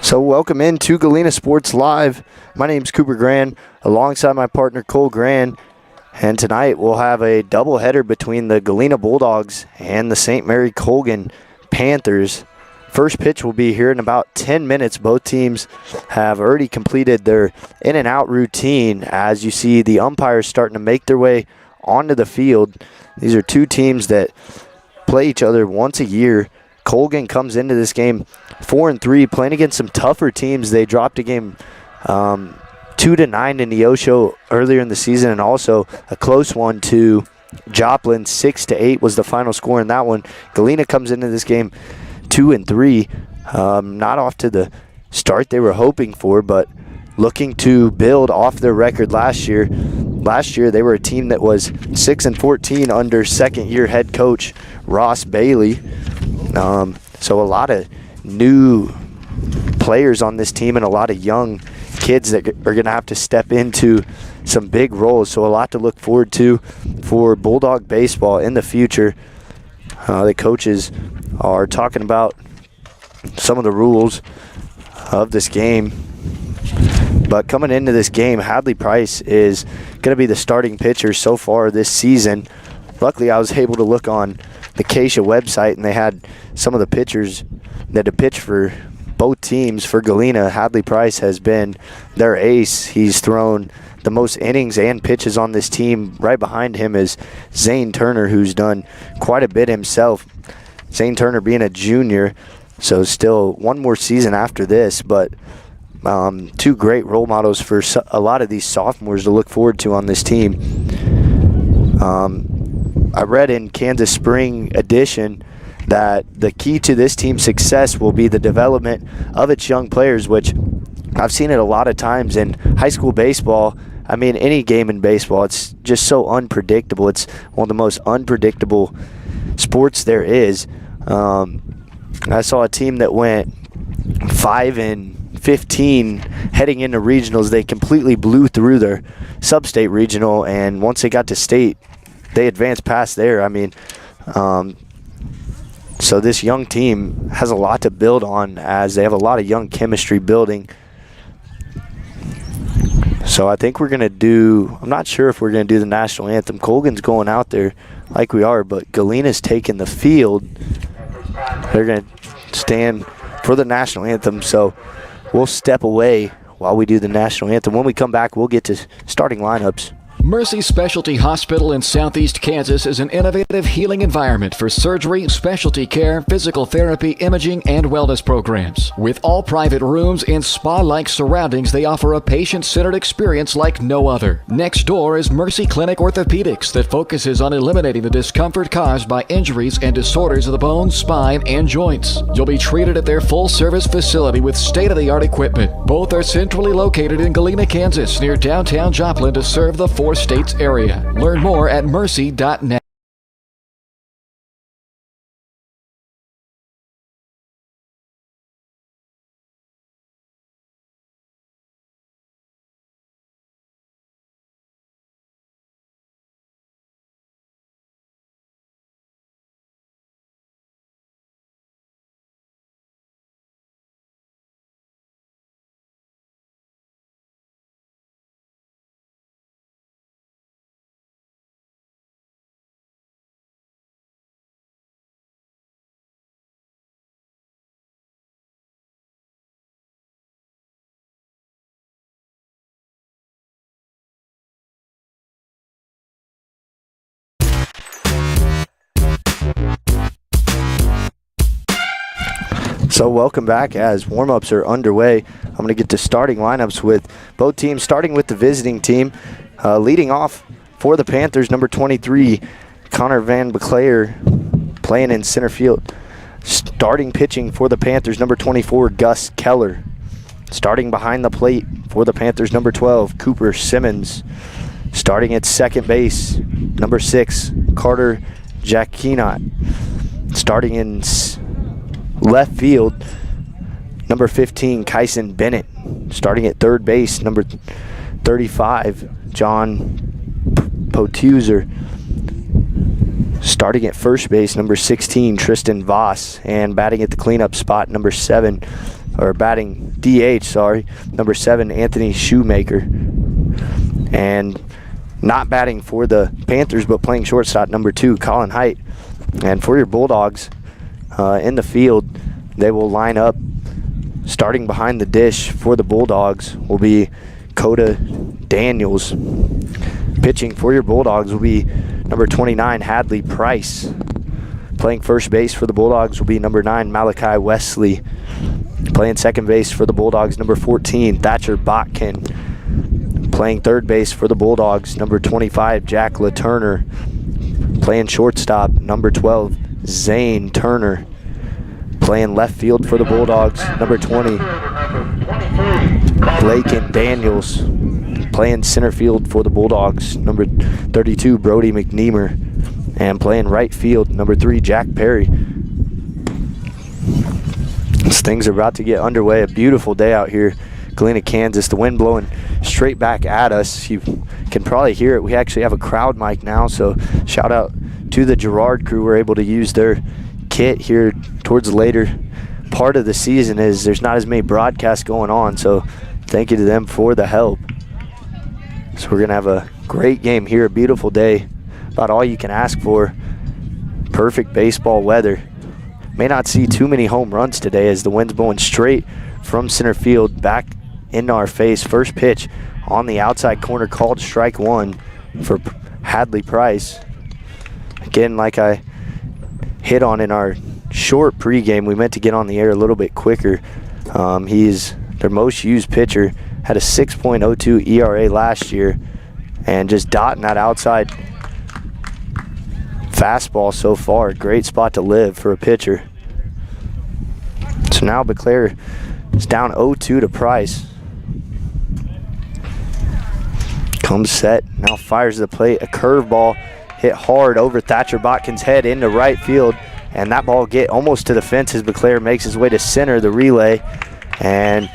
So welcome into Galena Sports Live. My name's Cooper Grand, alongside my partner Cole Grand. And tonight we'll have a doubleheader between the Galena Bulldogs and the St. Mary Colgan Panthers. First pitch will be here in about 10 minutes. Both teams have already completed their in and out routine. As you see, the umpires starting to make their way onto the field. These are two teams that play each other once a year. Colgan comes into this game 4-3, playing against some tougher teams. They dropped a game 2-9 in Neosho earlier in the season, and also a close one to Joplin. 6-8 was the final score in that one. Galena comes into this game 2-3, not off to the start they were hoping for, but looking to build off their record last year. Last year they were a team that was 6-14 under second-year head coach Ross Bailey. So a lot of new players on this team and a lot of young kids that are going to have to step into some big roles. So a lot to look forward to for Bulldog baseball in the future. The coaches are talking about some of the rules of this game. But coming into this game, Hadley Price is going to be the starting pitcher so far this season. Luckily, I was able to look on the Acacia website, and they had some of the pitchers that have pitched for both teams. For Galena, Hadley Price has been their ace. He's thrown the most innings and pitches on this team. Right behind him is Zane Turner, who's done quite a bit himself. Zane Turner being a junior, so still one more season after this, but two great role models for a lot of these sophomores to look forward to on this team. I read in Kansas Spring Edition that the key to this team's success will be the development of its young players, which I've seen it a lot of times in high school baseball. I mean, any game in baseball, it's just so unpredictable. It's one of the most unpredictable sports there is. I saw a team that went 5-15 heading into regionals. They completely blew through their sub-state regional, and once they got to state, they advanced past there. I mean, so this young team has a lot to build on, as they have a lot of young chemistry building. So I think we're going to do, I'm not sure if we're going to do the national anthem. Colgan's going out there like we are, but Galena's taking the field. They're going to stand for the national anthem, so we'll step away while we do the national anthem. When we come back, we'll get to starting lineups. Mercy Specialty Hospital in Southeast Kansas is an innovative healing environment for surgery, specialty care, physical therapy, imaging, and wellness programs. With all private rooms and spa-like surroundings, they offer a patient-centered experience like no other. Next door is Mercy Clinic Orthopedics that focuses on eliminating the discomfort caused by injuries and disorders of the bones, spine, and joints. You'll be treated at their full-service facility with state-of-the-art equipment. Both are centrally located in Galena, Kansas, near downtown Joplin, to serve the four states area. Learn more at mercy.net. So welcome back as warm-ups are underway. I'm going to get to starting lineups with both teams, starting with the visiting team. Leading off for the Panthers, number 23, Connor Van Beclayer, playing in center field. Starting pitching for the Panthers, number 24, Gus Keller. Starting behind the plate for the Panthers, number 12, Cooper Simmons. Starting at second base, number 6, Carter Jackinot. Starting in left field, number 15, Kyson Bennett. Starting at third base, number 35, John Potuser. Starting at first base, number 16, Tristan Voss. And batting at the cleanup spot, number 7, or batting DH, sorry, number 7, Anthony Shoemaker. And not batting for the Panthers, but playing shortstop, number 2, Colin Height. And for your Bulldogs, in the field, they will line up. Starting behind the dish for the Bulldogs will be Coda Daniels. Pitching for your Bulldogs will be number 29, Hadley Price. Playing first base for the Bulldogs will be number 9, Malachi Wesley. Playing second base for the Bulldogs, number 14, Thatcher Botkin. Playing third base for the Bulldogs, number 25, Jack LaTurner. Playing shortstop, number 12, Zane Turner. Playing left field for the Bulldogs, number 20, Blake Daniels. Playing center field for the Bulldogs, number 32, Brody McNeemer. And playing right field, number 3, Jack Perry. As things are about to get underway, a beautiful day out here, Galena, Kansas. The wind blowing straight back at us. You can probably hear it. We actually have a crowd mic now, so shout out to the Girard crew. We're able to use their kit here towards the later part of the season, as there's not as many broadcasts going on, so thank you to them for the help. So we're going to have a great game here, a beautiful day, about all you can ask for. Perfect baseball weather. May not see too many home runs today as the wind's blowing straight from center field back into our face. First pitch on the outside corner, called strike 1 for Hadley Price. Again, like I hit on in our short pregame, we meant to get on the air a little bit quicker. He's their most used pitcher, had a 6.02 ERA last year, and just dotting that outside fastball so far. Great spot to live for a pitcher. So now Beclaire is down 0-2 to Price. Comes set, now fires the plate. A curveball hit hard over Thatcher Botkin's head into right field, and that ball get almost to the fence as Beclaire makes his way to center the relay, and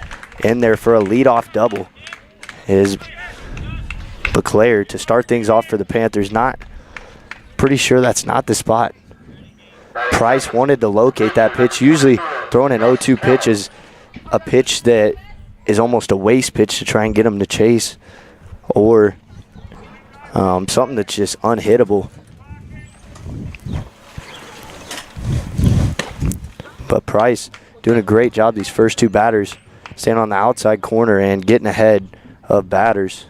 in there for a leadoff double is Beclaire to start things off for the Panthers. Pretty sure that's not the spot. Price wanted to locate that pitch. Usually throwing an 0-2 pitch is a pitch that is almost a waste pitch to try and get him to chase, or something that's just unhittable. But Price doing a great job these first 2 batters, staying on the outside corner and getting ahead of batters.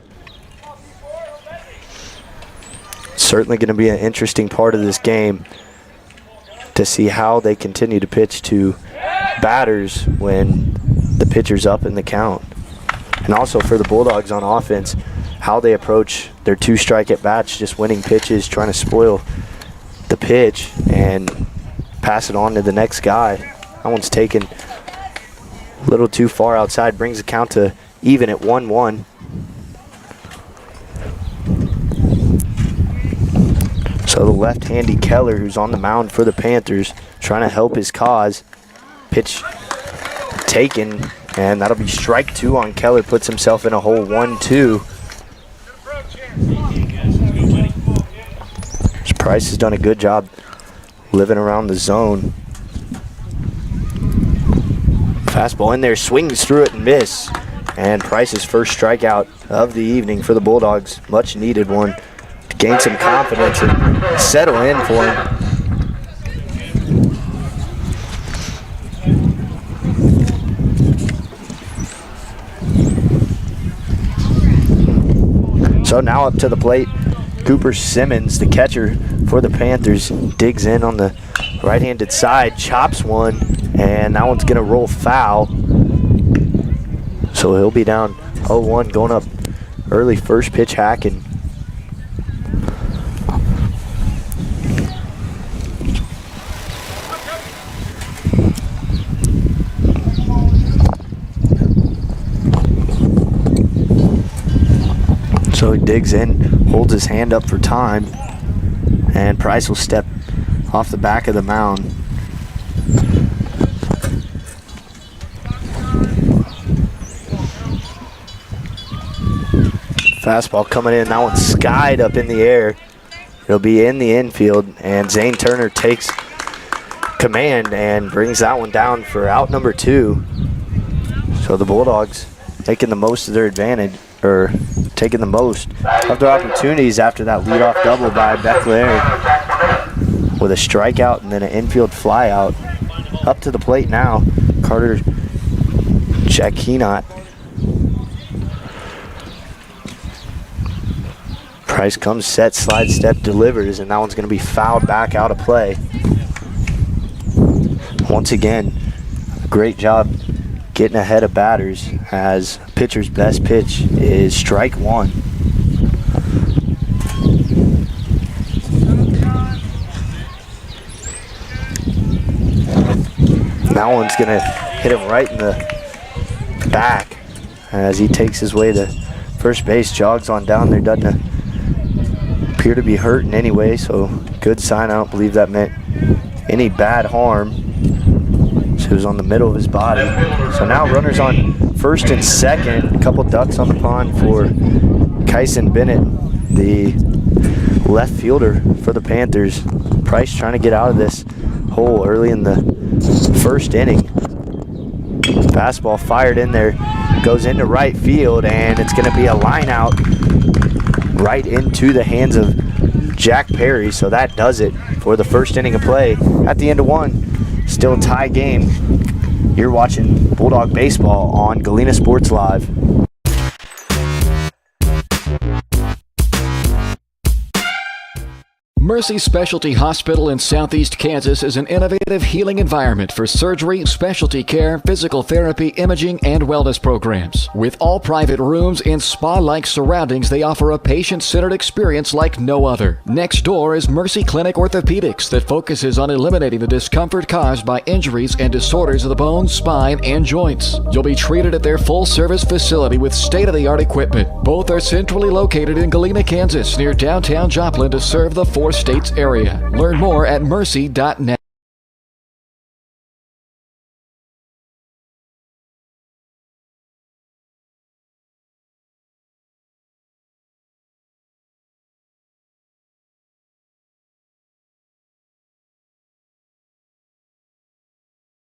Certainly going to be an interesting part of this game to see how they continue to pitch to batters when the pitcher's up in the count. And also for the Bulldogs on offense, how they approach their 2 strike at bats, just winning pitches, trying to spoil the pitch and pass it on to the next guy. That one's taken a little too far outside, brings the count to even at 1-1. So the left-handy Keller, who's on the mound for the Panthers, trying to help his cause. Pitch taken, and that'll be strike 2 on Keller. Puts himself in a hole 1-2. Price has done a good job living around the zone. Fastball in there, swings through it and miss. And Price's first strikeout of the evening for the Bulldogs. Much needed one to gain some confidence and settle in for him. So now up to the plate, Cooper Simmons, the catcher for the Panthers, digs in on the right-handed side, chops one, and that one's going to roll foul. So he'll be down 0-1 going up early first pitch hacking. So he digs in, holds his hand up for time, and Price will step off the back of the mound. Fastball coming in, that one's skied up in the air. It'll be in the infield, and Zane Turner takes command and brings that one down for out number 2. So the Bulldogs making the most of their advantage, or taking the most of their opportunities after that leadoff double by Beclaire with a strikeout and then an infield fly out. Up to the plate now, Carter Jackinot. Price comes set, slide step, delivers, and that one's going to be fouled back out of play. Once again, great job getting ahead of batters, as pitcher's best pitch is strike one. That one's going to hit him right in the back as he takes his way to first base, jogs on down there, doesn't appear to be hurt in any way, so good sign. I don't believe that meant any bad harm. So it was on the middle of his body. So now runners on first and second. A couple ducks on the pond for Kyson Bennett, the left fielder for the Panthers. Price trying to get out of this hole early in the first inning. Fastball fired in there, goes into right field, and it's going to be a line out right into the hands of Jack Perry. So that does it for the first inning of play. At the end of one, still a tie game. You're watching Bulldog Baseball on Galena Sports Live. Mercy Specialty Hospital in Southeast Kansas is an innovative healing environment for surgery, specialty care, physical therapy, imaging, and wellness programs. With all private rooms and spa-like surroundings, they offer a patient-centered experience like no other. Next door is Mercy Clinic Orthopedics that focuses on eliminating the discomfort caused by injuries and disorders of the bones, spine, and joints. You'll be treated at their full-service facility with state-of-the-art equipment. Both are centrally located in Galena, Kansas, near downtown Joplin to serve the four states area. Learn more at mercy.net.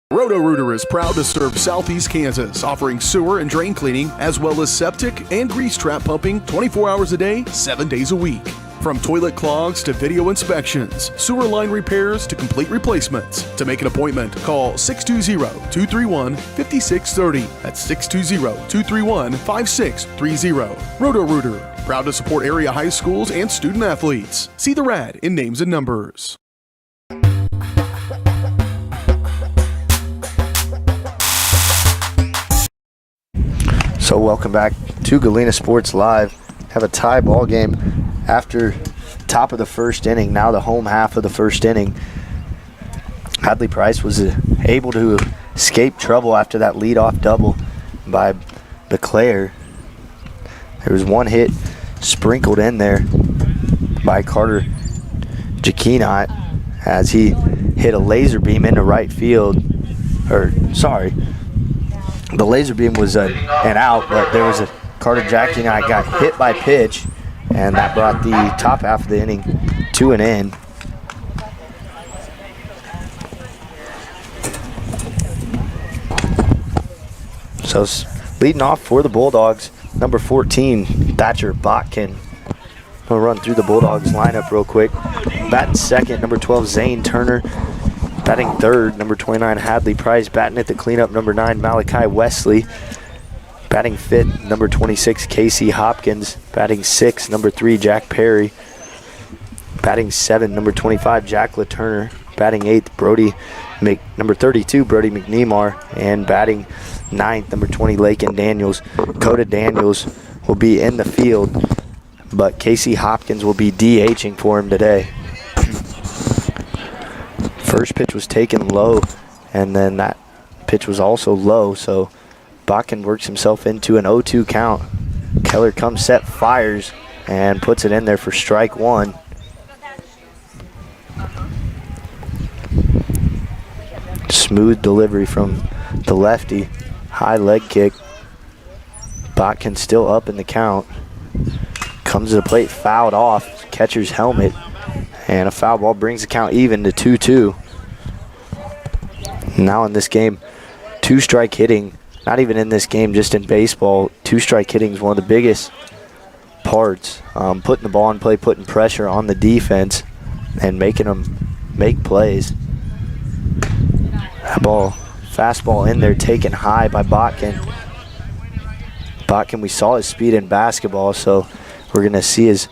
Roto-Rooter is proud to serve Southeast Kansas, offering sewer and drain cleaning, as well as septic and grease trap pumping 24 hours a day, 7 days a week. From toilet clogs to video inspections, sewer line repairs to complete replacements. To make an appointment, call 620-231-5630. That's 620-231-5630. Roto-Rooter, proud to support area high schools and student athletes. See the rad in names and numbers. So welcome back to Galena Sports Live. Have a tie ball game after top of the first inning. Now the home half of the first inning. Hadley Price was able to escape trouble after that leadoff double by Beclaire. There was one hit sprinkled in there by Carter Jackinot as he hit a laser beam into right field. The laser beam was an out, but there was a Carter Jackinot got hit by pitch, and that brought the top half of the inning to an end. So leading off for the Bulldogs, number 14, Thatcher Botkin. We'll run through the Bulldogs lineup real quick. Batting second, number 12, Zane Turner. Batting third, number 29, Hadley Price. Batting at the cleanup, number 9, Malachi Wesley. Batting fifth, number 26, Casey Hopkins. Batting sixth, number 3, Jack Perry. Batting seventh, number 25, Jack LaTurner. Batting eighth, number 32, Brody McNemar. And batting ninth, number 20, Lakin Daniels. Coda Daniels will be in the field, but Casey Hopkins will be DHing for him today. First pitch was taken low, and then that pitch was also low, so Botkin works himself into an 0-2 count. Keller comes set, fires, and puts it in there for strike one. Smooth delivery from the lefty. High leg kick. Botkin still up in the count. Comes to the plate, fouled off. Catcher's helmet. And a foul ball brings the count even to 2-2. Now in this game, two-strike hitting not even in this game, just in baseball, two-strike hitting is one of the biggest parts. Putting the ball in play, putting pressure on the defense, and making them make plays. That ball, fastball in there, taken high by Botkin. Botkin, we saw his speed in basketball, so we're going to see his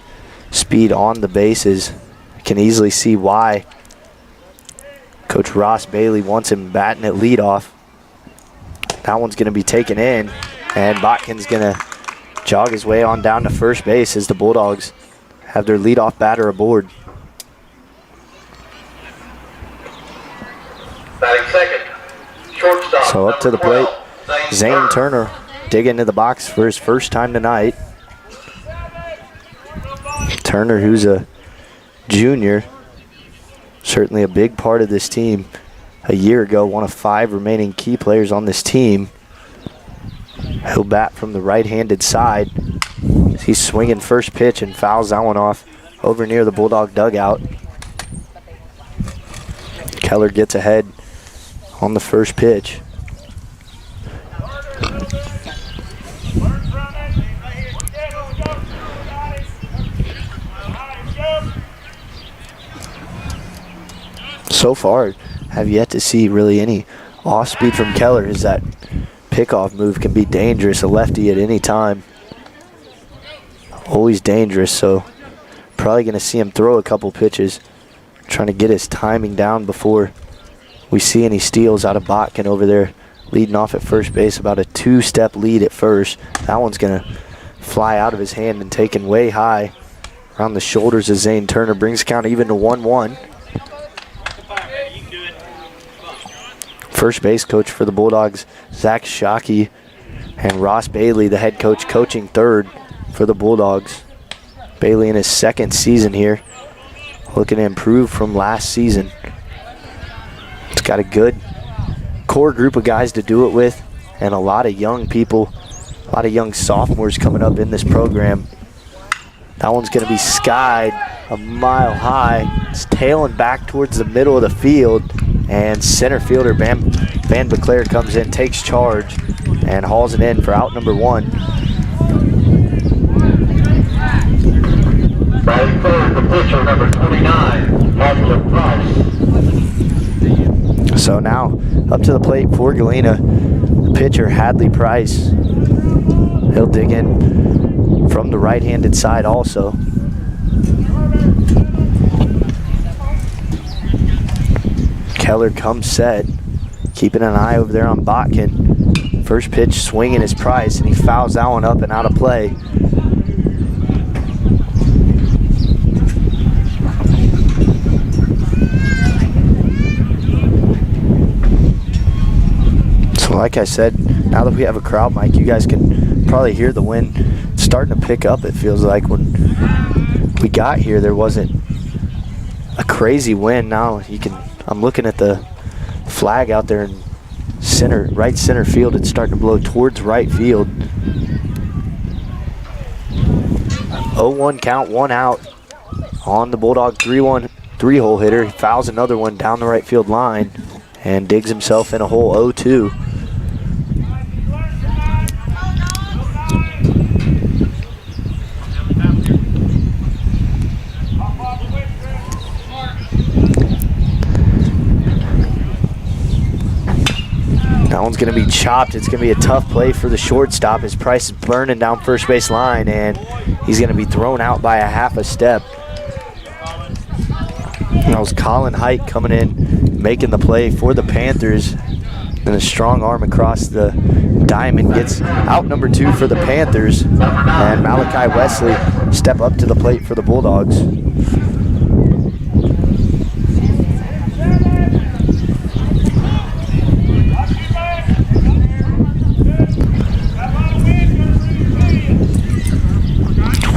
speed on the bases. Can easily see why Coach Ross Bailey wants him batting at leadoff. That one's going to be taken in, and Botkin's going to jog his way on down to first base as the Bulldogs have their leadoff batter aboard. Batting second, shortstop. So up to the plate, Zane Turner digging into the box for his first time tonight. Turner, who's a junior, certainly a big part of this team. A year ago, one of 5 remaining key players on this team. He'll bat from the right-handed side. He's swinging first pitch and fouls that one off over near the Bulldog dugout. Keller gets ahead on the first pitch. So far, have yet to see really any off speed from Keller, as that pickoff move can be dangerous, a lefty at any time. Always dangerous, so probably going to see him throw a couple pitches, trying to get his timing down before we see any steals out of Botkin over there, leading off at first base, about a 2-step lead at first. That one's going to fly out of his hand and taken way high around the shoulders of Zane Turner, brings the count even to 1-1. First base coach for the Bulldogs, Zach Shockey, and Ross Bailey, the head coach, coaching third for the Bulldogs. Bailey in his second season here, looking to improve from last season. It's got a good core group of guys to do it with, and a lot of young people, a lot of young sophomores coming up in this program. That one's going to be skied a mile high. It's tailing back towards the middle of the field, and center fielder Van Beclair comes in, takes charge, and hauls it in for out number 1. Batting third, the pitcher, number 29, Hadley Price. So now up to the plate for Galena, the pitcher Hadley Price. He'll dig in from the right-handed side also. Keller comes set, keeping an eye over there on Botkin. First pitch swinging his Price, and he fouls that one up and out of play. So like I said, now that we have a crowd mic, you guys can probably hear the wind starting to pick up. It feels like when we got here, there wasn't a crazy wind. Now you can, I'm looking at the flag out there in right center field. It's starting to blow towards right field. 0-1 count, 1 out on the Bulldog 3-1 3-hole hitter. He fouls another one down the right field line and digs himself in a hole 0-2. That one's going to be chopped. It's going to be a tough play for the shortstop. His Price is burning down first base line, and he's going to be thrown out by a half a step. That was Colin Height coming in, making the play for the Panthers. And a strong arm across the diamond gets out number 2 for the Panthers. And Malachi Wesley step up to the plate for the Bulldogs.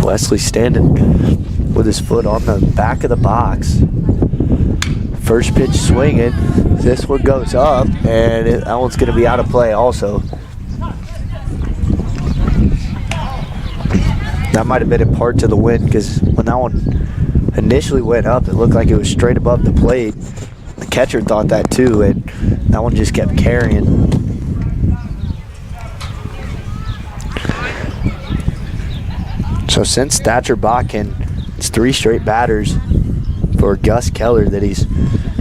Wesley standing with his foot on the back of the box. First pitch swinging. This one goes up, and that one's going to be out of play also. That might have been in part to the wind, because when that one initially went up, it looked like it was straight above the plate. The catcher thought that too, and that one just kept carrying. So since Thatcher Botkin, it's 3 straight batters for Gus Keller that he's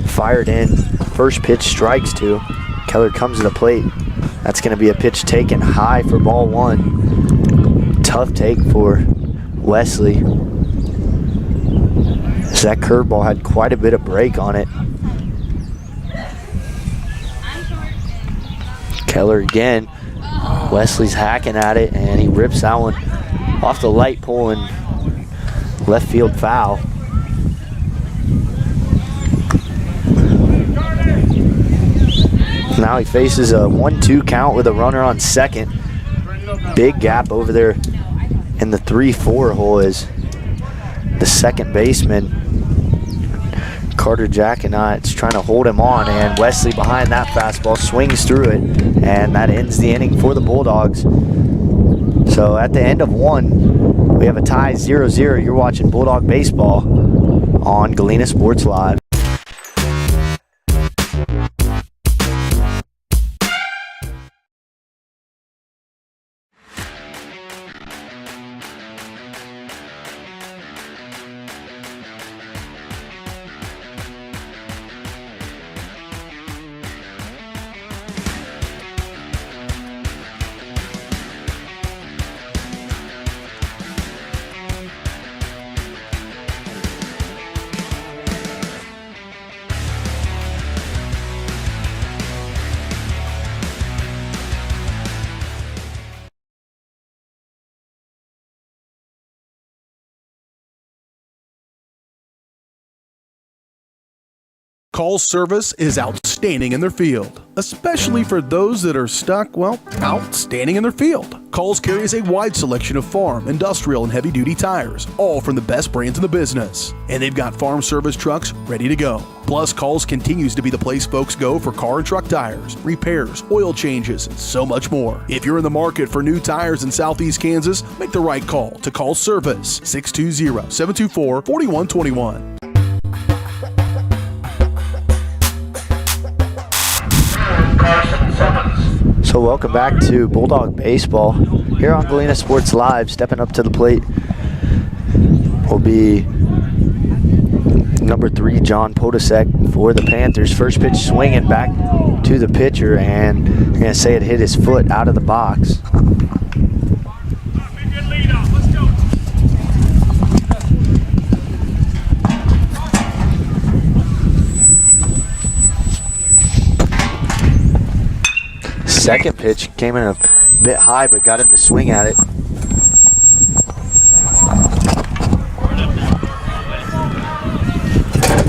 fired in. First pitch strikes to. Keller comes to the plate. That's going to be a pitch taken high for ball 1. Tough take for Wesley. So that curveball had quite a bit of break on it. Keller again. Wesley's hacking at it, and he rips that one off the light pole and left field foul. Now he faces a 1-2 count with a runner on second. Big gap over there in the 3-4 hole is the second baseman, Carter Jackanot's trying to hold him on, and Wesley behind that fastball swings through it, and that ends the inning for the Bulldogs. So at the end of 1, we have a tie 0-0. You're watching Bulldog Baseball on Galena Sports Live. Call service is outstanding in their field, especially for those that are stuck, well, outstanding in their field. Calls carries a wide selection of farm, industrial, and heavy-duty tires, all from the best brands in the business. And they've got farm service trucks ready to go. Plus, Calls continues to be the place folks go for car and truck tires, repairs, oil changes, and so much more. If you're in the market for new tires in Southeast Kansas, make the right call to Call Service, 620-724-4121. So welcome back to Bulldog Baseball here on Galena Sports Live. Stepping up to the plate will be number 3, John Podesek for the Panthers. First pitch swinging back to the pitcher, and you're going to say it hit his foot out of the box. Second pitch came in a bit high, but got him to swing at it.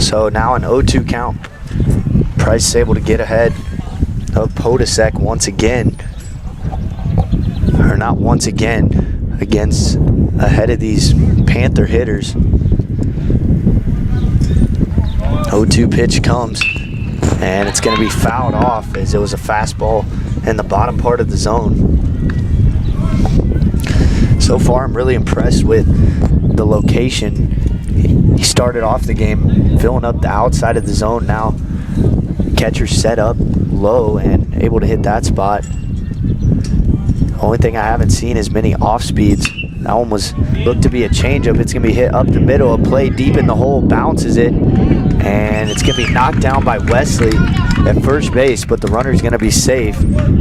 So now an 0-2 count. Price is able to get ahead of Podesek once again. Or not once again, against ahead of these Panther hitters. 0-2 pitch comes, and it's going to be fouled off as it was a fastball in the bottom part of the zone. So far, I'm really impressed with the location. He started off the game filling up the outside of the zone. Now, catcher set up low and able to hit that spot. Only thing I haven't seen is many off speeds. That one looked to be a changeup. It's going to be hit up the middle of play, deep in the hole, bounces it, and it's going to be knocked down by Wesley at first base, but the runner's going to be safe,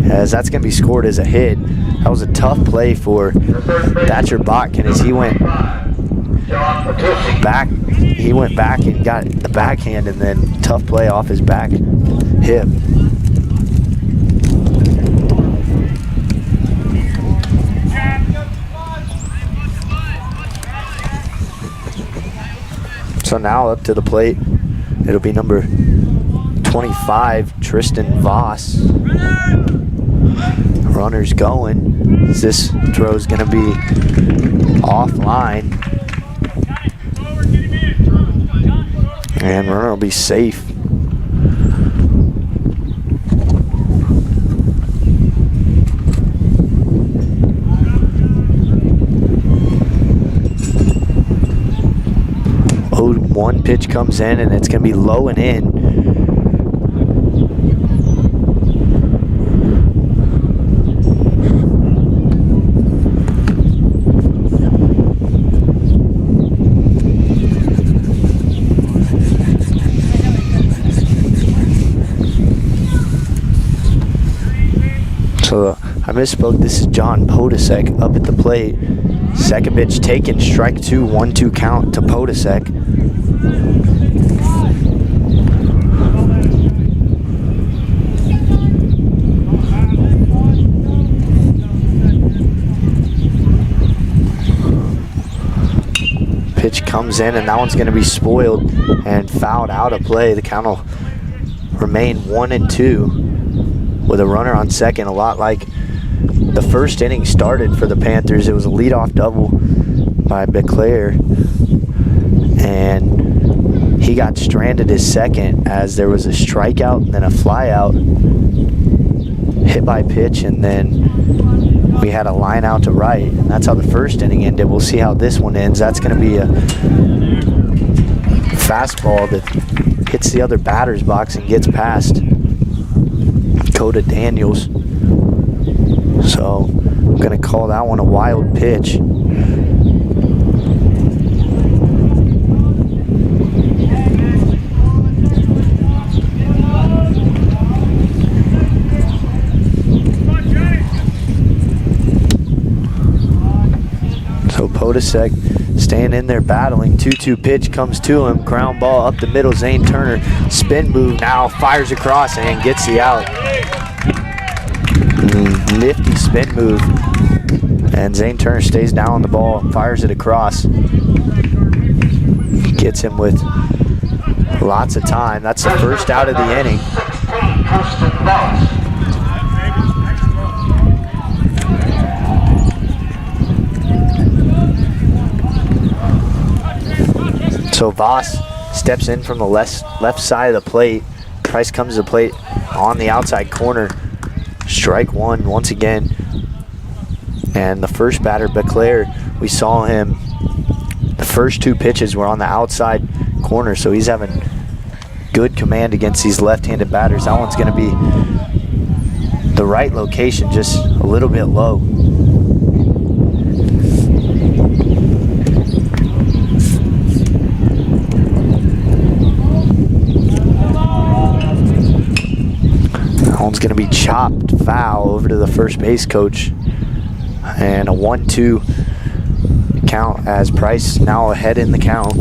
as that's going to be scored as a hit. That was a tough play for Thatcher Botkin as he went back. He went back and got the backhand, and then tough play off his back hip. So now up to the plate, it'll be number 25, Tristan Voss. Runner's going. This throw's going to be offline. And runner will be safe. One pitch comes in, and it's going to be low and in. So I misspoke. This is John Podesek up at the plate. Second pitch taken, strike 2, 1-2 count to Podesek. Pitch comes in, and that one's going to be spoiled and fouled out of play. The count will remain 1-2 with a runner on second, a lot like the first inning started for the Panthers. It was a leadoff double by Beclaire, and he got stranded as second as there was a strikeout and then a flyout, hit by pitch, and then we had a line out to right, and that's how the first inning ended. We'll see how this one ends. That's going to be a fastball that hits the other batter's box and gets past Coda Daniels. So I'm going to call that one a wild pitch. So Podesek staying in there battling. 2-2 pitch comes to him. Ground ball up the middle. Zane Turner spin move now. Fires across and gets the out. Nifty spin move. And Zane Turner stays down on the ball and fires it across. Gets him with lots of time. That's the first out of the inning. So Voss steps in from the left side of the plate. Price comes to the plate on the outside corner. Strike one once again. And the first batter, Beclaire, we saw him, the first 2 pitches were on the outside corner, so he's having good command against these left-handed batters. That one's going to be the right location, just a little bit low. One's going to be chopped foul over to the first base coach, and a 1-2 count as Price now ahead in the count.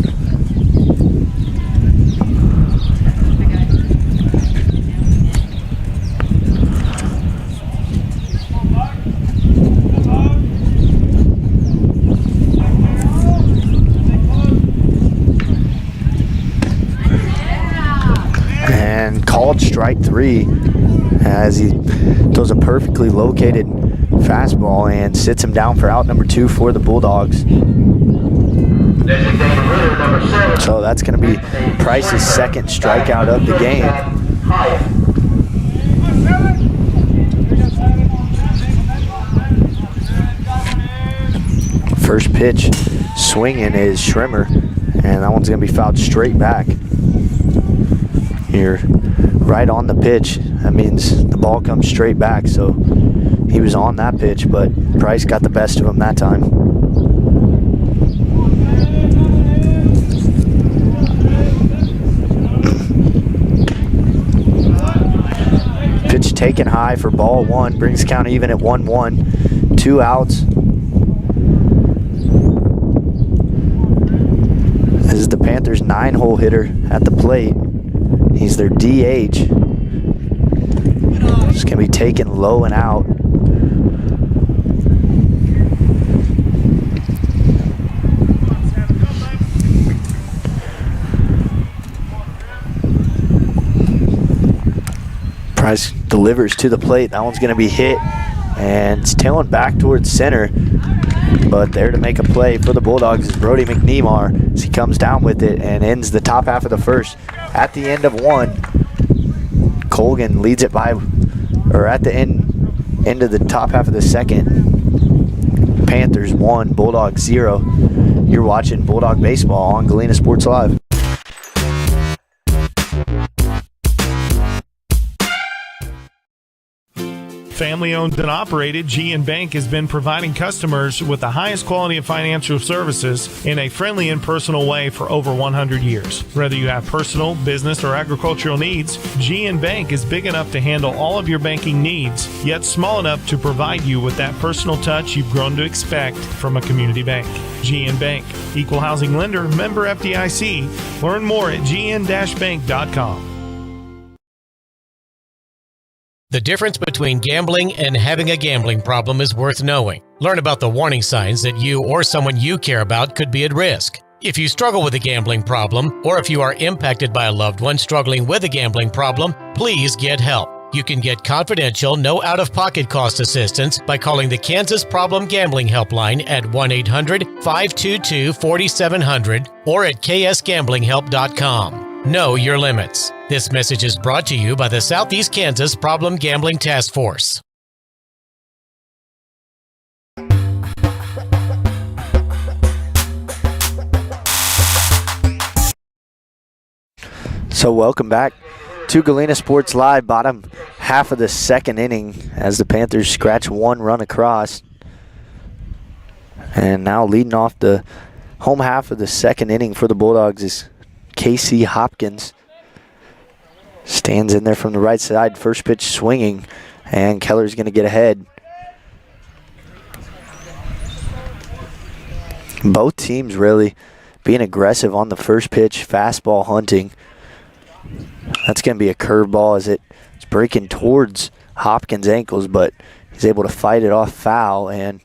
And called strike 3 as he throws a perfectly located fastball and sits him down for out number 2 for the Bulldogs. So that's going to be Price's second strikeout of the game. First pitch swinging is Schrimmer, and that one's going to be fouled straight back. Here, right on the pitch. That means the ball comes straight back, so he was on that pitch, but Price got the best of him that time. Pitch taken high for ball 1, brings count even at 1-1. 2 outs. This is the Panthers' 9-hole hitter at the plate. He's their DH. It's going to be taken low and out. Price delivers to the plate. That one's going to be hit, and it's tailing back towards center. But there to make a play for the Bulldogs is Brody McNemar as he comes down with it and ends the top half of the first. At the end of 1, Colgan leads it by, or at the end of the top half of the second, Panthers 1, Bulldogs 0. You're watching Bulldog Baseball on Galena Sports Live. Family owned and operated, GN Bank has been providing customers with the highest quality of financial services in a friendly and personal way for over 100 years. Whether you have personal, business, or agricultural needs, GN Bank is big enough to handle all of your banking needs, yet small enough to provide you with that personal touch you've grown to expect from a community bank. GN Bank, equal housing lender, member FDIC. Learn more at gn-bank.com. The difference between gambling and having a gambling problem is worth knowing. Learn about the warning signs that you or someone you care about could be at risk. If you struggle with a gambling problem, or if you are impacted by a loved one struggling with a gambling problem, please get help. You can get confidential, no out-of-pocket cost assistance by calling the Kansas Problem Gambling Helpline at 1-800-522-4700 or at ksgamblinghelp.com. Know your limits. This message is brought to you by the Southeast Kansas Problem Gambling Task Force. So welcome back to Galena Sports Live, bottom half of the second inning as the Panthers scratch one run across. And now leading off the home half of the second inning for the Bulldogs is Casey Hopkins. Stands in there from the right side, first pitch swinging, and Keller's going to get ahead. Both teams really being aggressive on the first pitch, fastball hunting. That's going to be a curveball as it's breaking towards Hopkins' ankles, but he's able to fight it off foul, and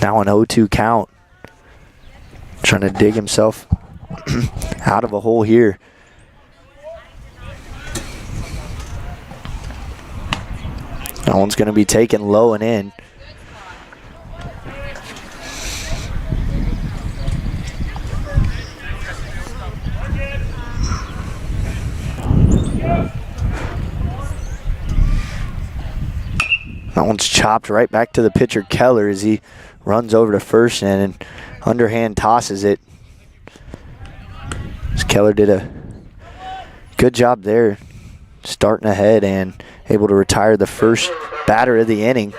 now an 0-2 count. Trying to dig himself out of a hole here. That one's going to be taken low and in. That one's chopped right back to the pitcher Keller as he runs over to first and underhand tosses it. Keller did a good job there, starting ahead and able to retire the first batter of the inning.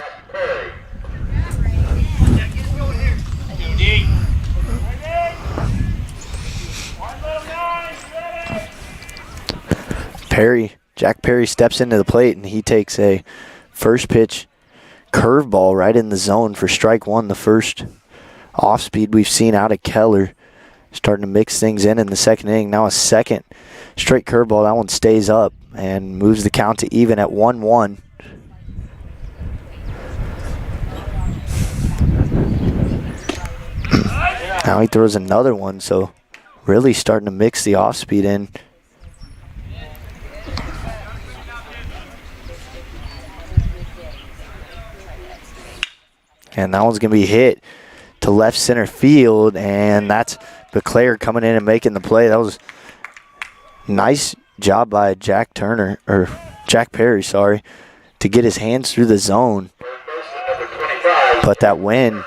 Jack Perry steps into the plate and he takes a first pitch curveball right in the zone for strike one, the first off speed we've seen out of Keller. Starting to mix things in the second inning. Now a second straight curveball. That one stays up and moves the count to even at 1-1. Now he throws another one, so really starting to mix the off speed in. And that one's going to be hit to left center field, and that's Beclaire coming in and making the play. That was nice job by Jack Perry, to get his hands through the zone. But that wind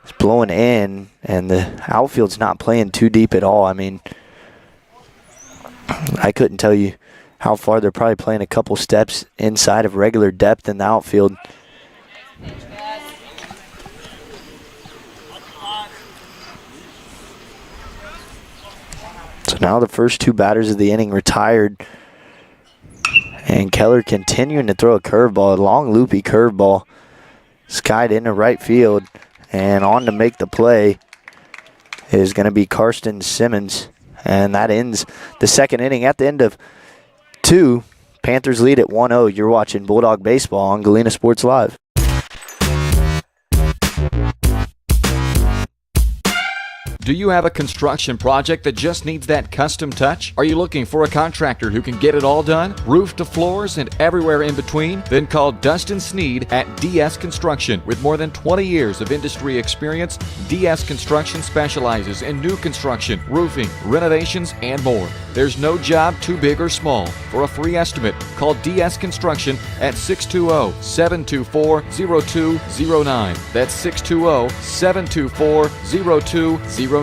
is blowing in, and the outfield's not playing too deep at all. I mean, I couldn't tell you how far. They're probably playing a couple steps inside of regular depth in the outfield. So now the first two batters of the inning retired. And Keller continuing to throw a curveball, a long loopy curveball. Skied into right field. And on to make the play is going to be Karsten Simmons. And that ends the second inning. At the end of two, Panthers lead at 1-0. You're watching Bulldog Baseball on Galena Sports Live. Do you have a construction project that just needs that custom touch? Are you looking for a contractor who can get it all done? Roof to floors and everywhere in between? Then call Dustin Sneed at DS Construction. With more than 20 years of industry experience, DS Construction specializes in new construction, roofing, renovations, and more. There's no job too big or small. For a free estimate, call DS Construction at 620-724-0209. That's 620-724-0209.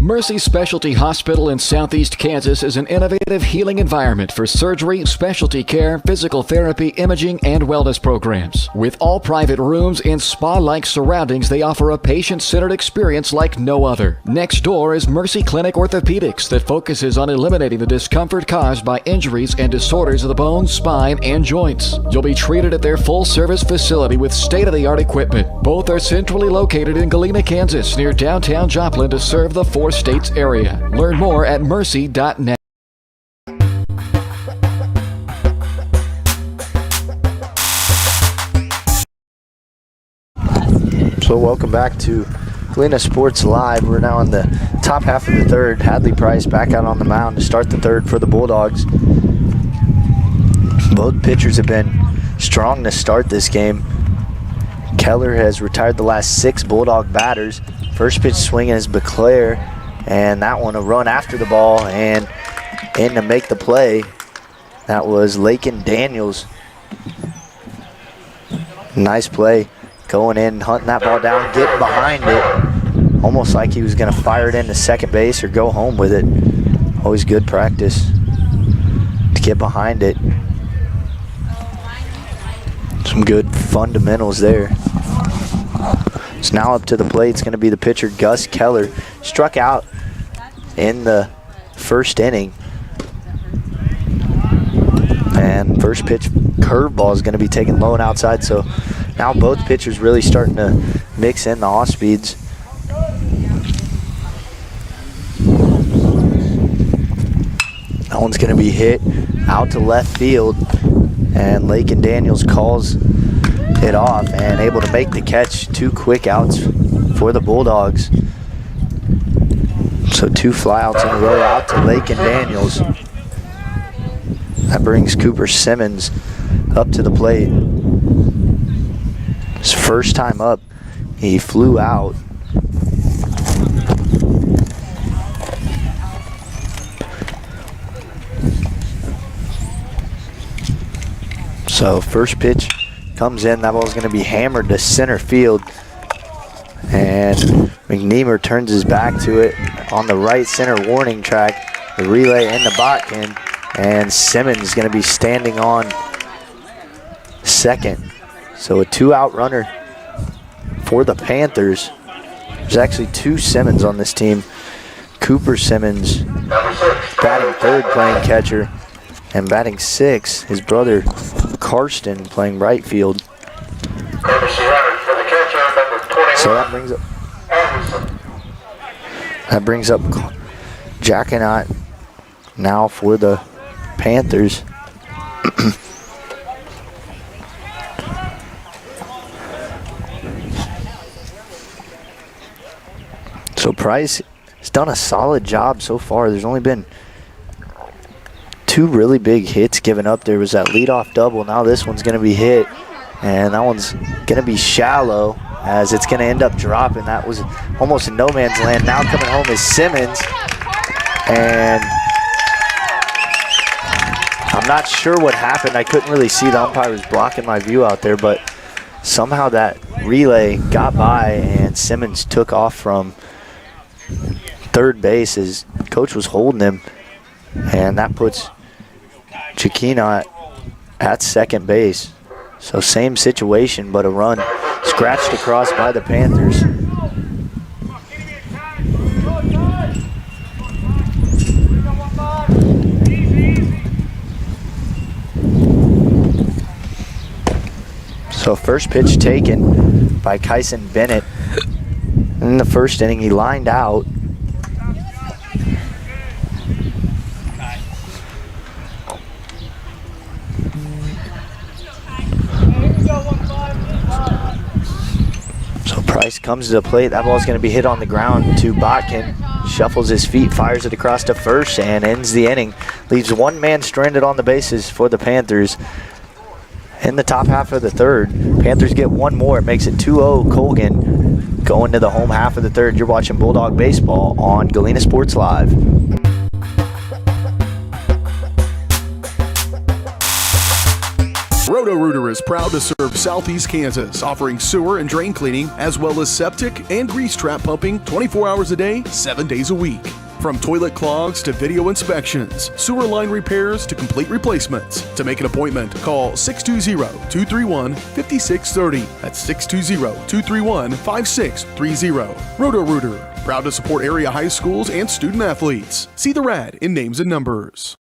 Mercy Specialty Hospital in Southeast Kansas is an innovative healing environment for surgery, specialty care, physical therapy, imaging, and wellness programs. With all private rooms and spa-like surroundings, they offer a patient-centered experience like no other. Next door is Mercy Clinic Orthopedics that focuses on eliminating the discomfort caused by injuries and disorders of the bones, spine, and joints. You'll be treated at their full-service facility with state-of-the-art equipment. Both are centrally located in Galena, Kansas, near downtown Joplin to serve the 4 states area. Learn more at mercy.net. So welcome back to Galena Sports Live. We're now in the top half of the third. Hadley Price back out on the mound to start the third for the Bulldogs. Both pitchers have been strong to start this game. Keller has retired the last 6 Bulldog batters. First pitch swinging is Beclaire, and that one a run after the ball, and in to make the play, that was Lakin Daniels. Nice play, going in, hunting that ball down, getting behind it, almost like he was going to fire it into second base or go home with it. Always good practice to get behind it. Some good fundamentals there. It's now up to the plate. It's going to be the pitcher, Gus Keller. Struck out in the first inning. And first pitch curveball is going to be taken low and outside. So now both pitchers really starting to mix in the off speeds. That one's going to be hit out to left field. And Lakin Daniels calls it off and able to make the catch. 2 quick outs for the Bulldogs. So 2 flyouts in a row out to Lakin Daniels. That brings Cooper Simmons up to the plate. His first time up, he flew out. So first pitch comes in. That ball's going to be hammered to center field. And McNeamer turns his back to it on the right center warning track. The relay into Botkin. And Simmons is going to be standing on second. So a 2-out runner for the Panthers. There's actually 2 Simmons on this team. Cooper Simmons batting third, playing catcher. And batting 6, his brother Karsten playing right field. So that brings up Jackanot now for the Panthers. So Price has done a solid job so far. There's only been 2 really big hits given up. There was that leadoff double. Now this one's going to be hit, and that one's going to be shallow as it's going to end up dropping. That was almost in no man's land. Now coming home is Simmons, and I'm not sure what happened. I couldn't really see. The umpire was blocking my view out there, but somehow that relay got by and Simmons took off from third base as coach was holding him, and that puts Chiquina at second base. So same situation, but a run scratched across by the Panthers. So first pitch taken by Kyson Bennett. In the first inning, he lined out. So Price comes to the plate. That ball's going to be hit on the ground to Botkin. Shuffles his feet, fires it across to first, and ends the inning. Leaves 1 man stranded on the bases for the Panthers. In the top half of the third, Panthers get 1 more. It makes it 2-0 Colgan going to the home half of the third. You're watching Bulldog Baseball on Galena Sports Live. Roto-Rooter is proud to serve Southeast Kansas, offering sewer and drain cleaning, as well as septic and grease trap pumping 24 hours a day, 7 days a week. From toilet clogs to video inspections, sewer line repairs to complete replacements. To make an appointment, call 620-231-5630. That's 620-231-5630. Roto-Rooter, proud to support area high schools and student athletes. See the rad in names and numbers.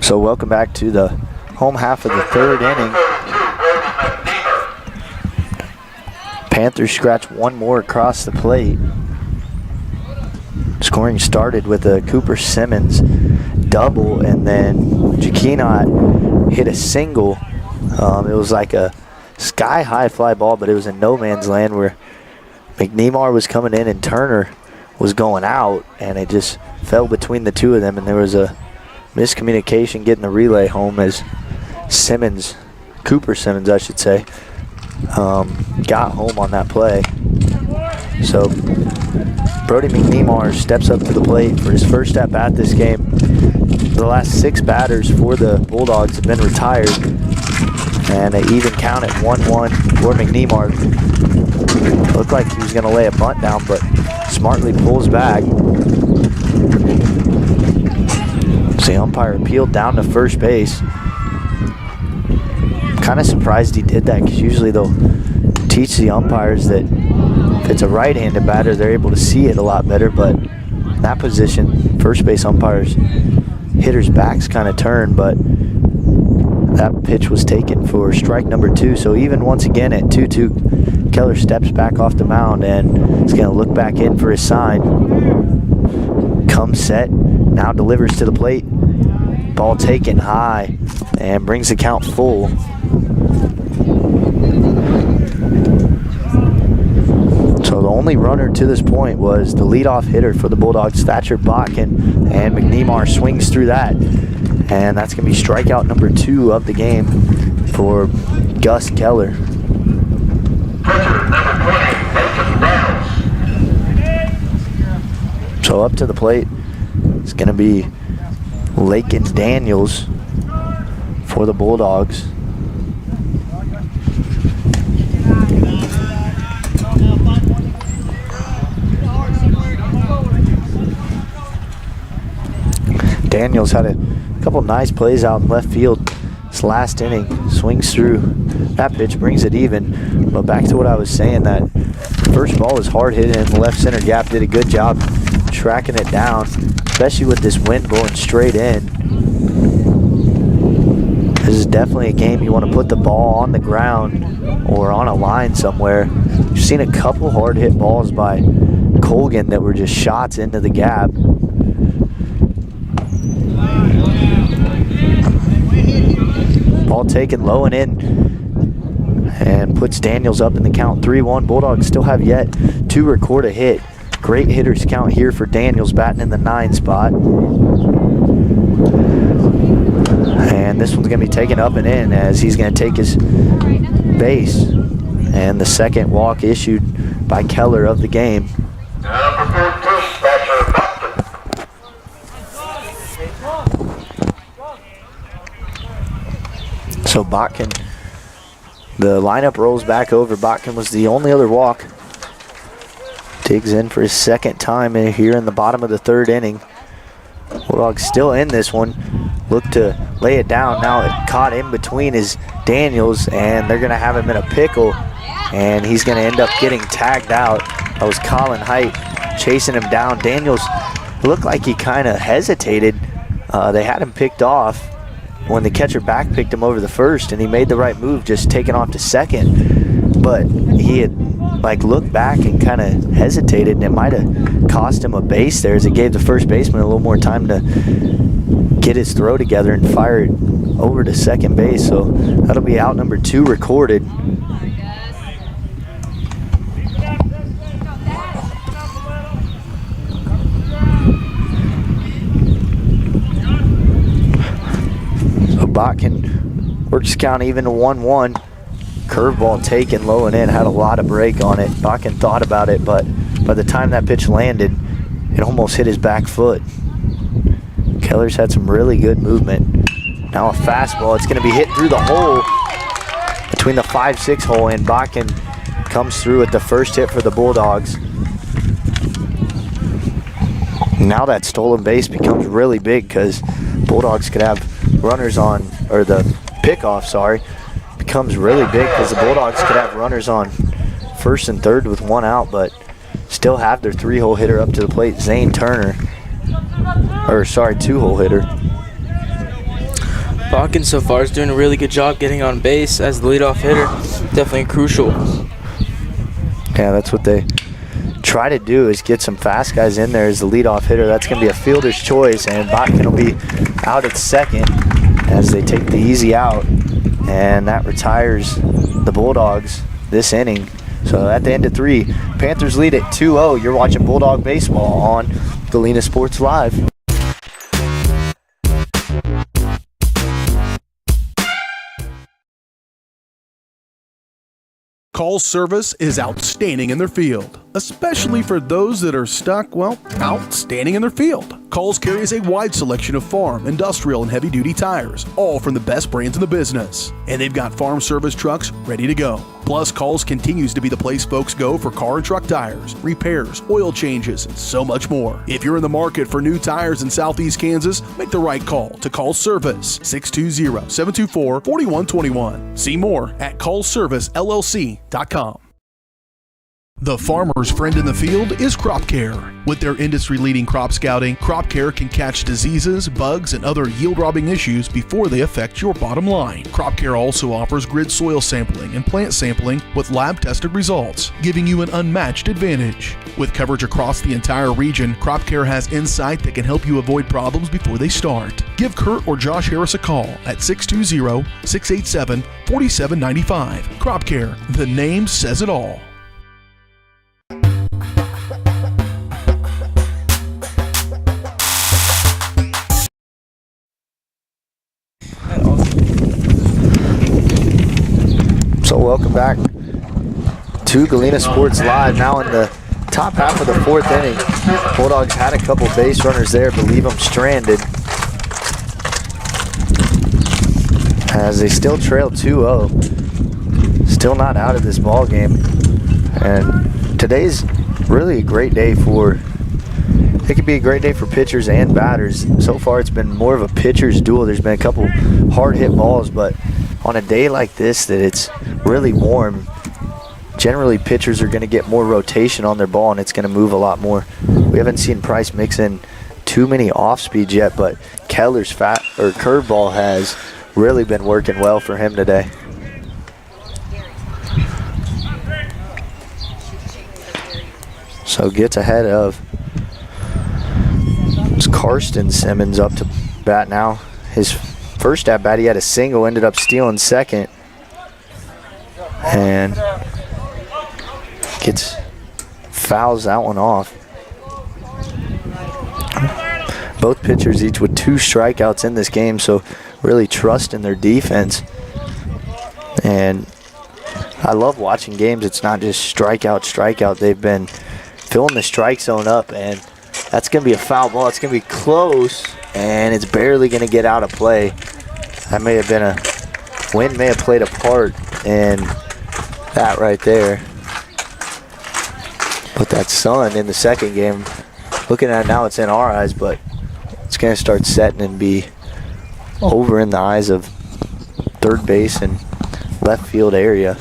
So welcome back to the home half of the third inning. Panthers scratch one more across the plate. Scoring started with a Cooper Simmons double, and then Jaquinot hit a single. It was like a sky-high fly ball, but it was in no man's land where McNemar was coming in and Turner was going out, and it just fell between the two of them, and there was a miscommunication getting the relay home as Cooper Simmons, I should say, got home on that play. So Brody McNemar steps up to the plate for his first at-bat this game. The last 6 batters for the Bulldogs have been retired, and an even count at 1-1 for McNemar. Looked like he was going to lay a bunt down, but smartly pulls back. So the umpire appealed down to first base. Kind of surprised he did that, because usually they'll teach the umpires that if it's a right-handed batter, they're able to see it a lot better. But in that position, first base umpires, hitter's back's kind of turned, but that pitch was taken for strike number 2. So even once again at 2-2, Keller steps back off the mound and is going to look back in for his sign. Comes set, now delivers to the plate. Ball taken high and brings the count full. So the only runner to this point was the leadoff hitter for the Bulldogs, Thatcher Botkin, and McNemar swings through that. And that's going to be strikeout number 2 of the game for Gus Keller. So up to the plate, it's going to be Lakin Daniels for the Bulldogs. Daniels had a couple nice plays out in left field this last inning. Swings through that pitch, brings it even. But back to what I was saying, that first ball was hard hit in the left center gap. Did a good job tracking it down, especially with this wind blowing straight in. This is definitely a game you want to put the ball on the ground or on a line somewhere. You've seen a couple hard hit balls by Colgan that were just shots into the gap. Ball taken low and in, and puts Daniels up in the count 3-1. Bulldogs still have yet to record a hit. Great hitters count here for Daniels, batting in the 9 spot. And this one's going to be taken up and in as he's going to take his base. And the second walk issued by Keller of the game. So Botkin, the lineup rolls back over. Botkin was the only other walk. Digs in for his second time in here in the bottom of the third inning. Bulldogs still in this one. Look to lay it down. Now it caught in between is Daniels, and they're going to have him in a pickle, and he's going to end up getting tagged out. That was Colin Height chasing him down. Daniels looked like he kind of hesitated. They had him picked off, when the catcher back picked him over the first, and he made the right move, just taking off to second. But he had looked back and kind of hesitated, and it might have cost him a base there, as it gave the first baseman a little more time to get his throw together and fire it over to second base. So that'll be out number 2 recorded. So Botkin works count even to 1-1. Curveball taken low and in, had a lot of break on it. Botkin thought about it, but by the time that pitch landed, it almost hit his back foot. Keller's had some really good movement. Now a fastball. It's going to be hit through the hole, between the 5-6 hole, and Botkin comes through with the first hit for the Bulldogs. Now that stolen base becomes really big, because Bulldogs could have runners on, or the pickoff, sorry, becomes really big, because the Bulldogs could have runners on first and third with 1 out, but still have their 3-hole hitter up to the plate, Zane Turner. Or sorry, 2-hole hitter. Botkin so far is doing a really good job getting on base as the leadoff hitter. Definitely crucial. Yeah, that's what they try to do, is get some fast guys in there as the leadoff hitter. That's going to be a fielder's choice, and Botkin will be out at second as they take the easy out, and that retires the Bulldogs this inning. So at the end of 3, Panthers lead at 2-0. You're watching Bulldog Baseball on Galena Sports Live. Call's service is outstanding in their field, especially for those that are stuck, outstanding in their field. Call's carries a wide selection of farm, industrial, and heavy-duty tires, all from the best brands in the business. And they've got farm service trucks ready to go. Plus, Call's continues to be the place folks go for car and truck tires, repairs, oil changes, and so much more. If you're in the market for new tires in Southeast Kansas, make the right call to Call's Service, 620-724-4121. See more at callservicellc.com. The farmer's friend in the field is Crop Care. With their industry-leading crop scouting, Crop Care can catch diseases, bugs, and other yield-robbing issues before they affect your bottom line. Crop Care also offers grid soil sampling and plant sampling with lab-tested results, giving you an unmatched advantage. With coverage across the entire region, Crop Care has insight that can help you avoid problems before they start. Give Kurt or Josh Harris a call at 620-687-4795. Crop Care, the name says it all. So welcome back to Galena Sports Live. Now in the top half of the 4th inning, Bulldogs had a couple base runners there, but leave them stranded, as they still trail 2-0. Still not out of this ball game. And today's really a great day for, it could be a great day for pitchers and batters. So far it's been more of a pitcher's duel. There's been a couple hard hit balls, but on a day like this that it's really warm, generally pitchers are going to get more rotation on their ball, and it's going to move a lot more. We haven't seen Price mix in too many off speeds yet, but Keller's curveball has really been working well for him today. So gets ahead of Karsten Simmons up to bat now. His first at bat, he had a single, ended up stealing second, and fouls that one off. Both pitchers each with 2 strikeouts in this game, so really trusting their defense. And I love watching games. It's not just strikeout. They've been filling the strike zone up, and that's going to be a foul ball. It's going to be close, and it's barely going to get out of play. That may have been wind may have played a part in that right there. But that sun in the second game, looking at it now, it's in our eyes, but it's going to start setting and be over in the eyes of third base and left field area.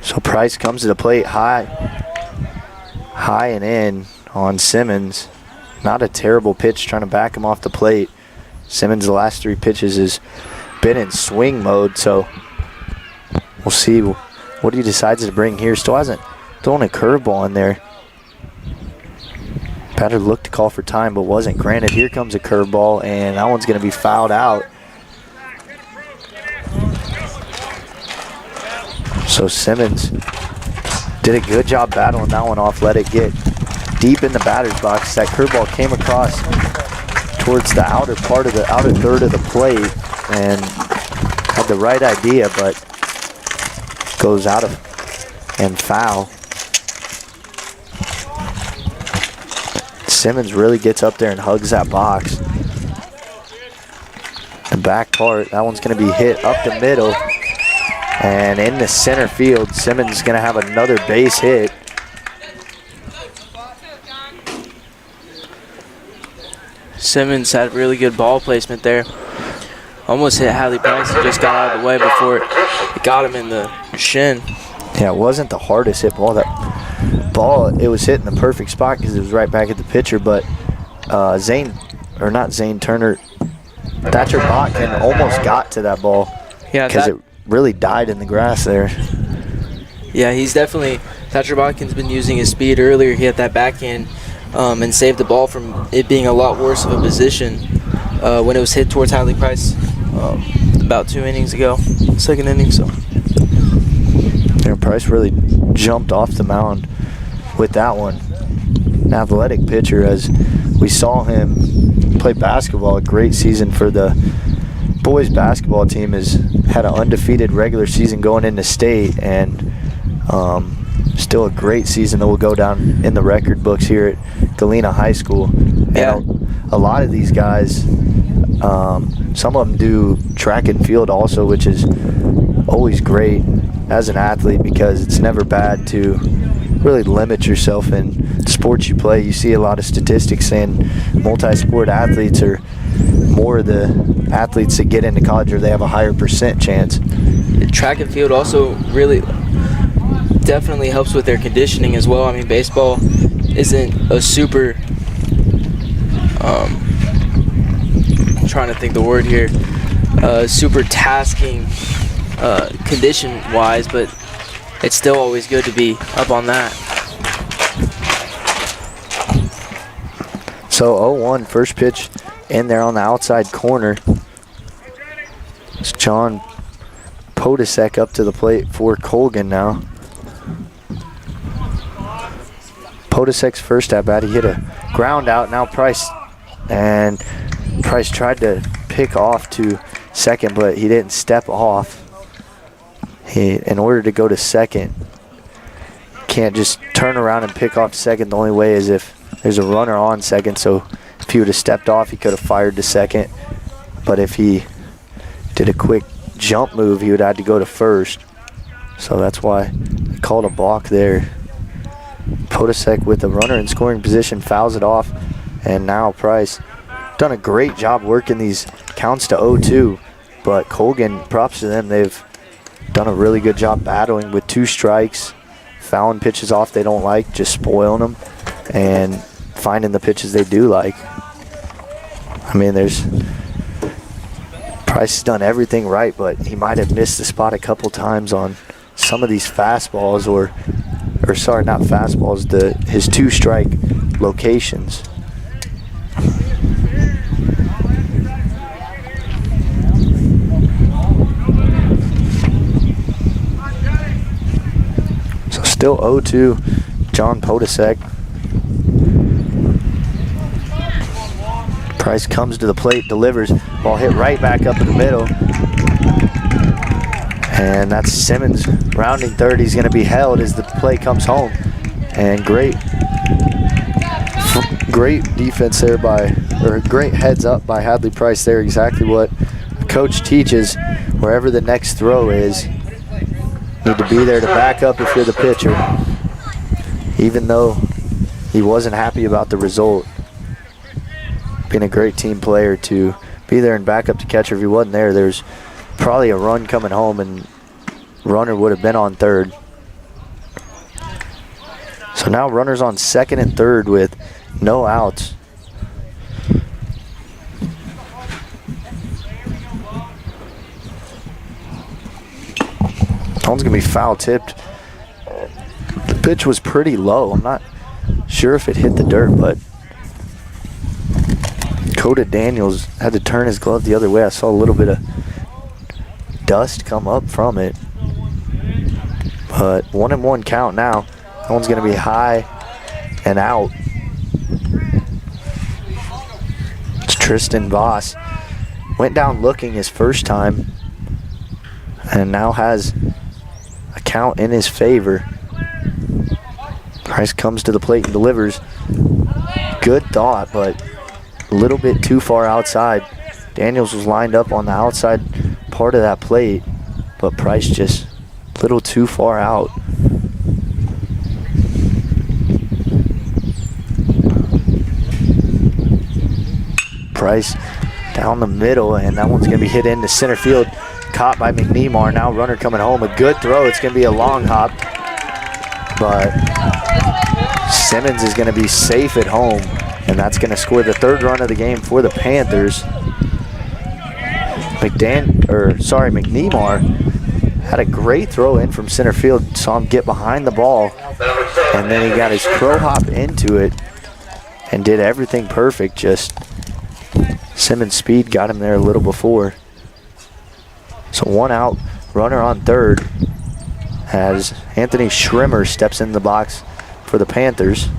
So Price comes to the plate, high high and in on Simmons. Not a terrible pitch, trying to back him off the plate. Simmons, the last 3 pitches, has been in swing mode, so we'll see what he decides to bring here. Still hasn't thrown a curveball in there. Batter looked to call for time, but wasn't granted. Here comes a curveball, and that one's going to be fouled out. So Simmons did a good job battling that one off, let it get deep in the batter's box. That curveball came across towards the outer part of the outer third of the plate and had the right idea, but goes out of and foul. Simmons really gets up there and hugs that box. The back part, that one's going to be hit up the middle and in the center field. Simmons is going to have another base hit. Simmons had really good ball placement there. Almost hit Hadley Price. He just got out of the way before it got him in the shin. Yeah, it wasn't the hardest hit ball. That ball, it was hit in the perfect spot because it was right back at the pitcher, but Thatcher Botkin almost got to that ball because it really died in the grass there. Yeah, he's definitely, Thatcher Botkin's been using his speed earlier. He had that backhand and saved the ball from it being a lot worse of a position when it was hit towards Hadley Price about 2 innings ago, 2nd inning. So yeah, Price really jumped off the mound with that one. An athletic pitcher, as we saw him play basketball. A great season for the boys basketball team. Has had an undefeated regular season going into state, and still a great season that will go down in the record books here at Galena High School. Yeah. And a lot of these guys, some of them do track and field also, which is always great as an athlete because it's never bad to really limit yourself in sports you play. You see a lot of statistics saying multi-sport athletes are more of the athletes that get into college, or they have a higher % chance. Track and field also really definitely helps with their conditioning as well. I mean, baseball isn't a super I'm trying to think the word here, super tasking condition wise, but it's still always good to be up on that. So 0-1, first pitch in there on the outside corner. It's John Podesek up to the plate for Colgan now. Podesek's first at bat, he hit a ground out. Now Price tried to pick off to second, but he didn't step off. In order to go to second, can't just turn around and pick off second. The only way is if there's a runner on second. So if he would have stepped off, he could have fired to second. But if he did a quick jump move, he would have had to go to first. So that's why they called a balk there. Podesek with the runner in scoring position fouls it off. And now Price done a great job working these counts to 0-2. But Colgan, props to them. They've done a really good job battling with 2 strikes, fouling pitches off they don't like, just spoiling them, and finding the pitches they do like. I mean, Price has done everything right, but he might have missed the spot a couple times on some of these fastballs, or sorry, not fastballs, his 2-strike locations. So still 0-2, John Podesek. Price comes to the plate, delivers, ball hit right back up in the middle. And that's Simmons rounding third. He's going to be held as the play comes home. And great defense there great heads up by Hadley Price there. Exactly what a coach teaches. Wherever the next throw is, need to be there to back up if you're the pitcher. Even though he wasn't happy about the result. Being a great team player to be there and back up the catcher. If he wasn't there, there's probably a run coming home and runner would have been on third. So So now runners on second and third with no outs. That one's going to be foul tipped. The pitch was pretty low. I'm not sure if it hit the dirt, but Coda Daniels had to turn his glove the other way. I saw a little bit of dust come up from it. But 1-1 count now. That one's going to be high and out. It's Tristan Voss. Went down looking his first time and now has a count in his favor. Price comes to the plate and delivers. Good thought, but a little bit too far outside. Daniels was lined up on the outside part of that plate, but Price just a little too far out. Price down the middle, and that one's going to be hit into center field. Caught by McNemar. Now runner coming home. A good throw. It's going to be a long hop, but Simmons is going to be safe at home, and that's going to score the third run of the game for the Panthers. McNemar had a great throw in from center field. Saw him get behind the ball, and then he got his crow hop into it and did everything perfect. Just Simmons' speed got him there a little before. So one out, runner on third as Anthony Schrimmer steps in the box for the Panthers.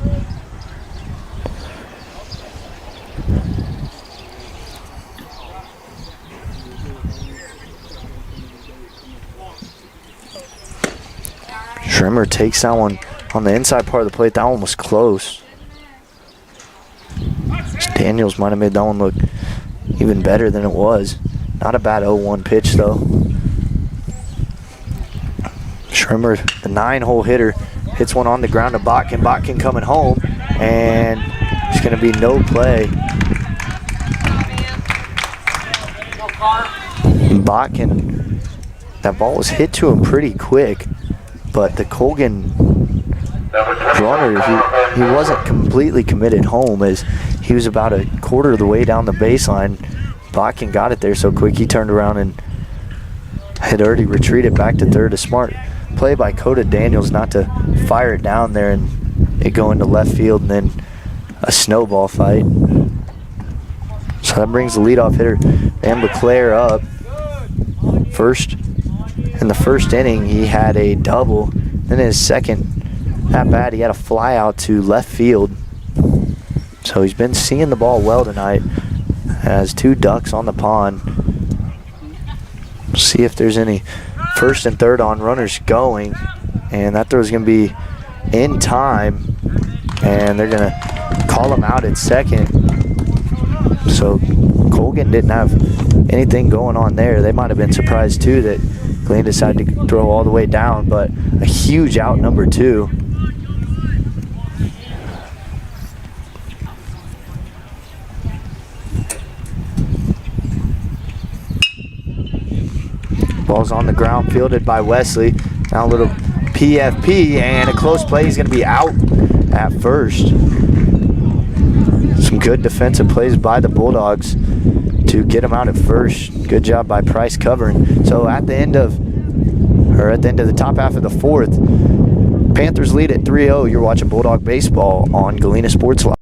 Schrimmer takes that one on the inside part of the plate. That one was close. Daniels might have made that one look even better than it was. Not a bad 0-1 pitch though. Schrimmer, the 9-hole hitter, hits one on the ground to Botkin. Botkin coming home, and there's going to be no play. Botkin, that ball was hit to him pretty quick, but the Colgan runner, he wasn't completely committed home, as he was about a quarter of the way down the baseline. Botkin got it there so quick he turned around and had already retreated back to third. A smart play by Coda Daniels not to fire it down there and it go into left field and then a snowball fight. So that brings the leadoff hitter Van Leclerc up. First, in the first inning, he had a double. Then in his second at bat, he had a fly out to left field. So he's been seeing the ball well tonight. Has two ducks on the pond. See if there's any first and third on runners going. And that throw's going to be in time. And they're going to call him out at second. So Colgan didn't have anything going on there. They might have been surprised too that Galena decided to throw all the way down. But a huge out, number 2. Ball's on the ground, fielded by Wesley. Now a little PFP, and a close play. He's going to be out at first. Some good defensive plays by the Bulldogs to get him out at first. Good job by Price covering. So at the end of the top half of the fourth, Panthers lead at 3-0. You're watching Bulldog Baseball on Galena Sports Live.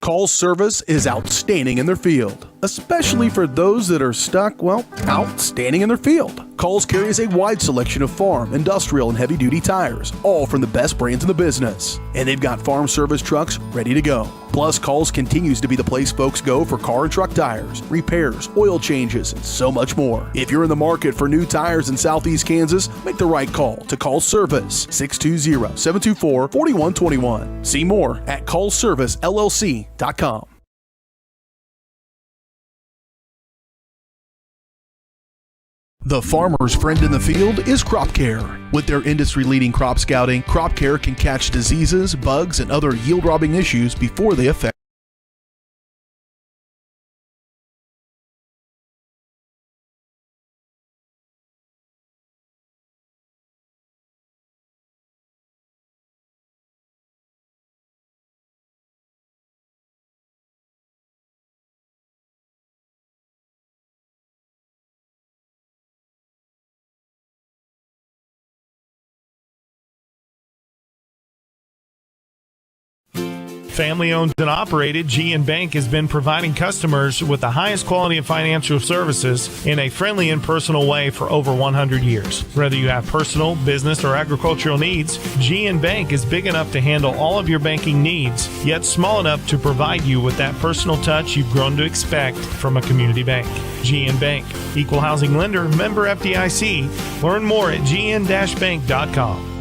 Call service is outstanding in their field, especially for those that are stuck, outstanding in their field. Calls carries a wide selection of farm, industrial, and heavy-duty tires, all from the best brands in the business. And they've got farm service trucks ready to go. Plus, Calls continues to be the place folks go for car and truck tires, repairs, oil changes, and so much more. If you're in the market for new tires in Southeast Kansas, make the right call to Call Service, 620-724-4121. See more at callservicellc.com. The farmer's friend in the field is Crop Care. With their industry-leading crop scouting, Crop Care can catch diseases, bugs, and other yield-robbing issues before they affect Family owned and operated, GN Bank has been providing customers with the highest quality of financial services in a friendly and personal way for over 100 years. Whether you have personal, business, or agricultural needs, GN Bank is big enough to handle all of your banking needs, yet small enough to provide you with that personal touch you've grown to expect from a community bank. GN Bank, equal housing lender, member FDIC. Learn more at gn-bank.com.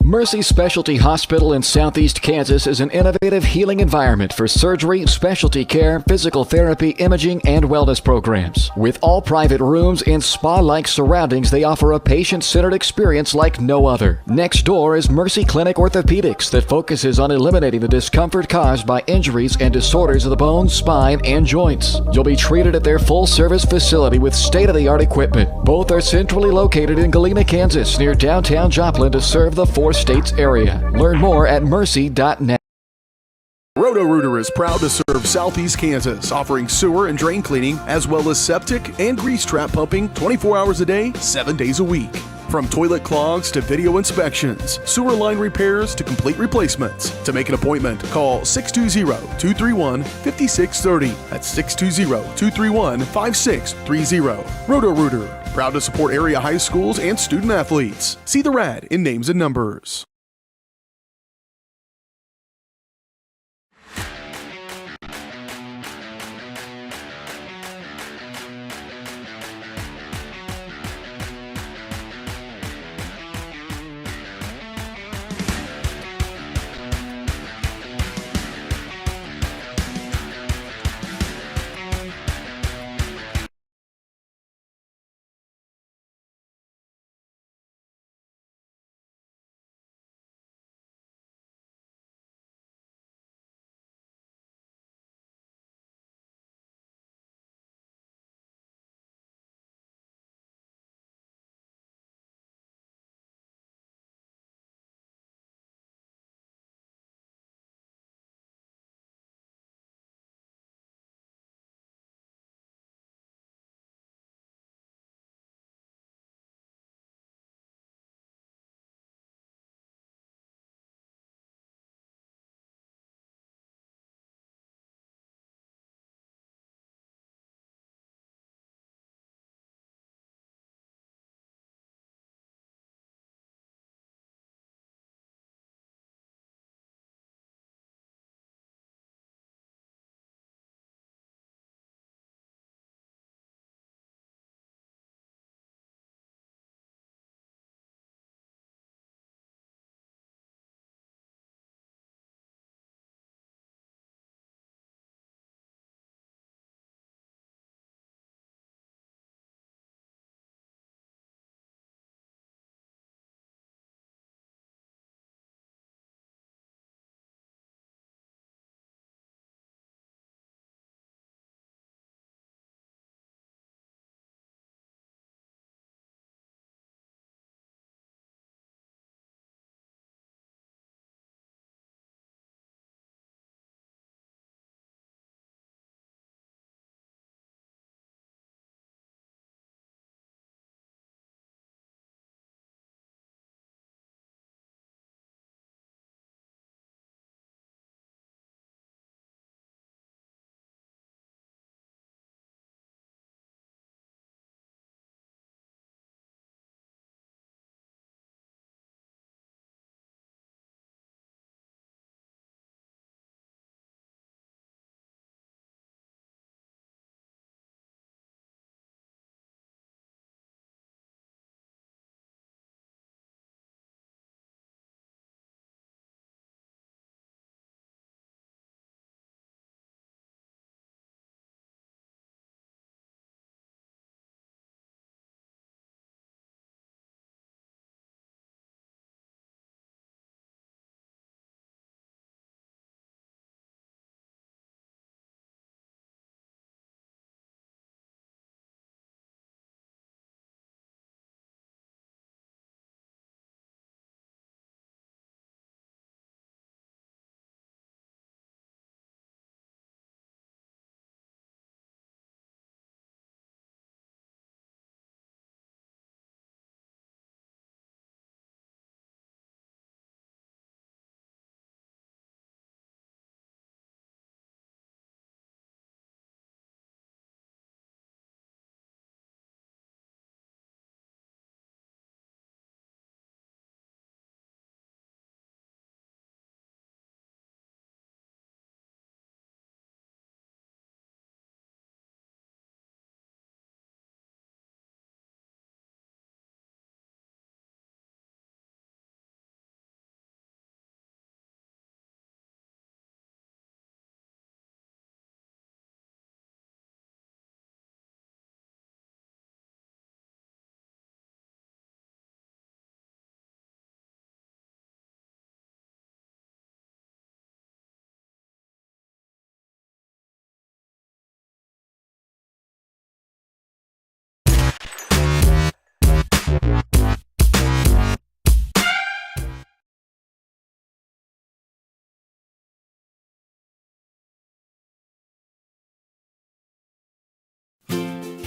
Mercy Specialty Hospital in Southeast Kansas is an innovative healing environment for surgery, specialty care, physical therapy, imaging, and wellness programs. With all private rooms and spa-like surroundings, they offer a patient-centered experience like no other. Next door is Mercy Clinic Orthopedics that focuses on eliminating the discomfort caused by injuries and disorders of the bones, spine, and joints. You'll be treated at their full-service facility with state-of-the-art equipment. Both are centrally located in Galena, Kansas, near downtown Joplin to serve the four-states area. Learn more at mercy.net. Roto-Rooter is proud to serve Southeast Kansas, offering sewer and drain cleaning, as well as septic and grease trap pumping 24 hours a day, 7 days a week. From toilet clogs to video inspections, sewer line repairs to complete replacements. To make an appointment, call 620-231-5630. That's 620-231-5630. Roto-Rooter, proud to support area high schools and student athletes. See the rad in names and numbers.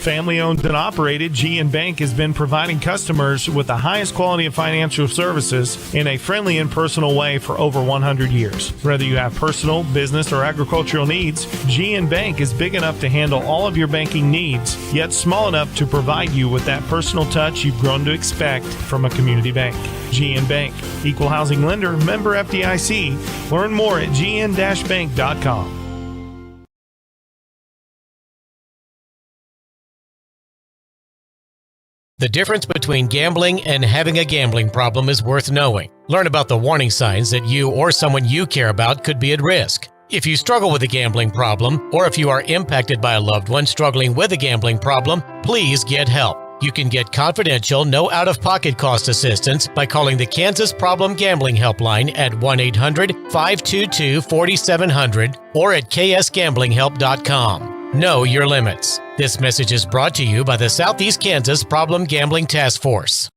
Family owned and operated, GN Bank has been providing customers with the highest quality of financial services in a friendly and personal way for over 100 years. Whether you have personal, business, or agricultural needs, GN Bank is big enough to handle all of your banking needs, yet small enough to provide you with that personal touch you've grown to expect from a community bank. GN Bank, equal housing lender, member FDIC. Learn more at gn-bank.com. The difference between gambling and having a gambling problem is worth knowing. Learn about the warning signs that you or someone you care about could be at risk. If you struggle with a gambling problem, or if you are impacted by a loved one struggling with a gambling problem, please get help. You can get confidential, no out-of-pocket cost assistance by calling the Kansas Problem Gambling Helpline at 1-800-522-4700 or at ksgamblinghelp.com. Know your limits. This message is brought to you by the Southeast Kansas Problem Gambling Task Force.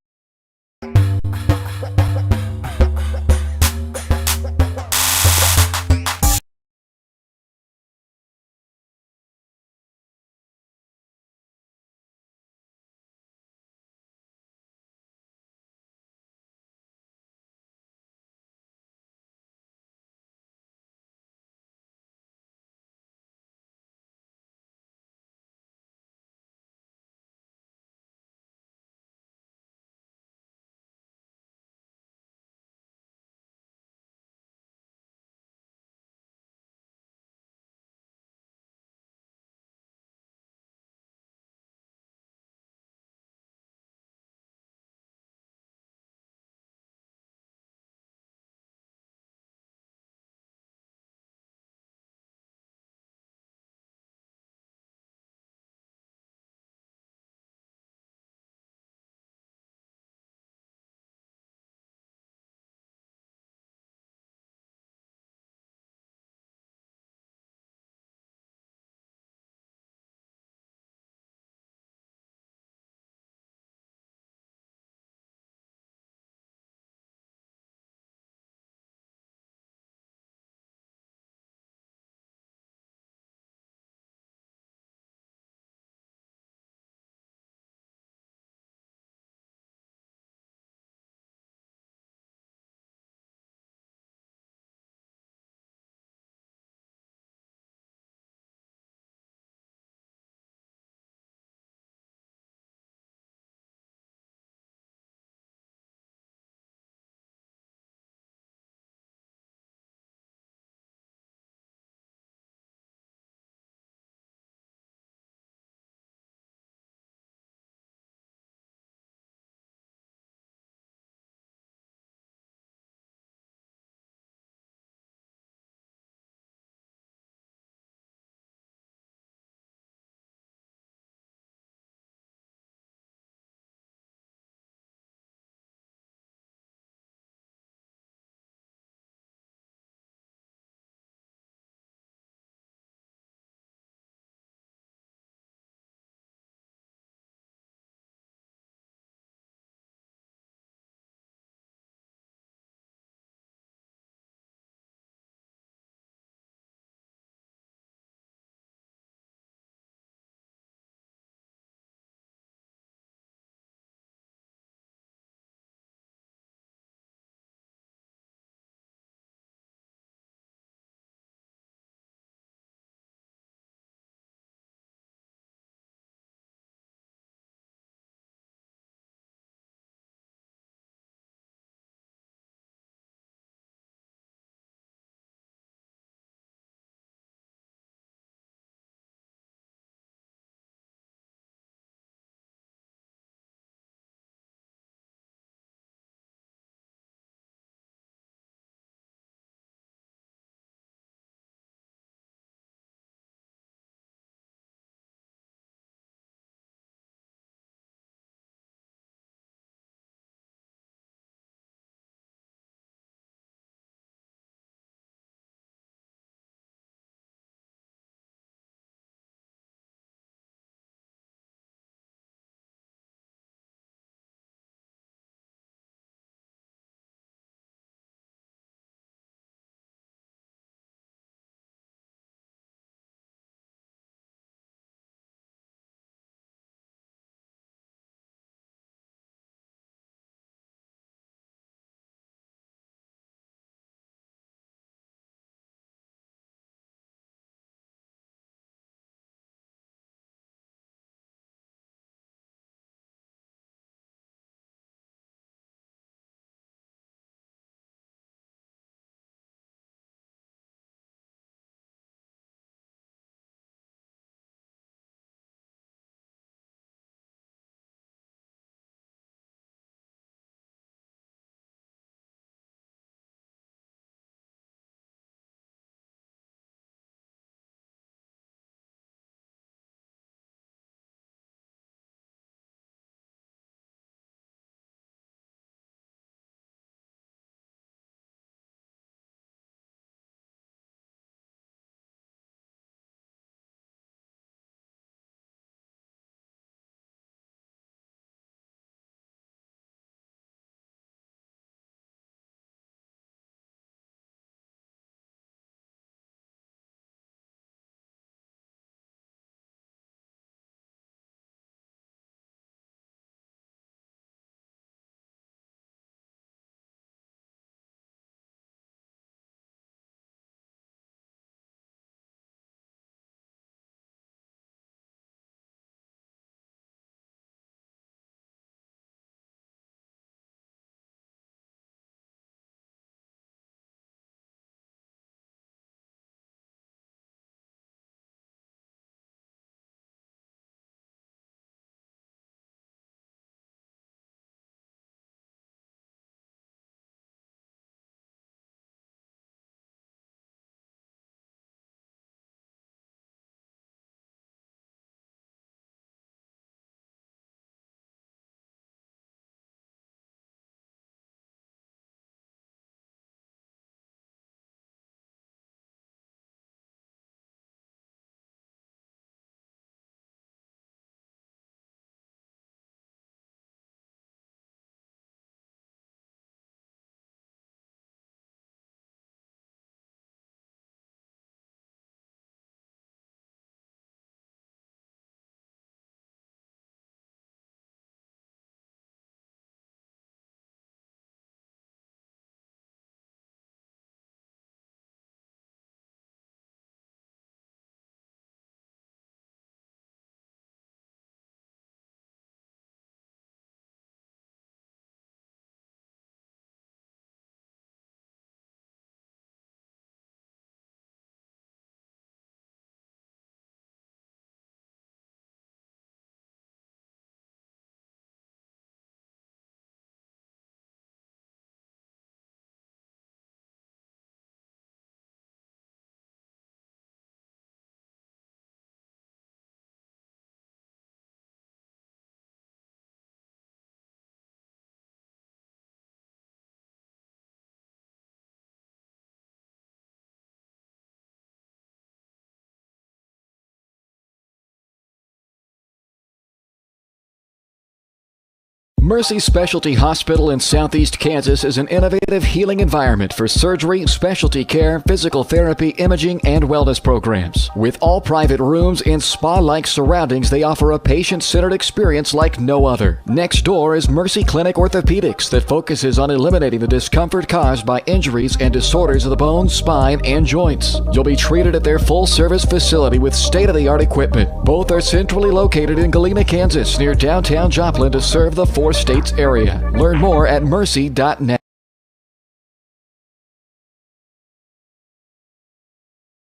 Mercy Specialty Hospital in Southeast Kansas is an innovative healing environment for surgery, specialty care, physical therapy, imaging, and wellness programs. With all private rooms and spa-like surroundings, they offer a patient-centered experience like no other. Next door is Mercy Clinic Orthopedics that focuses on eliminating the discomfort caused by injuries and disorders of the bones, spine, and joints. You'll be treated at their full-service facility with state-of-the-art equipment. Both are centrally located in Galena, Kansas, near downtown Joplin to serve the 4 states area. Learn more at mercy.net.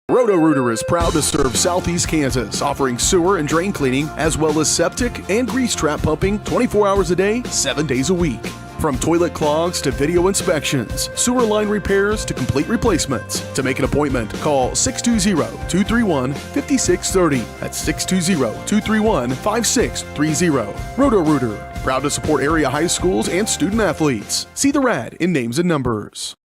Roto-Rooter is proud to serve Southeast Kansas, offering sewer and drain cleaning, as well as septic and grease trap pumping 24 hours a day, 7 days a week. From toilet clogs to video inspections, sewer line repairs to complete replacements. To make an appointment, call 620-231-5630. That's 620-231-5630. Roto-Rooter, proud to support area high schools and student athletes. See the rad in names and numbers.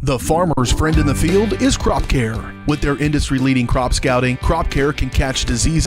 The farmer's friend in the field is crop care. With their industry-leading crop scouting, crop care can catch disease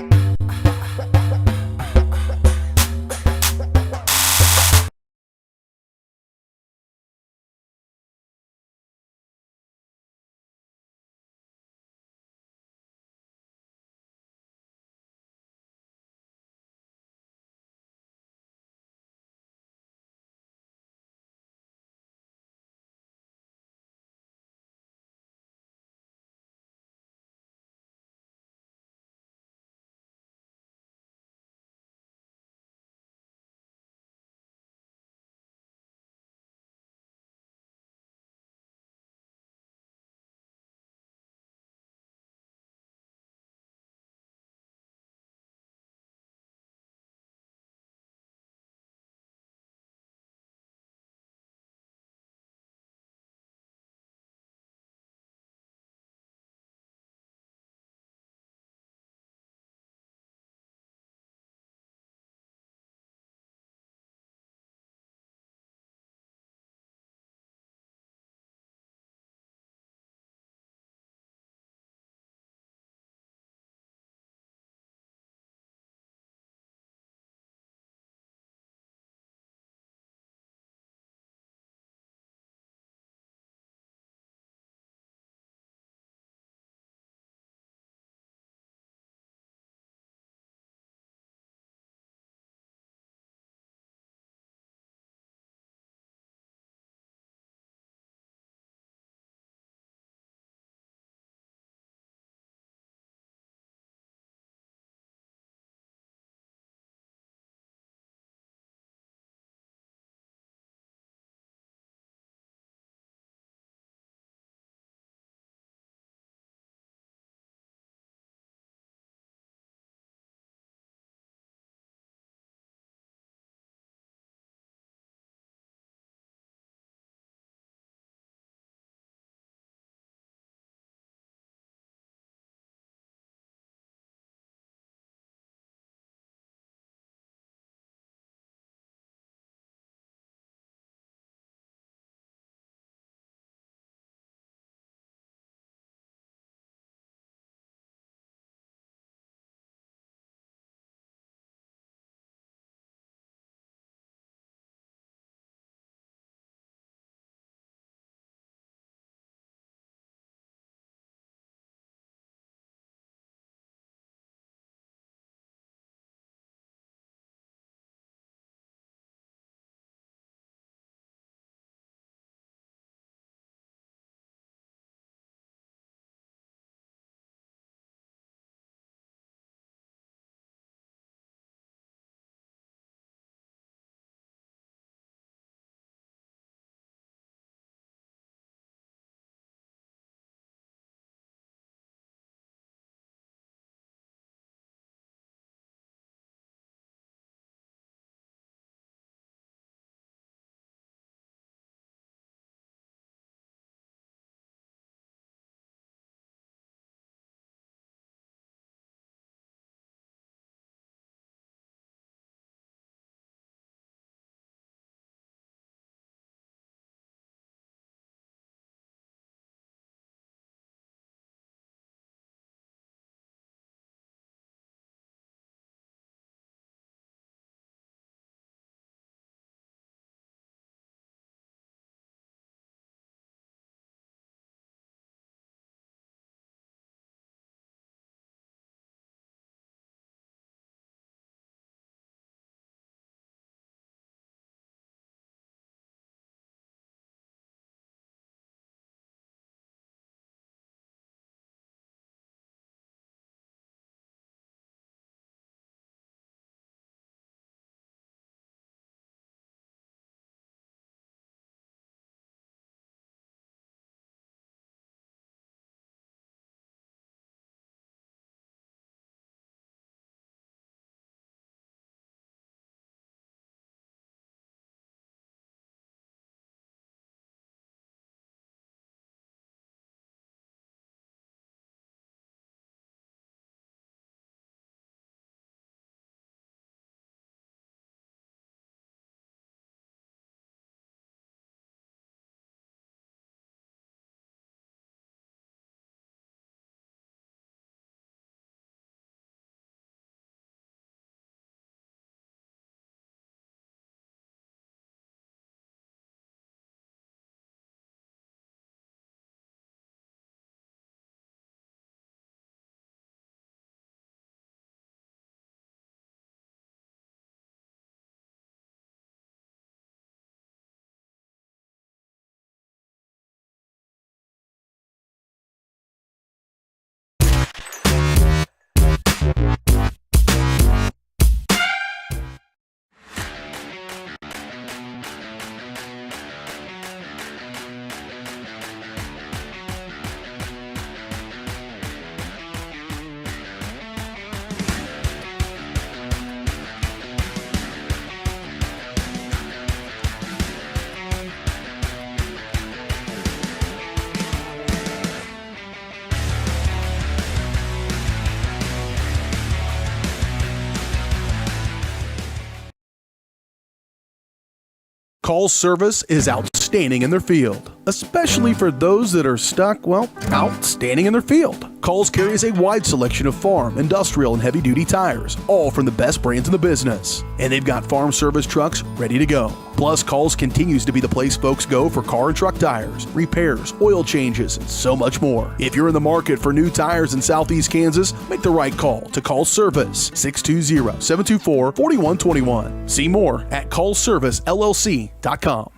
Call's service is outstanding in their field, especially for those that are stuck, well, outstanding in their field. Call's carries a wide selection of farm, industrial, and heavy-duty tires, all from the best brands in the business. And they've got farm service trucks ready to go. Plus, Call's continues to be the place folks go for car and truck tires, repairs, oil changes, and so much more. If you're in the market for new tires in Southeast Kansas, make the right call to Call's Service, 620-724-4121. See more at callservicellc.com.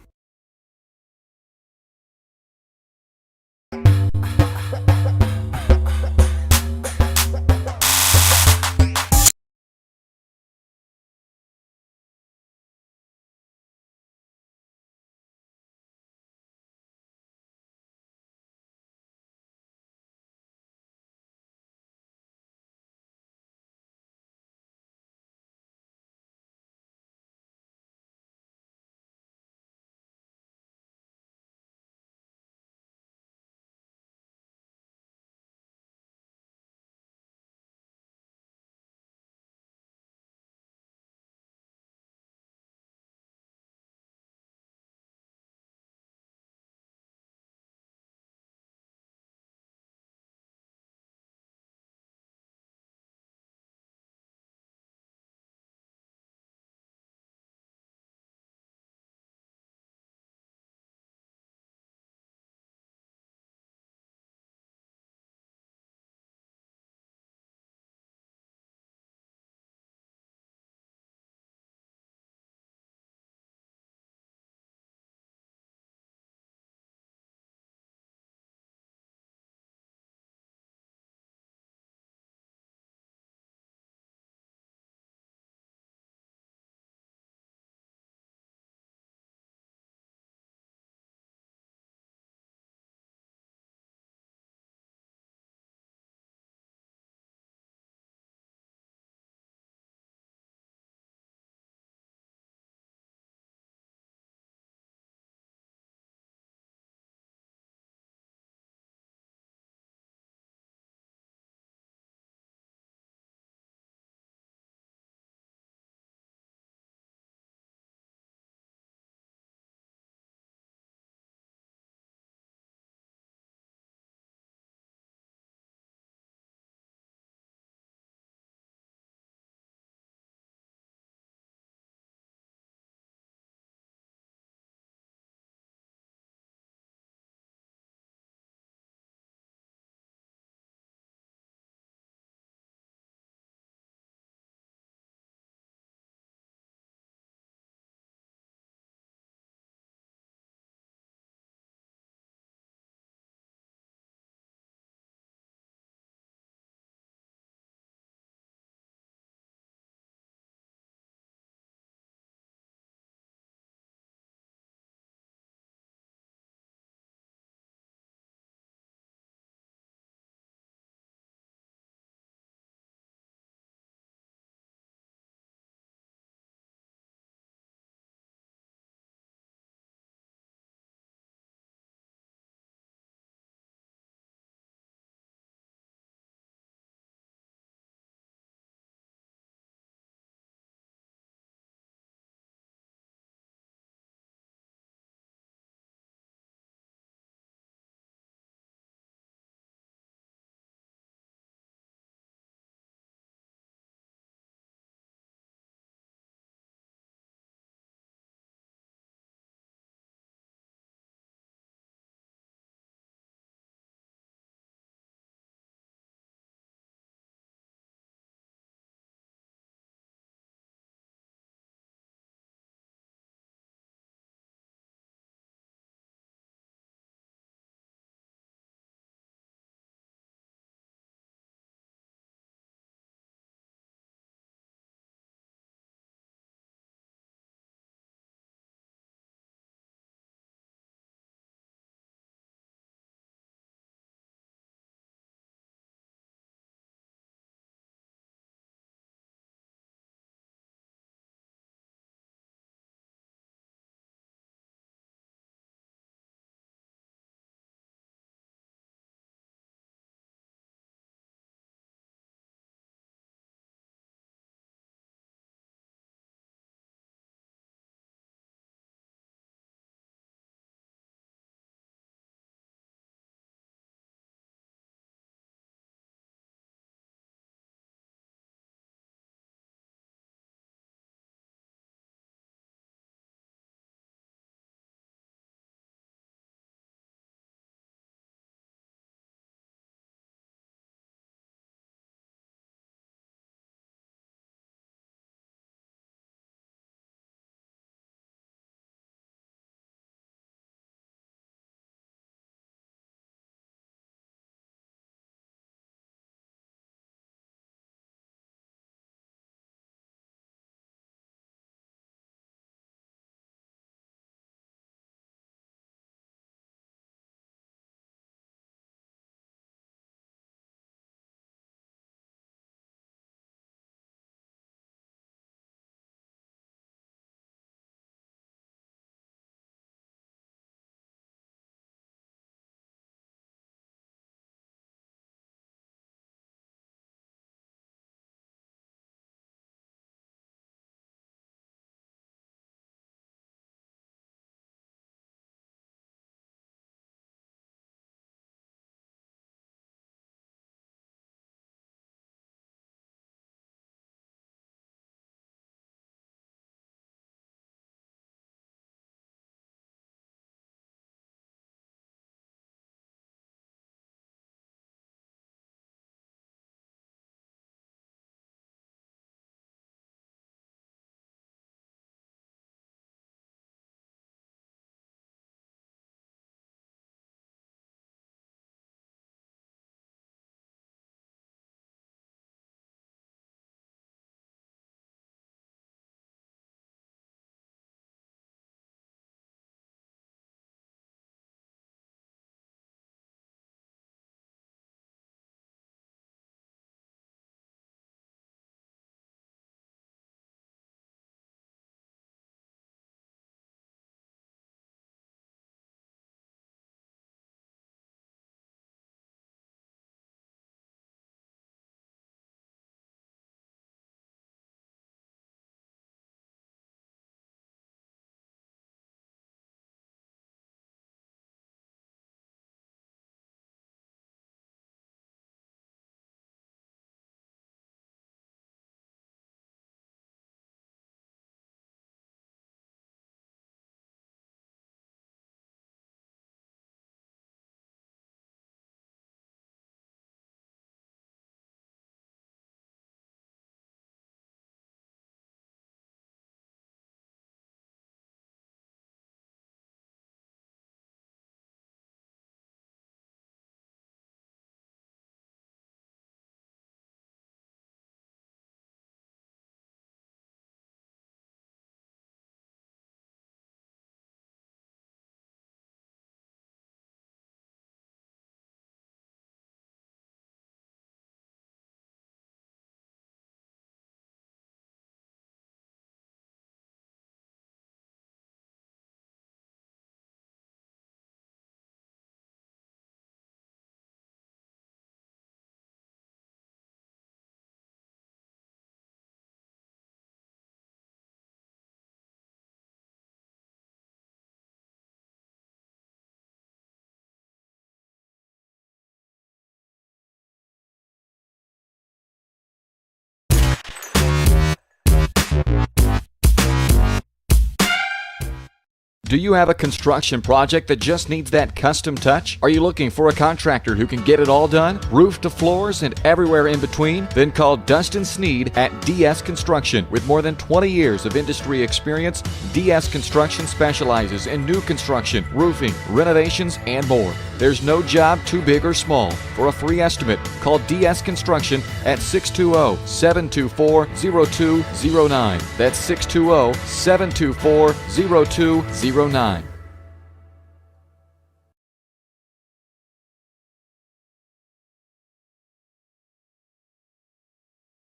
Do you have a construction project that just needs that custom touch? Are you looking for a contractor who can get it all done, roof to floors and everywhere in between? Then call Dustin Sneed at DS Construction. With more than 20 years of industry experience, DS Construction specializes in new construction, roofing, renovations, and more. There's no job too big or small. For a free estimate, call DS Construction at 620-724-0209. That's 620-724-0209.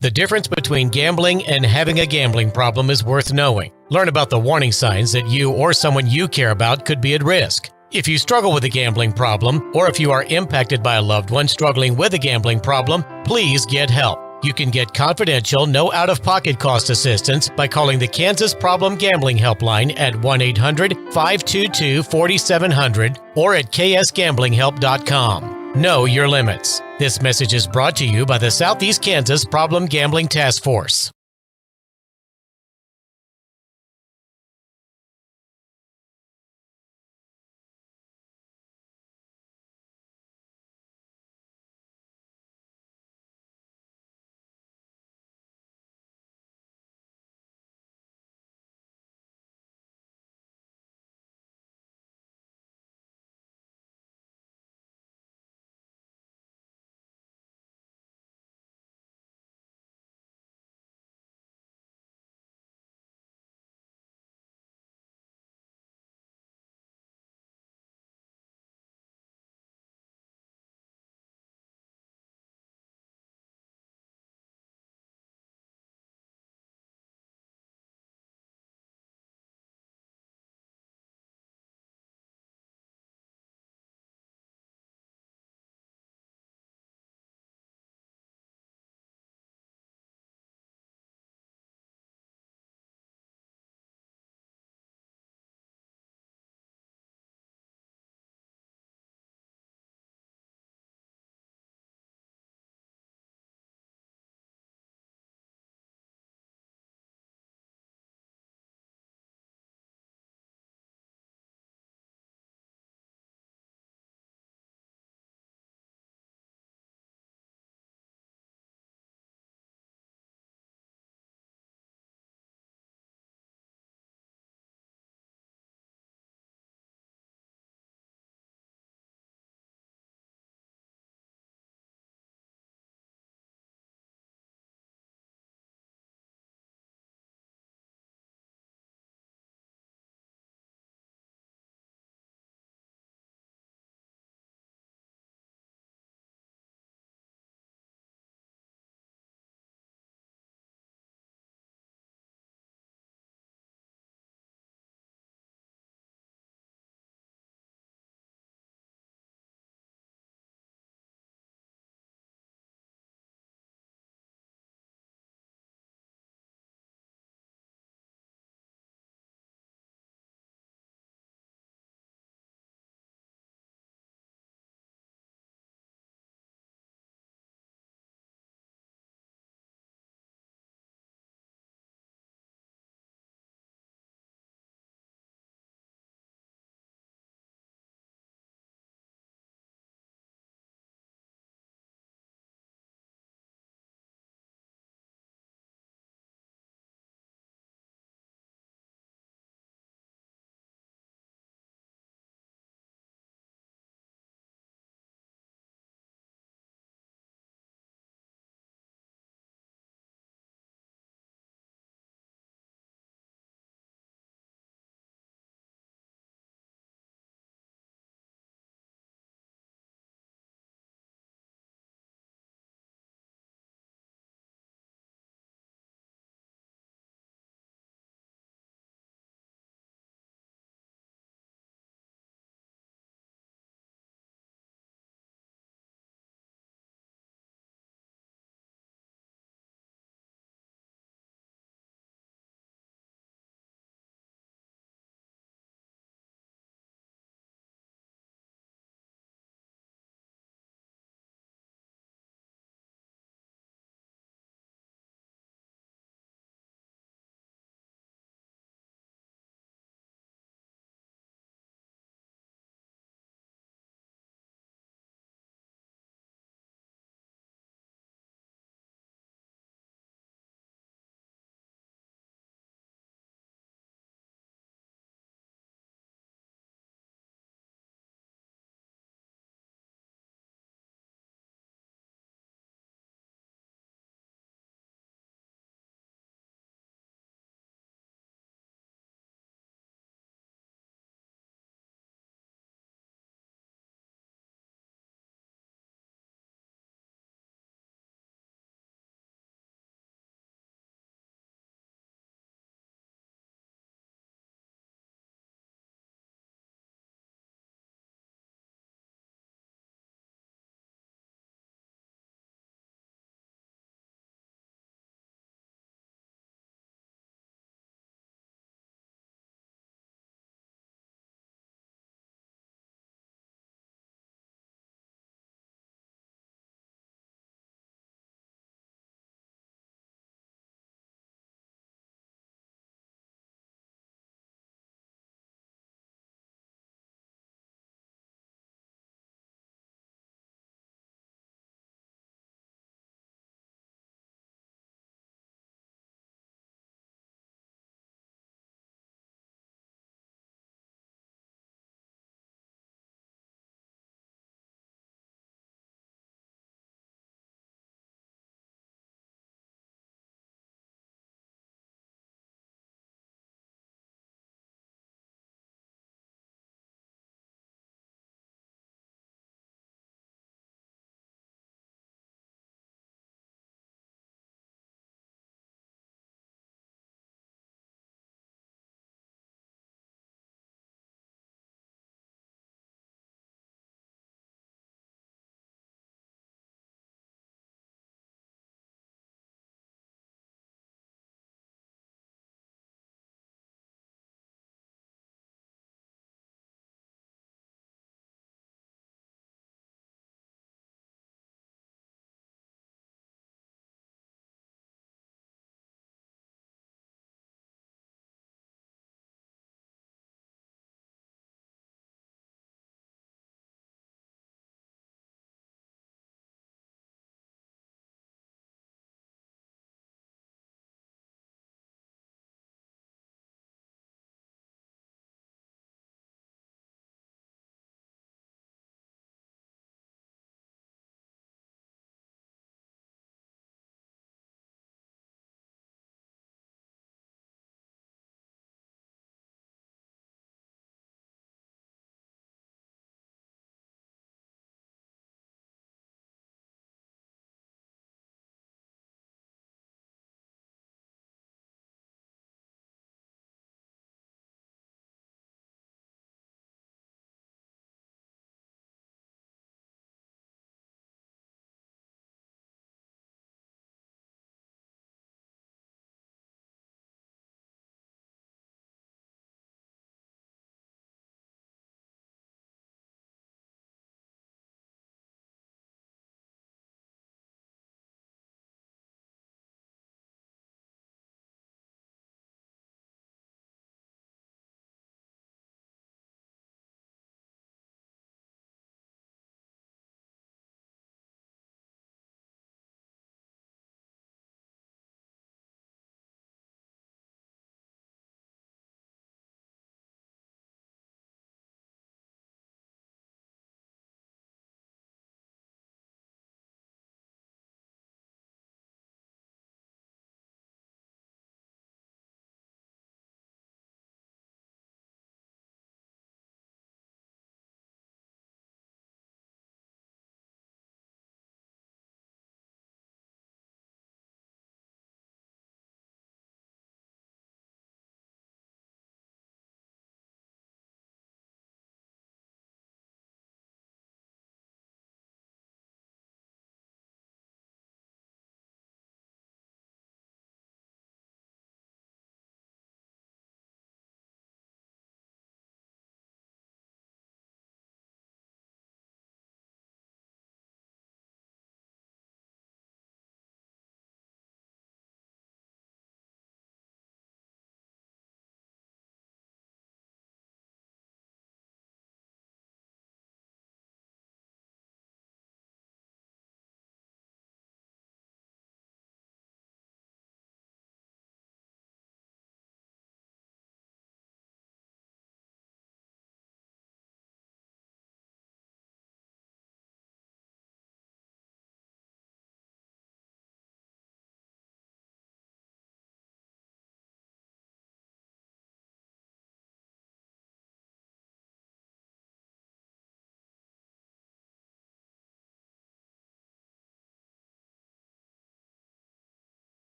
The difference between gambling and having a gambling problem is worth knowing. Learn about the warning signs that you or someone you care about could be at risk. If you struggle with a gambling problem, or if you are impacted by a loved one struggling with a gambling problem, please get help. You can get confidential, no out-of-pocket cost assistance by calling the Kansas Problem Gambling Helpline at 1-800-522-4700 or at ksgamblinghelp.com. Know your limits. This message is brought to you by the Southeast Kansas Problem Gambling Task Force.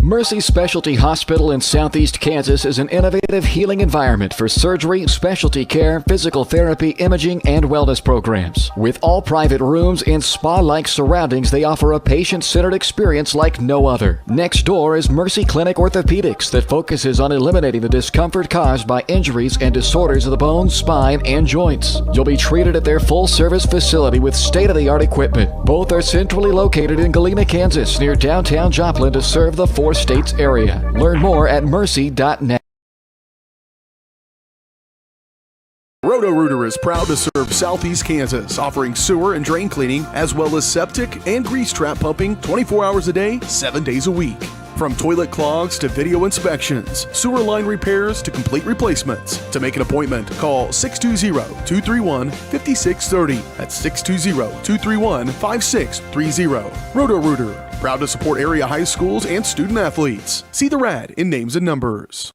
Mercy Specialty Hospital in Southeast Kansas is an innovative healing environment for surgery, specialty care, physical therapy, imaging, and wellness programs. With all private rooms and spa-like surroundings, they offer a patient-centered experience like no other. Next door is Mercy Clinic Orthopedics that focuses on eliminating the discomfort caused by injuries and disorders of the bones, spine, and joints. You'll be treated at their full-service facility with state-of-the-art equipment. Both are centrally located in Galena, Kansas, near downtown Joplin to serve the 4 states area. Learn more at mercy.net. Roto-Rooter is proud to serve Southeast Kansas, offering sewer and drain cleaning as well as septic and grease trap pumping 24 hours a day, 7 days a week. From toilet clogs to video inspections, sewer line repairs to complete replacements. To make an appointment, call 620-231-5630. That's 620-231-5630. Roto-Rooter, proud to support area high schools and student athletes. See the rad in names and numbers.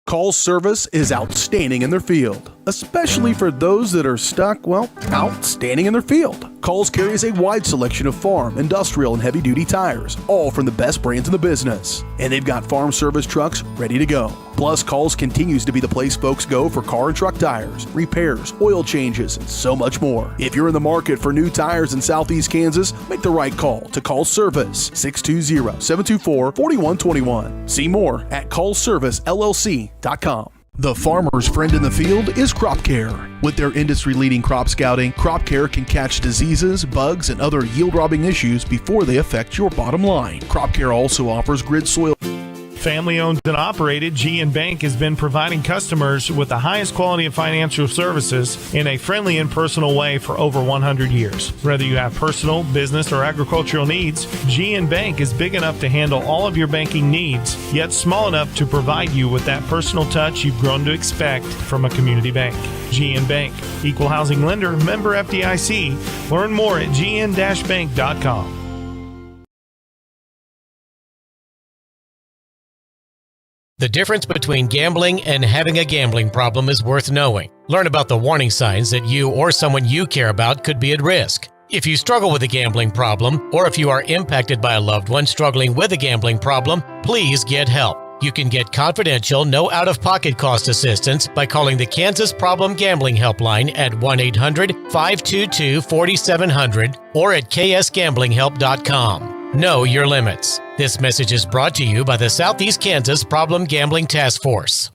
Call service is outstanding in their field, especially for those that are stuck, outstanding in their field. Calls carries a wide selection of farm, industrial, and heavy-duty tires, all from the best brands in the business. And they've got farm service trucks ready to go. Plus, Calls continues to be the place folks go for car and truck tires, repairs, oil changes, and so much more. If you're in the market for new tires in Southeast Kansas, make the right call to Call Service, 620-724-4121. See more at callservicellc.com. The farmer's friend in the field is Crop Care. With their industry-leading crop scouting, Crop Care can catch diseases, bugs, and other yield-robbing issues before they affect your bottom line. Crop Care also offers grid soil. Family owned and operated, G & Bank has been providing customers with the highest quality of financial services in a friendly and personal way for over 100 years. Whether you have personal, business, or agricultural needs, G & Bank is big enough to handle all of your banking needs, yet small enough to provide you with that personal touch you've grown to expect from a community bank. G & Bank, equal housing lender, member FDIC. Learn more at gn-bank.com. The difference between gambling and having a gambling problem is worth knowing. Learn about the warning signs that you or someone you care about could be at risk. If you struggle with a gambling problem, or if you are impacted by a loved one struggling with a gambling problem, please get help. You can get confidential, no out-of-pocket cost assistance by calling the Kansas Problem Gambling Helpline at 1-800-522-4700 or at ksgamblinghelp.com. Know your limits. This message is brought to you by the Southeast Kansas Problem Gambling Task Force.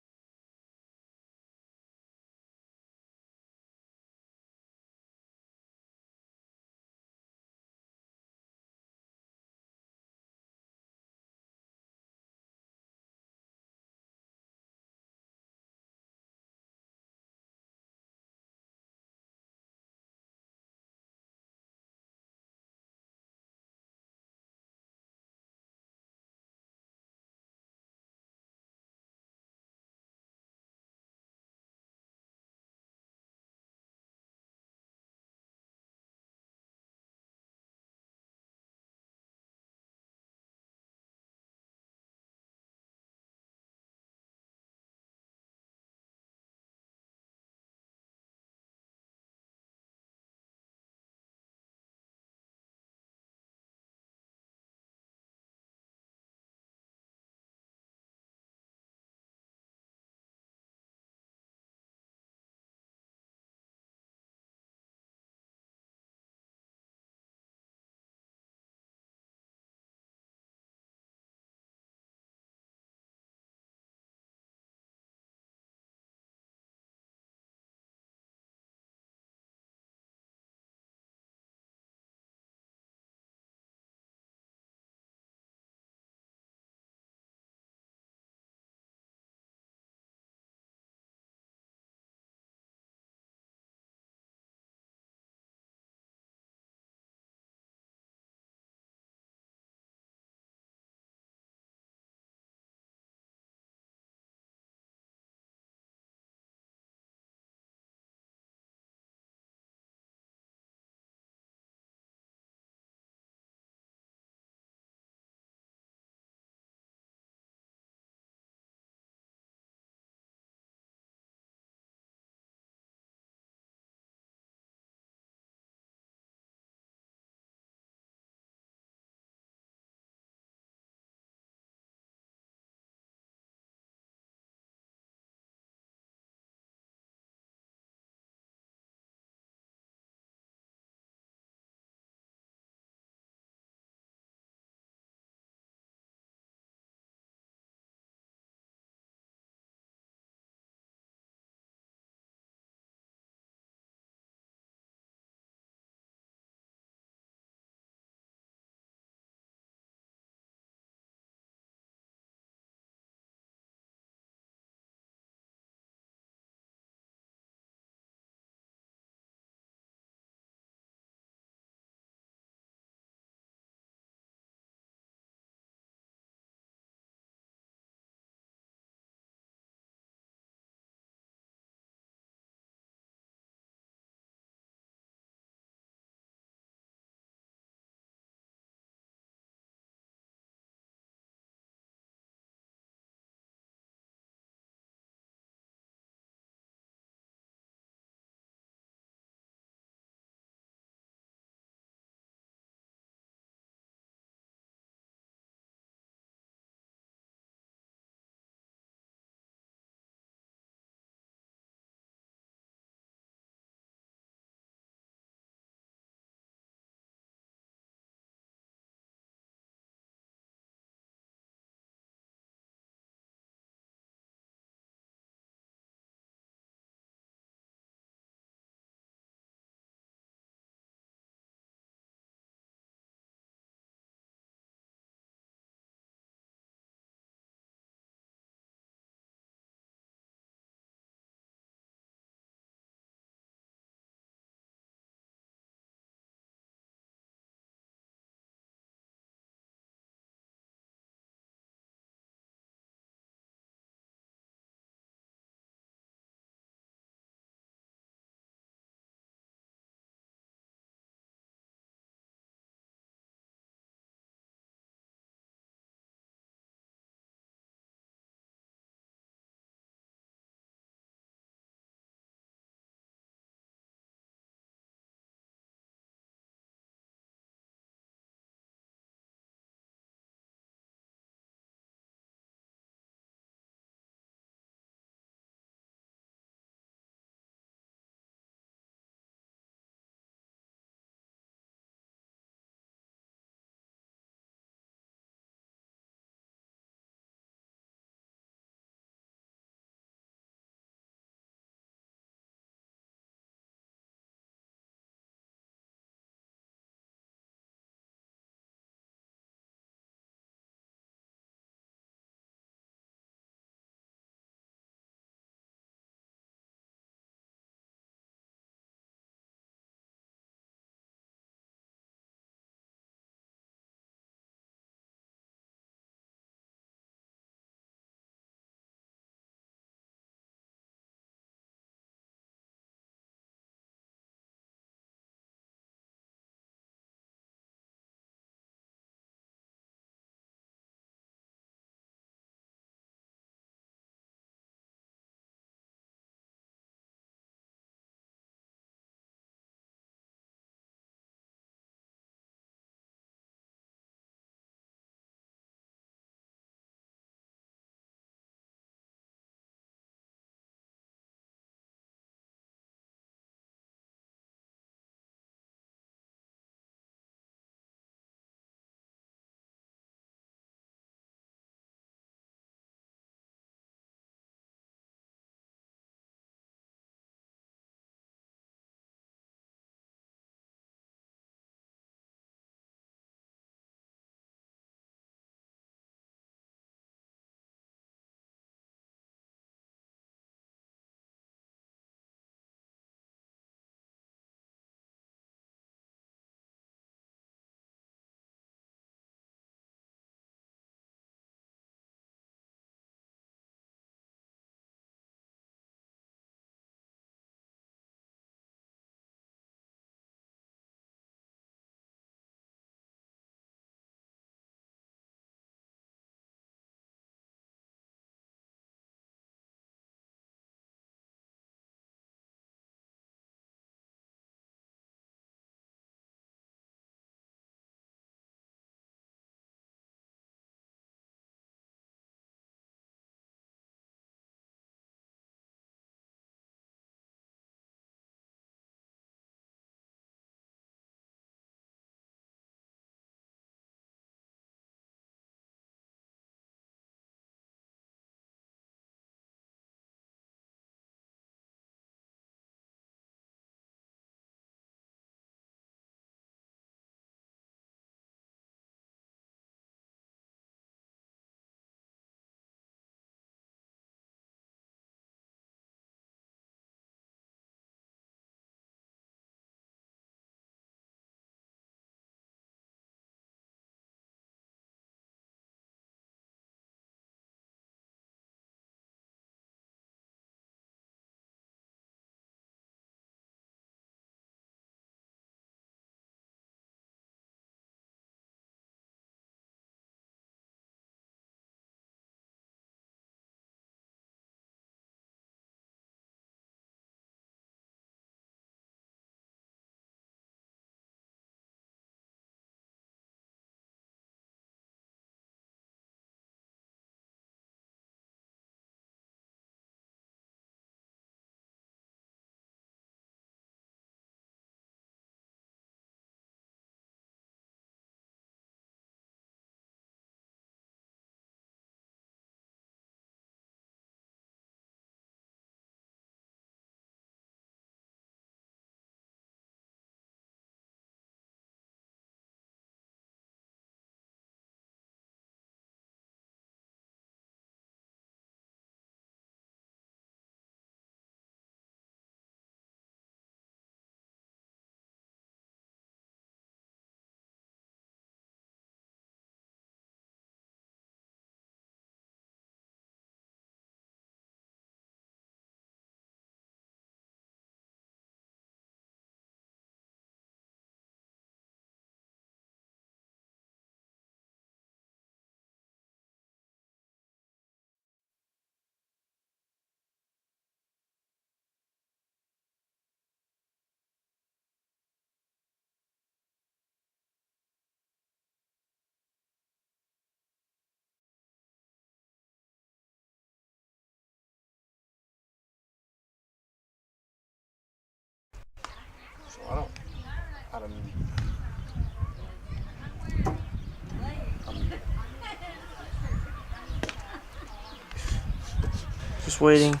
Just waiting.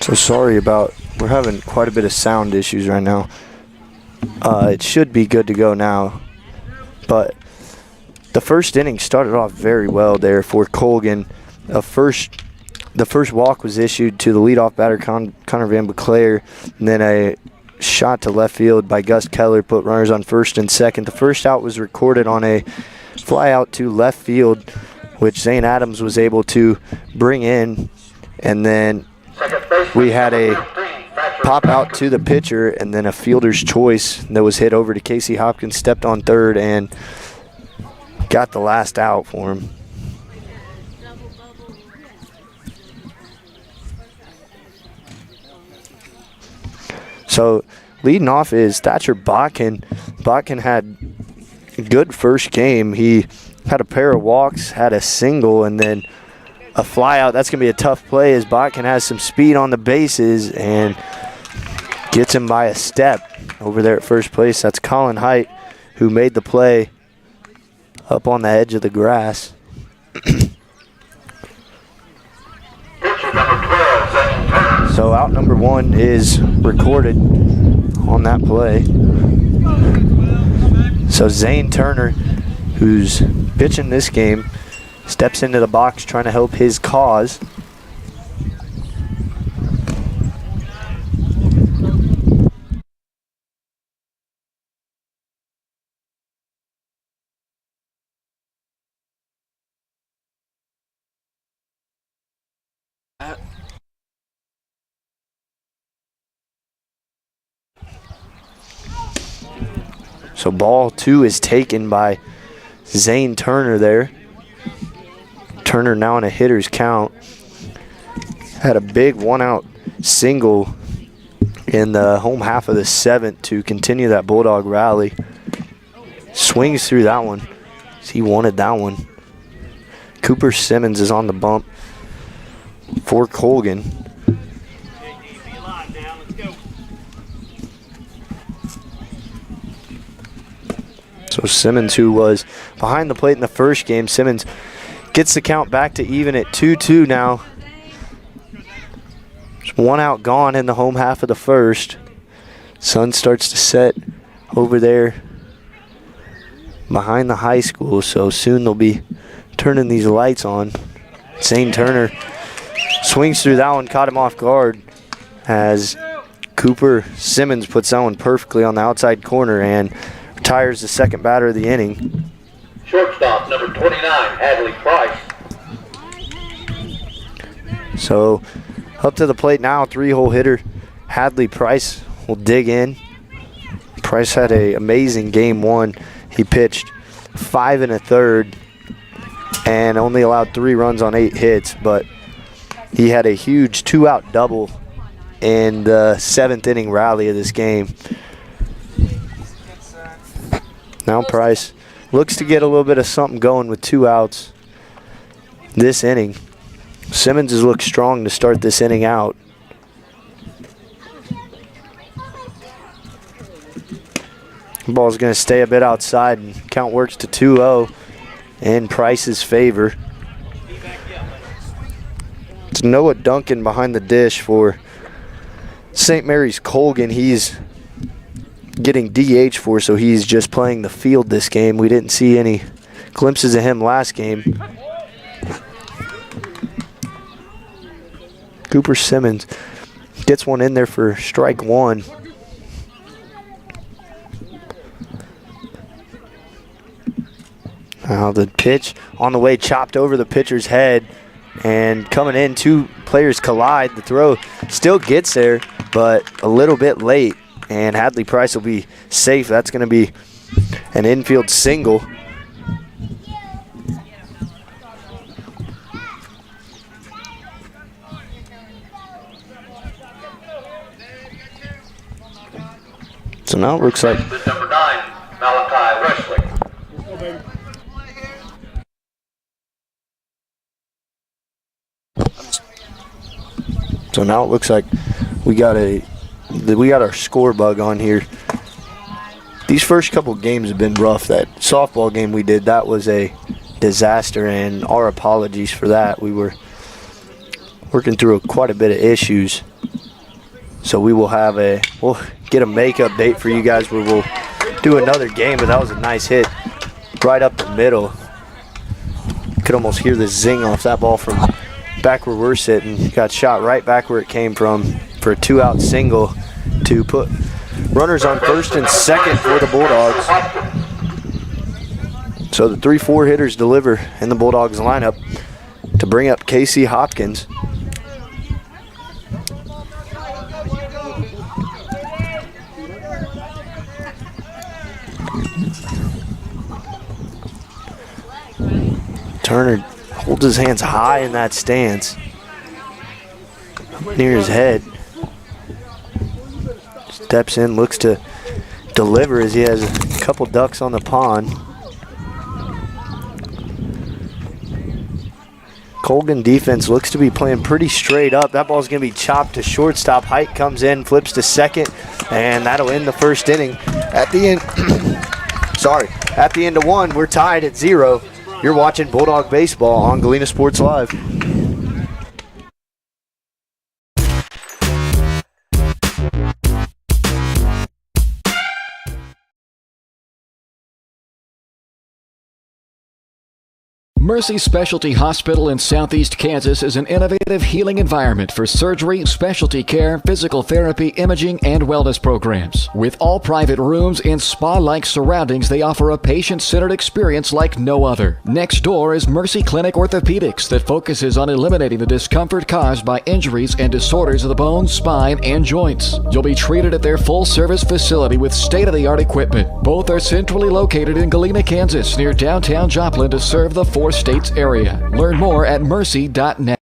So sorry about, we're having quite a bit of sound issues right now. It should be good to go now. But the first inning started off very well there for Colgan. The first walk was issued to the leadoff batter, Connor Van Beclaire, and then a shot to left field by Gus Keller put runners on first and second. The first out was recorded on a fly out to left field, which Zane Adams was able to bring in, and then we had a pop out to the pitcher and then a fielder's choice that was hit over to Casey Hopkins, stepped on third and got the last out for him. So leading off is Thatcher Botkin. Botkin had a good first game. He had a pair of walks, had a single, and then a fly out. That's going to be a tough play as Botkin has some speed on the bases and gets him by a step over there at first place. That's Colin Height who made the play up on the edge of the grass. So out number one is recorded on that play. So Zane Turner, who's pitching this game, steps into the box trying to help his cause. So ball two is taken by Zane Turner there. Turner now in a hitter's count. Had a big one-out single in the home half of the seventh to continue that Bulldog rally. Swings through that one. He wanted that one. Cooper Simmons is on the bump for Colgan. So Simmons, who was behind the plate in the first game, Simmons gets the count back to even at 2-2 now. There's one out gone in the home half of the first. Sun starts to set over there behind the high school, so soon they'll be turning these lights on. Zane Turner swings through that one, caught him off guard as Cooper Simmons puts that one perfectly on the outside corner and retires the second batter of the inning. Shortstop, number 29, Hadley Price. So up to the plate now, three-hole hitter Hadley Price will dig in. Price had an amazing game one. He pitched 5 1/3 and only allowed 3 runs on 8 hits, but he had a huge 2-out double in the 7th inning rally of this game. Now Price looks to get a little bit of something going with 2 outs this inning. Simmons has looked strong to start this inning out. Ball's going to stay a bit outside and count works to 2-0 in Price's favor. It's Noah Duncan behind the dish for St. Mary's Colgan. He's getting DH for, so he's just playing the field this game. We didn't see any glimpses of him last game. Cooper Simmons gets one in there for strike one. Now the pitch on the way, chopped over the pitcher's head, and coming in, 2 players collide. The throw still gets there, but a little bit late, and Hadley Price will be safe. That's going to be an infield single. So now it looks like Number 9, Malachi Wesley. we got a we got our score bug on here. These first couple games have been rough. That softball game we did, that was a disaster, and our apologies for that. We were working through quite a bit of issues. So we'll get a makeup date for you guys where we'll do another game, but that was a nice hit right up the middle. You could almost hear the zing off that ball from back where we're sitting. Got shot right back where it came from for a 2-out single to put runners on first and second for the Bulldogs. So the 3-4 hitters deliver in the Bulldogs lineup to bring up Casey Hopkins. Turner holds his hands high in that stance, near his head. Steps in, looks to deliver as he has a couple ducks on the pond. Colgan defense looks to be playing pretty straight up. That ball's going to be chopped to shortstop. Height comes in, flips to second, and that'll end the first inning. At the end, at the end of one, we're tied at 0. You're watching Bulldog Baseball on Galena Sports Live. Mercy Specialty Hospital in Southeast Kansas is an innovative healing environment for surgery, specialty care, physical therapy, imaging, and wellness programs. With all private rooms and spa-like surroundings, they offer a patient-centered experience like no other. Next door is Mercy Clinic Orthopedics that focuses on eliminating the discomfort caused by injuries and disorders of the bones, spine, and joints. You'll be treated at their full-service facility with state-of-the-art equipment. Both are centrally located in Galena, Kansas, near downtown Joplin to serve the 4 states area. Learn more at mercy.net.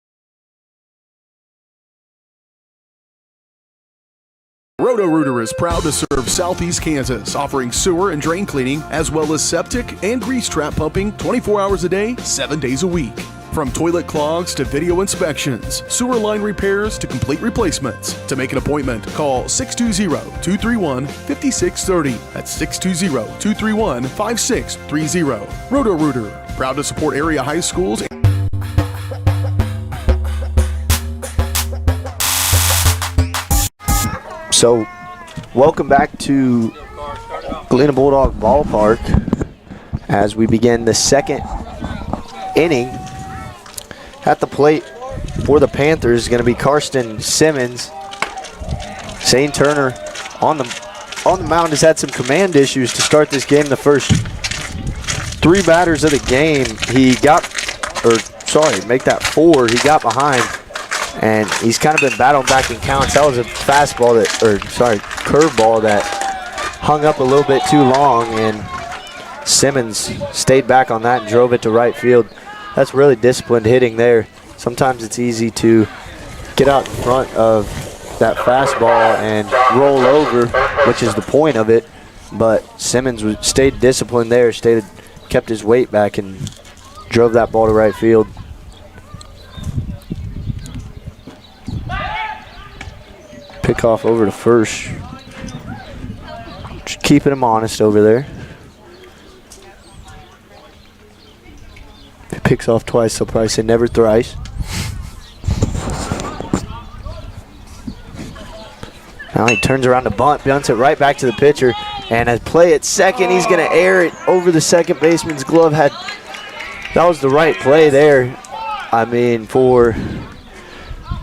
Roto-Rooter is proud to serve Southeast Kansas, offering sewer and drain cleaning, as well as septic and grease trap pumping 24 hours a day, 7 days a week. From toilet clogs to video inspections, sewer line repairs to complete replacements. To make an appointment, call 620-231-5630. That's 620-231-5630. Roto-Rooter, proud to support area high schools. So, welcome back to Galena Bulldog Ballpark as we begin the second inning. At the plate for the Panthers is going to be Karsten Simmons. Zane Turner on the mound has had some command issues to start this game. The first 3 batters of the game, make that 4. He got behind, and he's kind of been battling back in counts. That was a curveball that hung up a little bit too long, and Simmons stayed back on that and drove it to right field. That's really disciplined hitting there. Sometimes it's easy to get out in front of that fastball and roll over, which is the point of it. But Simmons stayed disciplined there, kept his weight back and drove that ball to right field. Pick off over to first. Just keeping him honest over there. If he picks off twice, they'll probably say never thrice. Now he turns around to bunt, bunts it right back to the pitcher, and a play at second, he's going to air it over the second baseman's glove. That was the right play there. I mean, for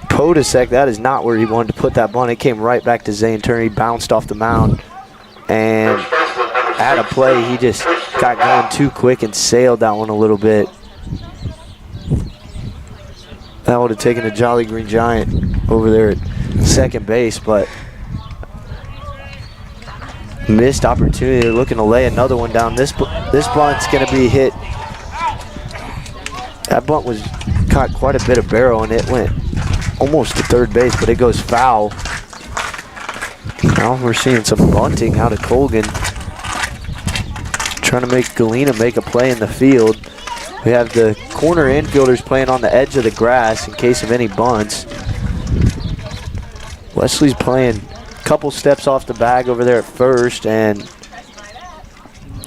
Podesek, that is not where he wanted to put that bunt. It came right back to Zane Turner. He bounced off the mound, and at a play, he just got going too quick and sailed that one a little bit. That would have taken a Jolly Green Giant over there at second base, but missed opportunity. They're looking to lay another one down. This bunt's going to be hit. That bunt caught quite a bit of barrel, and it went almost to third base, but it goes foul. Now we're seeing some bunting out of Colgan, trying to make Galena make a play in the field. We have the corner infielders playing on the edge of the grass in case of any bunts. Wesley's playing couple steps off the bag over there at first, and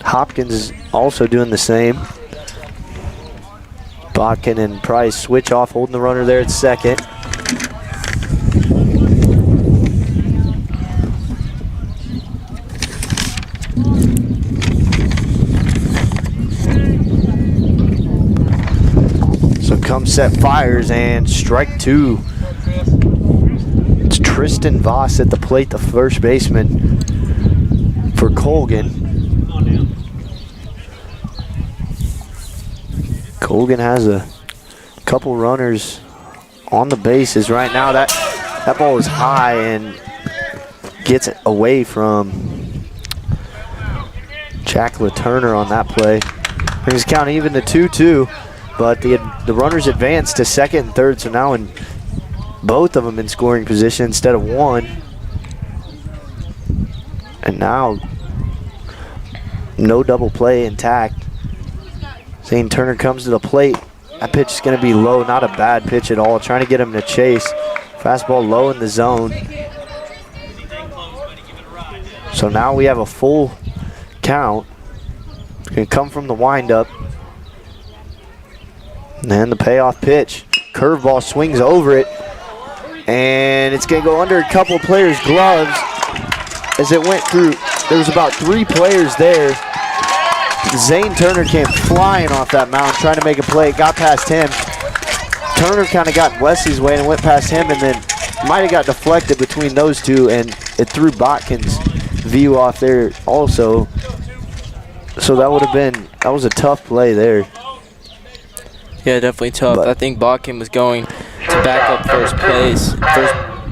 Hopkins is also doing the same. Botkin and Price switch off, holding the runner there at second. So come set fires, and strike two. It's Tristan Voss at the plate, the first baseman for Colgan. Colgan has a couple runners on the bases right now. That ball is high and gets it away from Jack LaTurner on that play. Brings the count even to 2-2, but the runners advance to second and third, so now in both of them in scoring position instead of one. And now no double play intact. Zane Turner comes to the plate. That pitch is going to be low, not a bad pitch at all. Trying to get him to chase. Fastball low in the zone. So now we have a full count. It's going to come from the windup. And then the payoff pitch. Curveball swings over it. And it's going to go under a couple players' gloves as it went through. There was about 3 players there. Zane Turner came flying off that mound, trying to make a play. Got past him. Turner kind of got Wesley's way and went past him, and then might have got deflected between those two, and it threw Botkin's view off there also. So that was a tough play there. Yeah, definitely tough. But I think Botkin was going to back up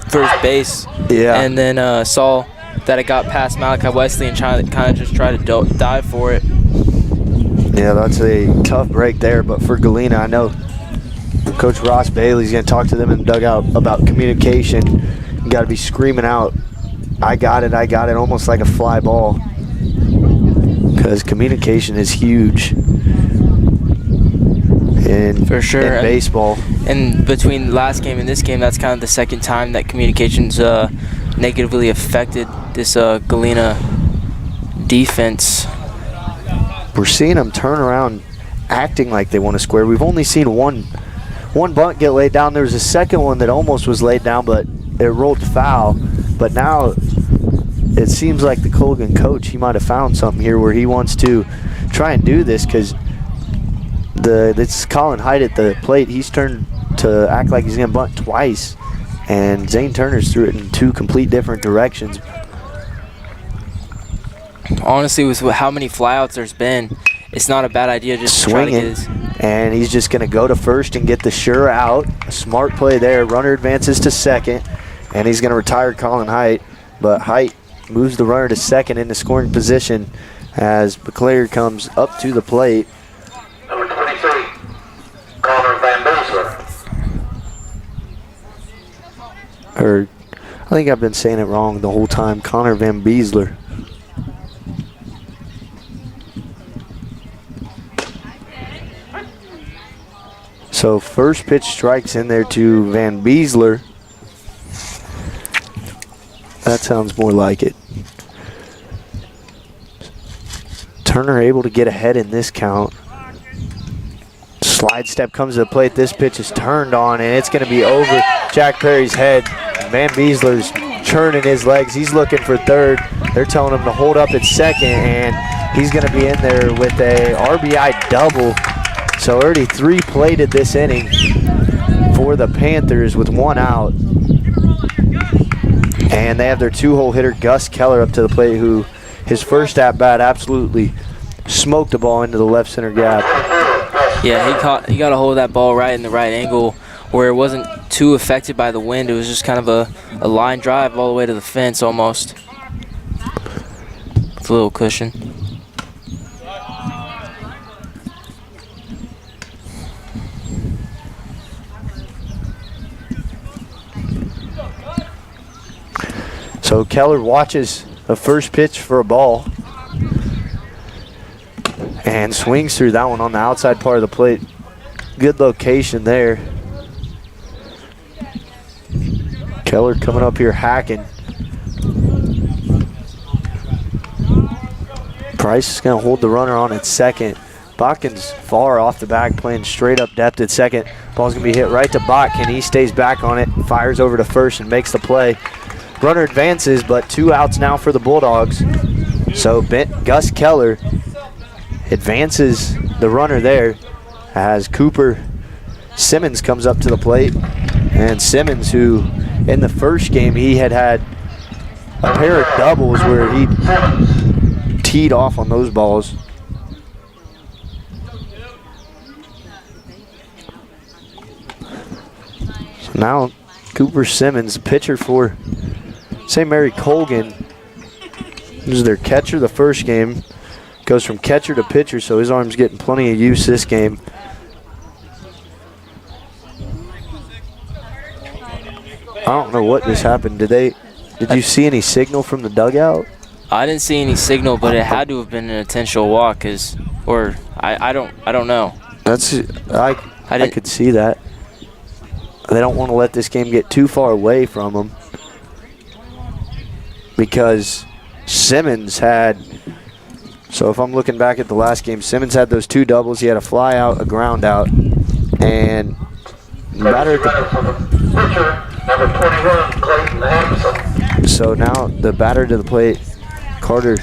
first base. Yeah. And then saw that it got past Malachi Wesley and kind of just tried to dive for it. Yeah, that's a tough break there, but for Galena, I know Coach Ross Bailey's going to talk to them in the dugout about communication. You got to be screaming out, I got it, almost like a fly ball, because communication is huge in baseball. And between the last game and this game, that's kind of the second time that communication's negatively affected this Galena defense. We're seeing them turn around acting like they want to square. We've only seen one bunt get laid down. There was a second one that almost was laid down, but it rolled foul. But now it seems like the Colgan coach, he might have found something here where he wants to try and do this, because it's Colin Hyde at the plate. He's turned to act like he's going to bunt twice, and Zane Turner's threw it in 2 complete different directions. Honestly, with how many flyouts there's been, it's not a bad idea just swinging. To try to get his. And he's just going to go to first and get the sure out. A smart play there. Runner advances to second, and he's going to retire Colin Height. But Height moves the runner to second into scoring position as McClary comes up to the plate. Number 23, Connor Van Boesler. I think I've been saying it wrong the whole time. Connor Van Beesler. So first pitch strikes in there to Van Beesler. That sounds more like it. Turner able to get ahead in this count. Slide step comes to the plate. This pitch is turned on, and it's going to be over Jack Perry's head. Van Beesler's churning his legs. He's looking for third. They're telling him to hold up at second, and he's going to be in there with a RBI double. So already 3 plated this inning for the Panthers with 1 out. And they have their 2-hole hitter, Gus Keller, up to the plate, who his first at-bat absolutely smoked the ball into the left center gap. Yeah, he got a hold of that ball right in the right angle where it wasn't too affected by the wind. It was just kind of a line drive all the way to the fence almost. With a little cushion. So Keller watches the first pitch for a ball and swings through that one on the outside part of the plate. Good location there. Keller coming up here hacking. Price is going to hold the runner on at second. Botkin's far off the back, playing straight up depth at second. Ball's going to be hit right to Botkin. He stays back on it, fires over to first, and makes the play. Runner advances, but 2 outs now for the Bulldogs. So Gus Keller advances the runner there as Cooper Simmons comes up to the plate. And Simmons, who in the first game he had a pair of doubles where he teed off on those balls. So now Cooper Simmons, the pitcher for St. Mary Colgan, who's their catcher the first game, goes from catcher to pitcher, so his arm's getting plenty of use this game. I don't know what just happened. Did you see any signal from the dugout? I didn't see any signal, but it had to have been an intentional walk, I don't know. I could see that. They don't want to let this game get too far away from them because Simmons had. So if I'm looking back at the last game, Simmons had those 2 doubles. He had a fly out, a ground out, and so now the batter to the plate, Carter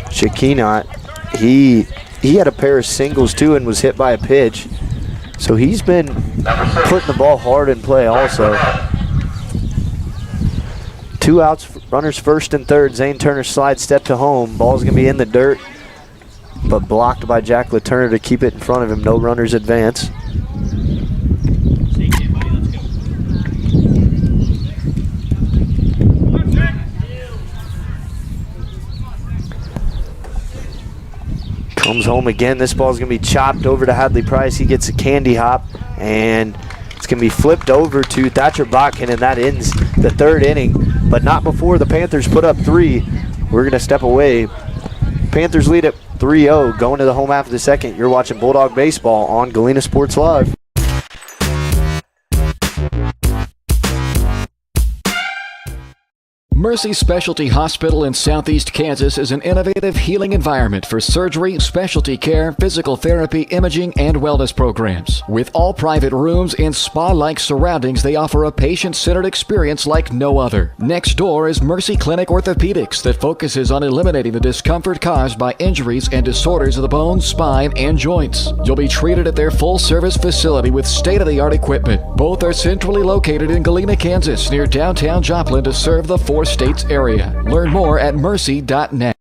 Shakinot, he had a pair of singles too and was hit by a pitch. So he's been putting the ball hard in play also. 2 outs, runners first and third. Zane Turner slide step to home. Ball's going to be in the dirt, but blocked by Jack LaTurner to keep it in front of him. No runners advance. Comes home again. This ball's going to be chopped over to Hadley Price. He gets a candy hop, and it's going to be flipped over to Thatcher Botkin, and that ends the 3rd inning. But not before the Panthers put up 3. We're going to step away. Panthers lead at 3-0 going to the home half of the second. You're watching Bulldog Baseball on Galena Sports Live. Mercy Specialty Hospital in Southeast Kansas is an innovative healing environment for surgery, specialty care, physical therapy, imaging, and wellness programs. With all private rooms and spa-like surroundings, they offer a patient-centered experience like no other. Next door is Mercy Clinic Orthopedics that focuses on eliminating the discomfort caused by injuries and disorders of the bones, spine, and joints. You'll be treated at their full-service facility with state-of-the-art equipment. Both are centrally located in Galena, Kansas, near downtown Joplin to serve the 4 states area. Learn more at mercy.net.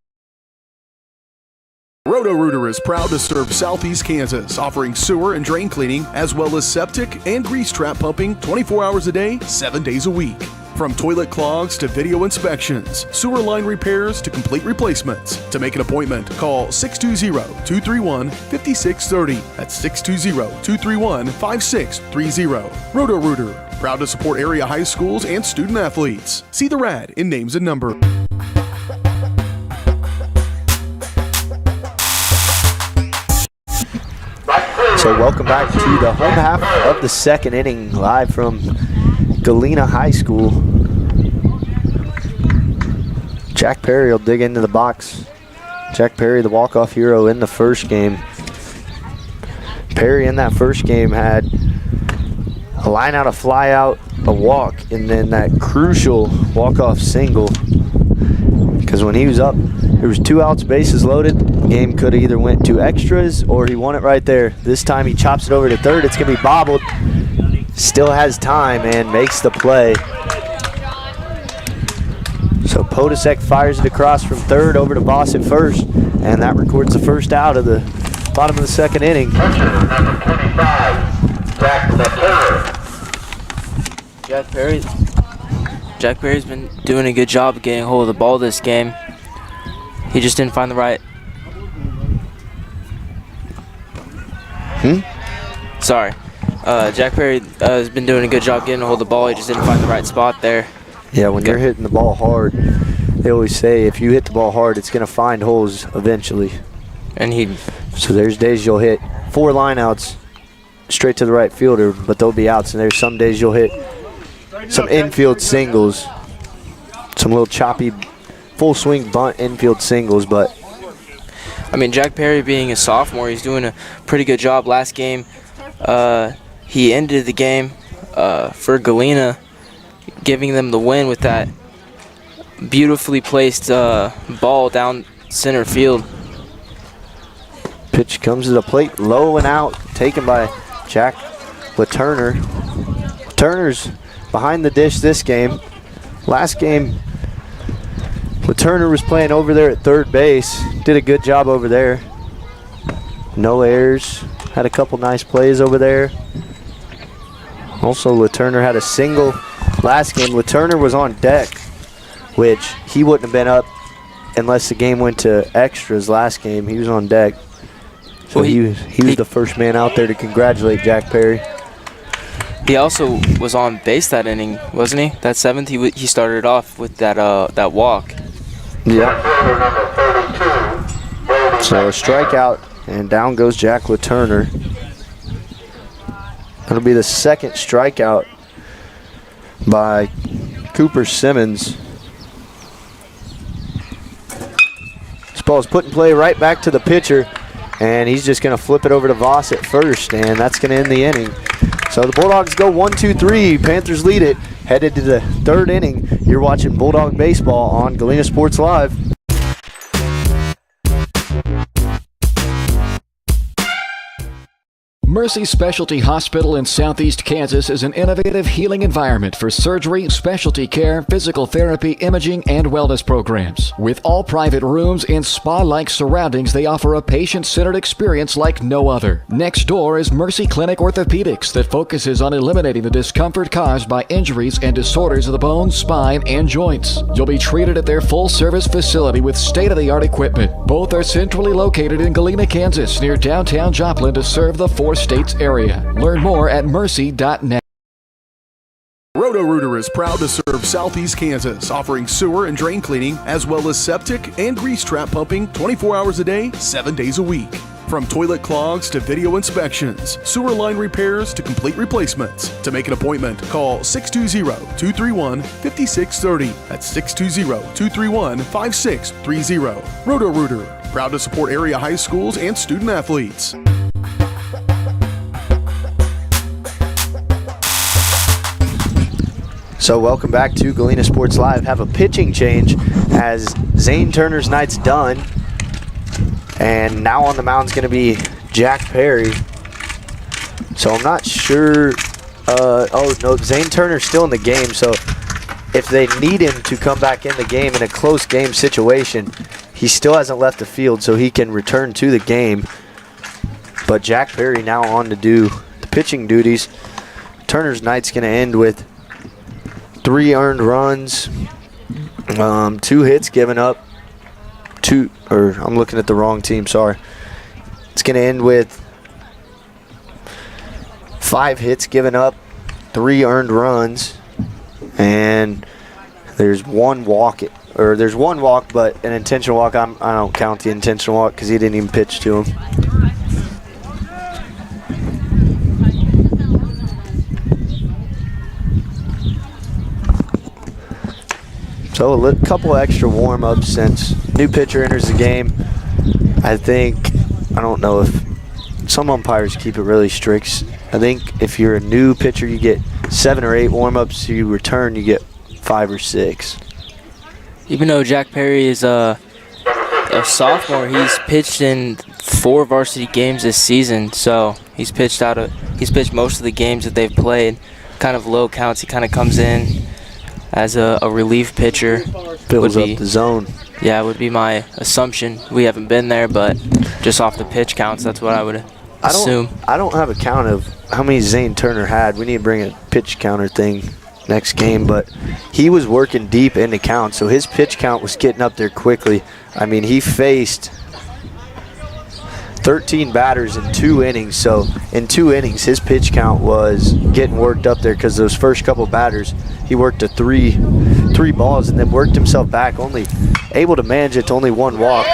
Roto-Rooter is proud to serve Southeast Kansas, offering sewer and drain cleaning as well as septic and grease trap pumping 24 hours a day, 7 days a week. From toilet clogs to video inspections, sewer line repairs to complete replacements. To make an appointment, call 620-231-5630. That's 620-231-5630. Roto-Rooter, proud to support area high schools and student athletes. See the rad in names and number. So welcome back to the home half of the second inning, live from Galena High School. Jack Perry will dig into the box. Jack Perry, the walk-off hero in the first game. Perry in that first game had a line out, a fly out, a walk, and then that crucial walk-off single. Because when he was up, there was 2 outs, bases loaded. The game could have either went to extras or he won it right there. This time he chops it over to third. It's going to be bobbled. Still has time and makes the play. So Podesek fires it across from third over to Voss at first, and that records the first out of the bottom of the second inning. Jack Perry's been doing a good job of getting a hold of the ball this game. He just didn't find the right. Sorry. Jack Perry has been doing a good job getting a hold of the ball. He just didn't find the right spot there. Yeah, when you're hitting the ball hard, they always say if you hit the ball hard, it's going to find holes eventually. So there's days you'll hit 4 lineouts straight to the right fielder, but they'll be outs. And there's some days you'll hit some infield singles, some little choppy, full swing bunt infield singles, but I mean, Jack Perry being a sophomore, he's doing a pretty good job. Last game, he ended the game for Galena, giving them the win with that beautifully placed ball down center field. Pitch comes to the plate, low and out, taken by Jack LaTurner. Turner's behind the dish this game. Last game, LaTurner was playing over there at third base. Did a good job over there. No errors. Had a couple nice plays over there. Also, LaTurner had a single last game. LaTurner was on deck, which he wouldn't have been up unless the game went to extras last game. He was on deck. So he was the first man out there to congratulate Jack Perry. He also was on base that inning, wasn't he? That seventh, he started off with that walk. Yeah. So a strikeout, and down goes Jack LaTurner. That'll be the second strikeout by Cooper Simmons. This ball is put in play right back to the pitcher, and he's just going to flip it over to Voss at first, and that's going to end the inning. So the Bulldogs go 1-2-3. Panthers lead it. Headed to the third inning. You're watching Bulldog Baseball on Galena Sports Live. Mercy Specialty Hospital in Southeast Kansas is an innovative healing environment for surgery, specialty care, physical therapy, imaging, and wellness programs. With all private rooms and spa-like surroundings, they offer a patient-centered experience like no other. Next door is Mercy Clinic Orthopedics that focuses on eliminating the discomfort caused by injuries and disorders of the bones, spine, and joints. You'll be treated at their full-service facility with state-of-the-art equipment. Both are centrally located in Galena, Kansas, near downtown Joplin to serve the States area. Learn more at mercy.net. Roto-Rooter is proud to serve Southeast Kansas, offering sewer and drain cleaning, as well as septic and grease trap pumping 24 hours a day, 7 days a week. From toilet clogs to video inspections, sewer line repairs to complete replacements. To make an appointment, call 620-231-5630. That's 620-231-5630. Roto-Rooter, proud to support area high schools and student athletes. So welcome back to Galena Sports Live. Have a pitching change as Zane Turner's night's done. And now on the mound's going to be Jack Perry. So I'm not sure. Oh, no, Zane Turner's still in the game. So if they need him to come back in the game in a close game situation, he still hasn't left the field, so he can return to the game. But Jack Perry now on to do the pitching duties. Turner's night's going to end with 3 earned runs, 2 hits given up, I'm looking at the wrong team, sorry. It's going to end with 5 hits given up, 3 earned runs, and there's one walk, but an intentional walk. I don't count the intentional walk because he didn't even pitch to him. So a couple extra warm-ups since new pitcher enters the game. I don't know if some umpires keep it really strict. I think if you're a new pitcher, you get 7 or 8 warm-ups. You return, you get 5 or 6. Even though Jack Perry is a sophomore, he's pitched in 4 varsity games this season. So he's pitched most of the games that they've played. Kind of low counts. He kind of comes in as a relief pitcher. Fills up the zone. Yeah, it would be my assumption. We haven't been there, but just off the pitch counts, that's what I would assume. I don't have a count of how many Zane Turner had. We need to bring a pitch counter thing next game, but he was working deep into count, so his pitch count was getting up there quickly. I mean, he faced 13 batters in 2 innings, so in 2 innings, his pitch count was getting worked up there because those first couple batters, he worked to three balls and then worked himself back, only able to manage it to only 1 walk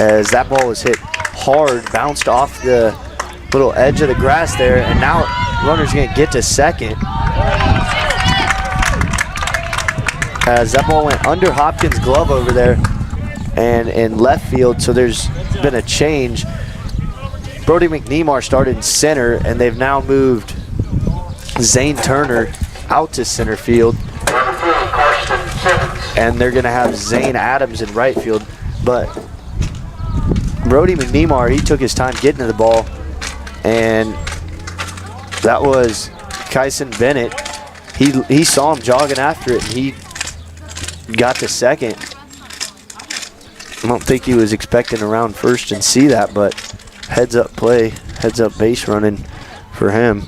as that ball was hit hard, bounced off the little edge of the grass there, and now runner's going to get to second as that ball went under Hopkins' glove over there. and in left field, so there's been a change. Brody McNemar started in center, and they've now moved Zane Turner out to center field. And they're going to have Zane Adams in right field. But Brody McNemar, he took his time getting to the ball, and that was Kyson Bennett. He saw him jogging after it, and he got to second. I don't think he was expecting to round first and see that, but heads up play, heads up base running for him.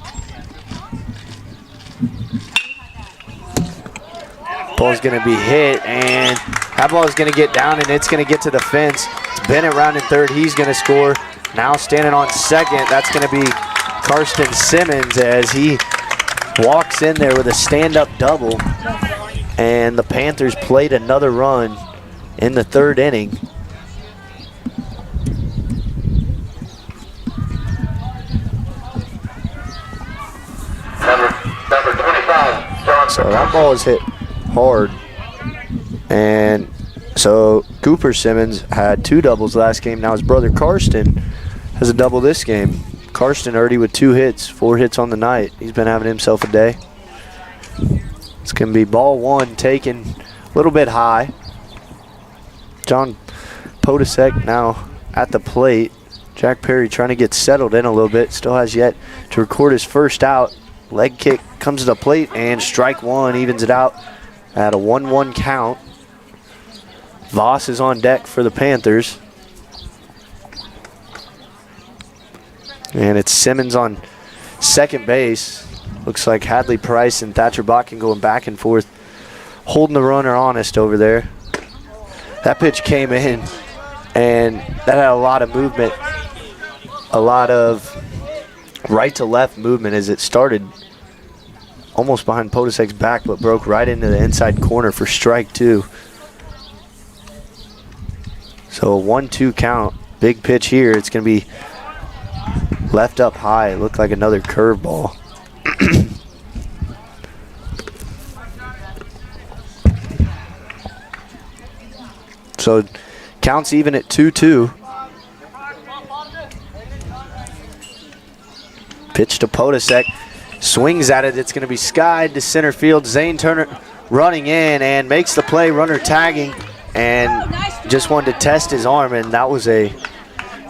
Ball's going to be hit, and that ball is going to get down, and it's going to get to the fence. It's Bennett rounding third. He's going to score. Now standing on second, that's going to be Karsten Simmons as he walks in there with a stand-up double. And the Panthers played another run in the third inning. Number 25, John. So that ball is hit hard. And so Cooper Simmons had 2 doubles last game. Now his brother Karsten has a double this game. Karsten already with 2 hits, 4 hits on the night. He's been having himself a day. It's going to be ball 1 taken a little bit high. John Podesek now at the plate. Jack Perry trying to get settled in a little bit. Still has yet to record his first out. Leg kick comes to the plate, and strike 1 evens it out at a 1-1 count. Voss is on deck for the Panthers. And it's Simmons on second base. Looks like Hadley Price and Thatcher Botkin going back and forth, holding the runner honest over there. That pitch came in, and that had a lot of movement, a lot of right to left movement as it started almost behind Podesek's back, but broke right into the inside corner for strike 2. So a 1-2 count. Big pitch here. It's going to be left up high. It looked like another curveball. So counts even at 2-2. Pitch to Podesek. Swings at it. It's going to be skied to center field. Zane Turner running in and makes the play. Runner tagging and just wanted to test his arm, and that was a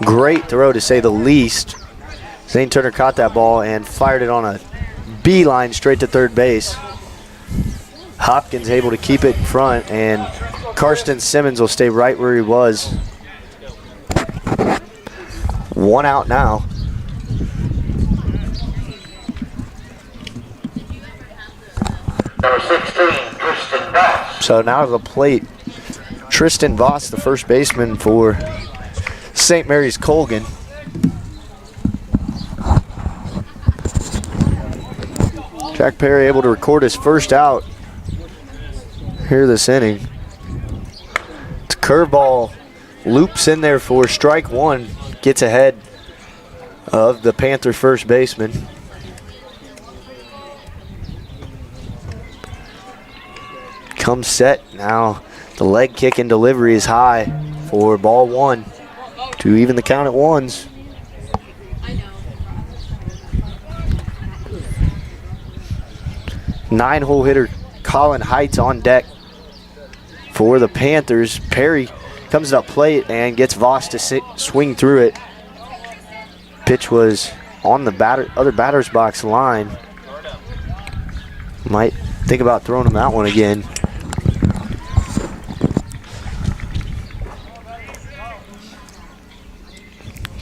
great throw to say the least. Zane Turner caught that ball and fired it on a beeline straight to third base. Hopkins able to keep it in front, and Karsten Simmons will stay right where he was. 1 out now. Number 16, Tristan Voss. So now to the plate, Tristan Voss, the first baseman for St. Mary's Colgan. Jack Perry able to record his first out here this inning. It's a curveball, loops in there for strike 1, gets ahead of the Panther first baseman. Comes set now. The leg kick and delivery is high for ball 1 to even the count at 1s. 9-hole hitter Colin Heights on deck for the Panthers. Perry comes to the plate and gets Voss to swing through it. Pitch was on the other batter's box line. Might think about throwing him that one again.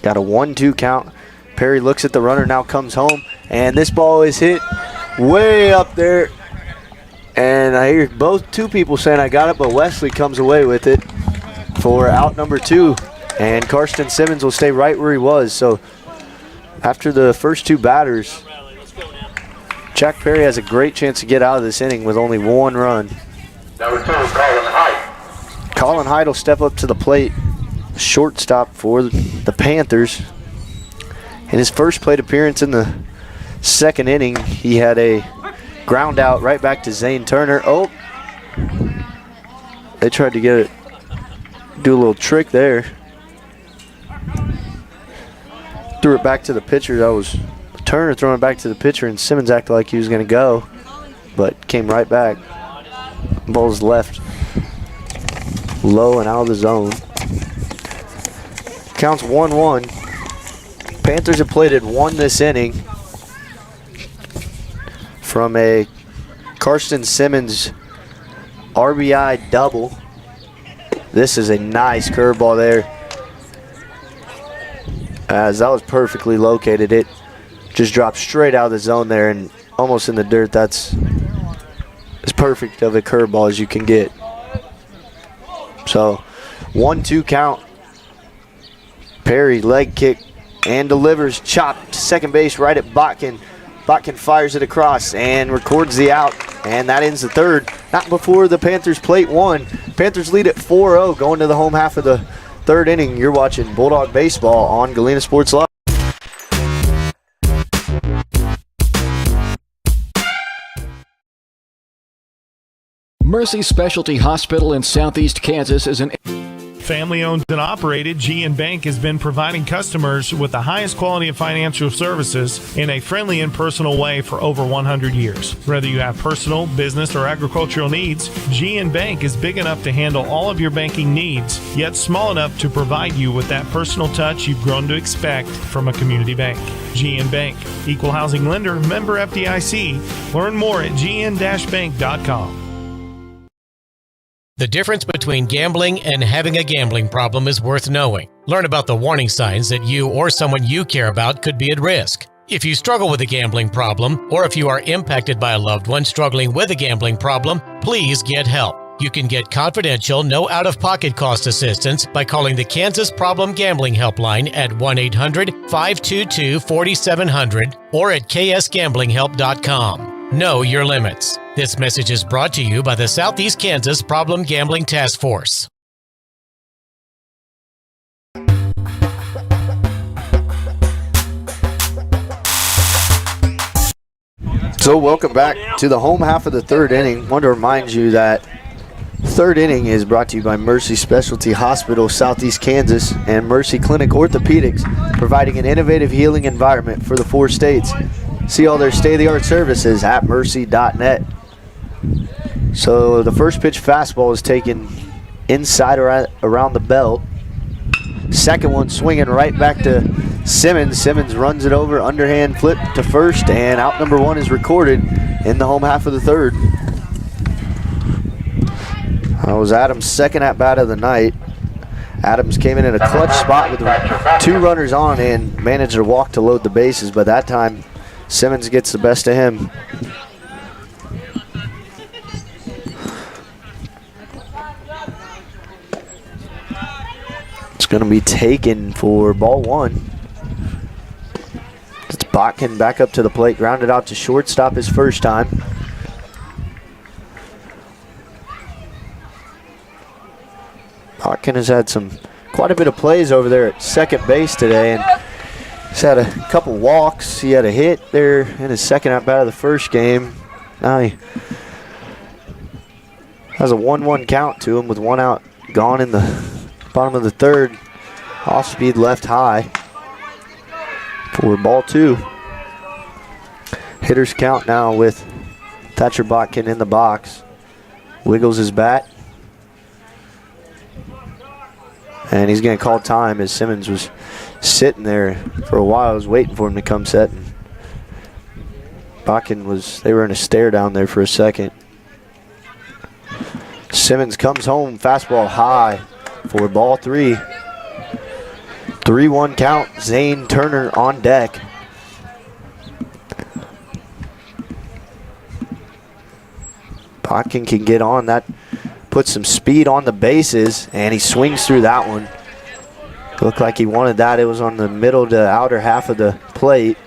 Got a 1-2 count. Perry looks at the runner, now comes home, and this ball is hit way up there. And I hear two people saying I got it, but Wesley comes away with it for out number 2. And Karsten Simmons will stay right where he was. So after the first 2 batters, Jack Perry has a great chance to get out of this inning with only 1 run. Number 2, Colin Height. Colin Height will step up to the plate. Shortstop for the Panthers. In his first plate appearance in the second inning, he had a ground out right back to Zane Turner. Oh, they tried to get it do a little trick there. Threw it back to the pitcher. That was Turner throwing it back to the pitcher, and Simmons acted like he was going to go, but came right back. Ball's left low and out of the zone. Counts 1-1. Panthers have played at 1 this inning from a Karsten Simmons RBI double. This is a nice curveball there, as that was perfectly located. It just dropped straight out of the zone there and almost in the dirt. That's as perfect of a curveball as you can get. So 1-2 count. Perry leg kick and delivers, chopped to second base right at Botkin. Botkin fires it across and records the out, and that ends the third. Not before the Panthers plate one. Panthers lead at 4-0 going to the home half of the third inning. You're watching Bulldog Baseball on Galena Sports Live. Mercy Specialty Hospital in Southeast Kansas is an Family owned and operated, G&. Bank has been providing customers with the highest quality of financial services in a friendly and personal way for over 100 years. Whether you have personal, business, or agricultural needs, G&. Bank is big enough to handle all of your banking needs, yet small enough to provide you with that personal touch you've grown to expect from a community bank. G&. Bank, equal housing lender, member FDIC. Learn more at gn-bank.com. The difference between gambling and having a gambling problem is worth knowing. Learn about the warning signs that you or someone you care about could be at risk. If you struggle with a gambling problem, or if you are impacted by a loved one struggling with a gambling problem, please get help. You can get confidential, no out-of-pocket cost assistance by calling the Kansas Problem Gambling Helpline at 1-800-522-4700 or at ksgamblinghelp.com. Know your limits. This message is brought to you by the Southeast Kansas Problem Gambling Task Force. So welcome back to the home half of the third inning. Want to remind you that third inning is brought to you by Mercy Specialty Hospital, Southeast Kansas, and Mercy Clinic Orthopedics, providing an innovative healing environment for the 4 states. See all their state-of-the-art services at mercy.net. So the first pitch fastball is taken inside around the belt. Second one swinging right back to Simmons. Simmons runs it over, underhand flip to first, and out number 1 is recorded in the home half of the third. That was Adams' second at-bat of the night. Adams came in a clutch spot with 2 runners on and managed to walk to load the bases, but that time Simmons gets the best of him. It's going to be taken for ball 1. It's Botkin back up to the plate, grounded out to shortstop his first time. Botkin has had quite a bit of plays over there at second base today, and he's had a couple walks. He had a hit there in his second at-bat of the first game. Now he has a 1-1 count to him with 1 out gone in the bottom of the third. Off-speed left high for ball 2. Hitters count now with Thatcher Botkin in the box. Wiggles his bat. And he's going to call time as Simmons was sitting there for a while. I was waiting for him to come set. And Botkin they were in a stare down there for a second. Simmons comes home, fastball high for ball 3. 3-1 count, Zane Turner on deck. Botkin can get on that. Put some speed on the bases, and he swings through that one. Looked like he wanted that. It was on the middle to outer half of the plate.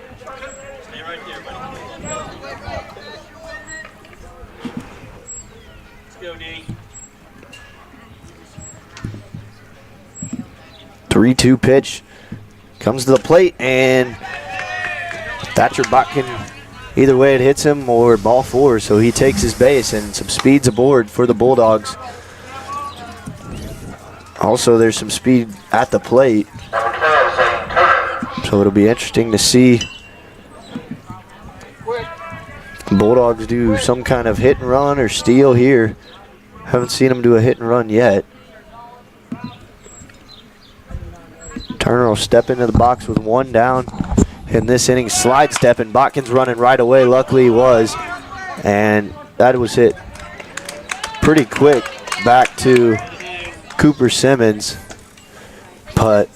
Stay right there, buddy. Let's go, D. 3-2 pitch. Comes to the plate, and Thatcher Botkin, either way it hits him or ball 4, so he takes his base, and some speeds aboard for the Bulldogs. Also, there's some speed at the plate. So it'll be interesting to see Bulldogs do some kind of hit and run or steal here. Haven't seen them do a hit and run yet. Turner will step into the box with one down in this inning. Slide step, and Botkin's running right away. Luckily he was. And that was hit pretty quick back to Cooper Simmons. But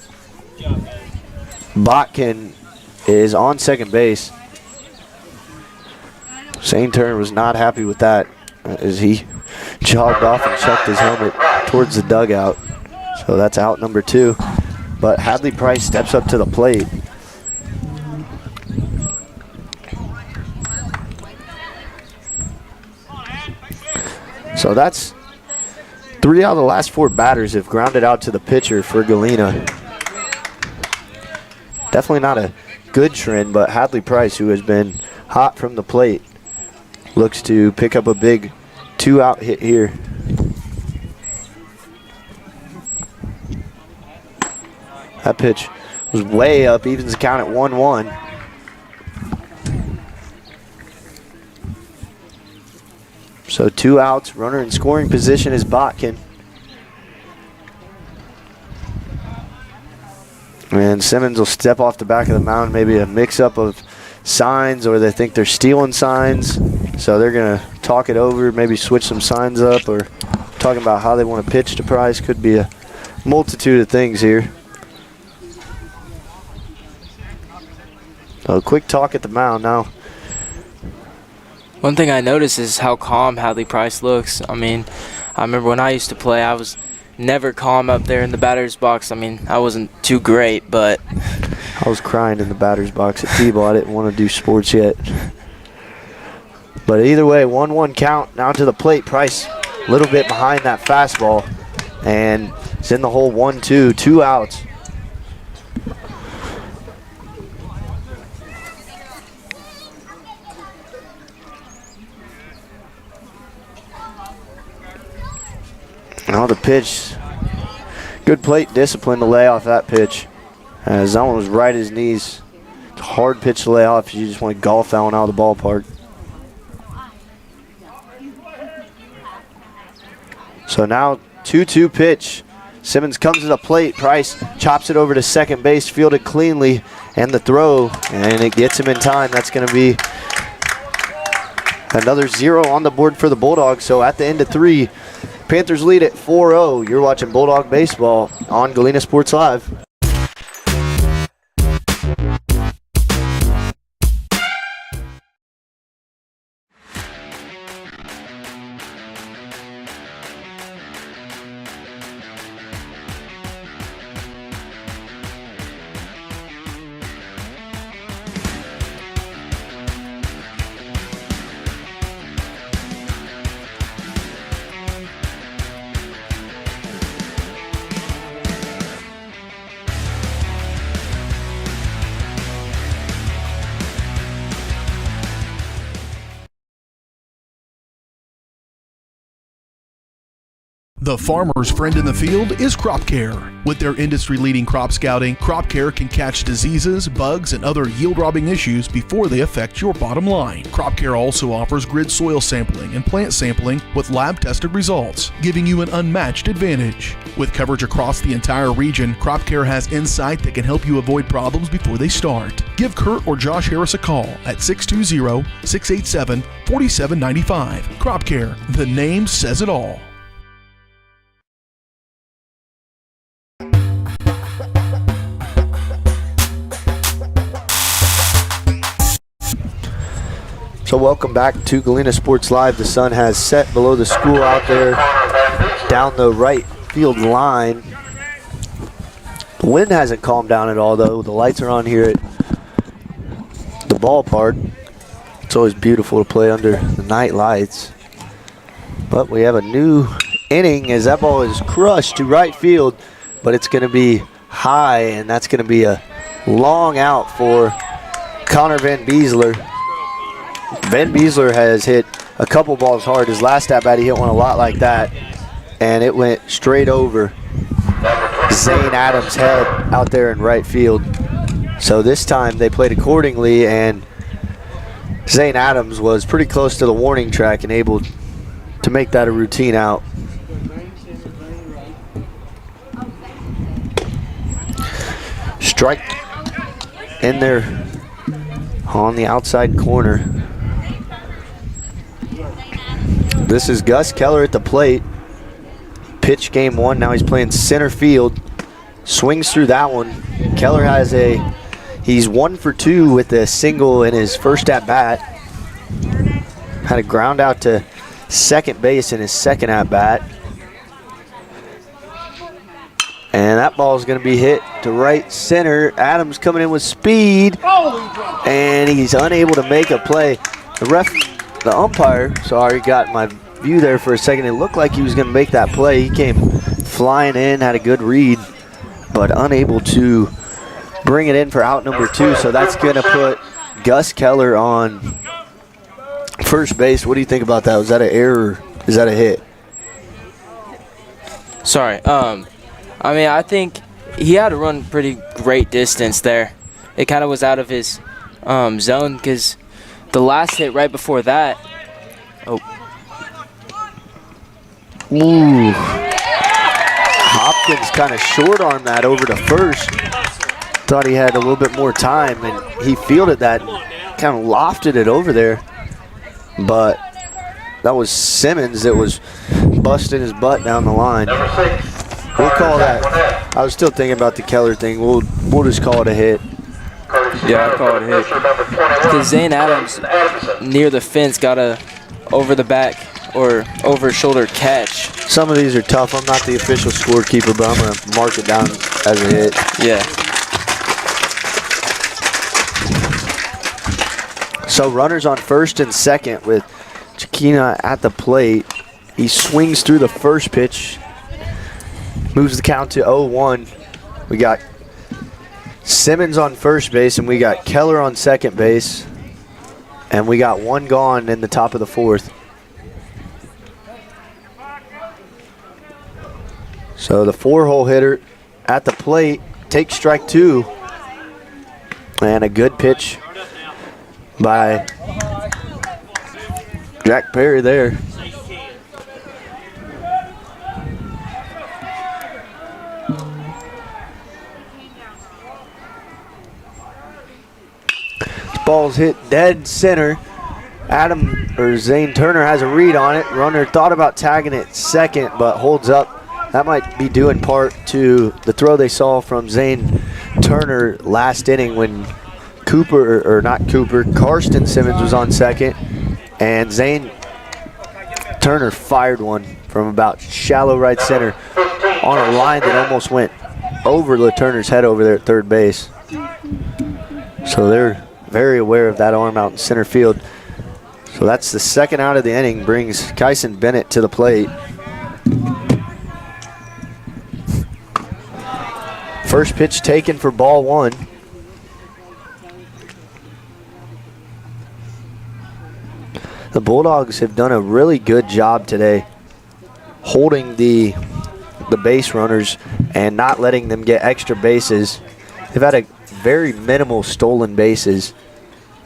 Botkin is on second base. St. Turner was not happy with that as he jogged off and chucked his helmet towards the dugout. So that's out number 2. But Hadley Price steps up to the plate. So that's 3 out of the last 4 batters have grounded out to the pitcher for Galena. Definitely not a good trend, but Hadley Price, who has been hot from the plate, looks to pick up a big 2-out hit here. That pitch was way up, evens the count at 1-1. So 2 outs, runner in scoring position is Botkin. And Simmons will step off the back of the mound, maybe a mix-up of signs, or they think they're stealing signs. So they're going to talk it over, maybe switch some signs up, or talking about how they want to pitch to Price. Could be a multitude of things here. So a quick talk at the mound now. One thing I noticed is how calm Hadley Price looks. I mean, I remember when I used to play, I was never calm up there in the batter's box. I mean, I wasn't too great, but I was crying in the batter's box at T-ball. I didn't want to do sports yet. But either way, 1-1 count now to the plate. Price a little bit behind that fastball, and it's in the hole. 1-2, 2 outs. Now the pitch, good plate discipline to lay off that pitch, as that one was right at his knees. It's a hard pitch to lay off. You just want to golf that one out of the ballpark. So now 2-2 pitch. Simmons comes to the plate. Price chops it over to second base, fielded cleanly, and the throw, and it gets him in time. That's going to be another 0 on the board for the Bulldogs. So at the end of 3, Panthers lead at 4-0. You're watching Bulldog Baseball on Galena Sports Live. The farmer's friend in the field is Crop Care. With their industry-leading crop scouting, Crop Care can catch diseases, bugs, and other yield-robbing issues before they affect your bottom line. Crop Care also offers grid soil sampling and plant sampling with lab-tested results, giving you an unmatched advantage. With coverage across the entire region, Crop Care has insight that can help you avoid problems before they start. Give Kurt or Josh Harris a call at 620-687-4795. Crop Care, the name says it all. So welcome back to Galena Sports Live. The sun has set below the school out there down the right field line. The wind hasn't calmed down at all, though. The lights are on here at the ballpark. It's always beautiful to play under the night lights. But we have a new inning as that ball is crushed to right field, but it's going to be high, and that's going to be a long out for Connor Van Beesler. Van Beesler has hit a couple balls hard. His last at bat, he hit one a lot like that, and it went straight over. Zane Adams' head out there in right field. So this time they played accordingly, and Zane Adams was pretty close to the warning track and able to make that a routine out. Strike in there on the outside corner. This is Gus Keller at the plate. Pitch game one, now he's playing center field. Swings through that one. Keller he's 1 for 2 with a single in his first at bat. Had a ground out to second base in his second at bat. And that ball is going to be hit to right center. Adams coming in with speed, and he's unable to make a play. The umpire, sorry, got my view there for a second. It looked like he was going to make that play. He came flying in, had a good read, but unable to bring it in for out number 2. So that's going to put Gus Keller on first base. What do you think about that? Was that an error? Is that a hit? Sorry. I mean, I think he had to run pretty great distance there. It kind of was out of his zone because the last hit right before that. Oh. Ooh. Hopkins kind of short-armed that over to first. Thought he had a little bit more time, and he fielded that and kind of lofted it over there. But that was Simmons that was busting his butt down the line. We'll call that. I was still thinking about the Keller thing. We'll just call it a hit. Yeah, I call it a hit. Because Zane Adams near the fence got a over the back or over shoulder catch. Some of these are tough. I'm not the official scorekeeper, but I'm going to mark it down as a hit. Yeah. So runners on first and second with Chiquina at the plate. He swings through the first pitch. Moves the count to 0-1. We got Simmons on first base, and we got Keller on second base. And we got one gone in the top of the fourth. So the 4-hole hitter at the plate takes strike 2. And a good pitch by Jack Perry there. Ball's hit dead center. Zane Turner has a read on it. Runner thought about tagging it second, but holds up. That might be due in part to the throw they saw from Zane Turner last inning when Karsten Simmons was on second, and Zane Turner fired one from about shallow right center on a line that almost went over Turner's head over there at third base. So they're very aware of that arm out in center field. So that's the second out of the inning, brings Kyson Bennett to the plate. First pitch taken for ball 1. The Bulldogs have done a really good job today holding the base runners and not letting them get extra bases. They've had a very minimal stolen bases,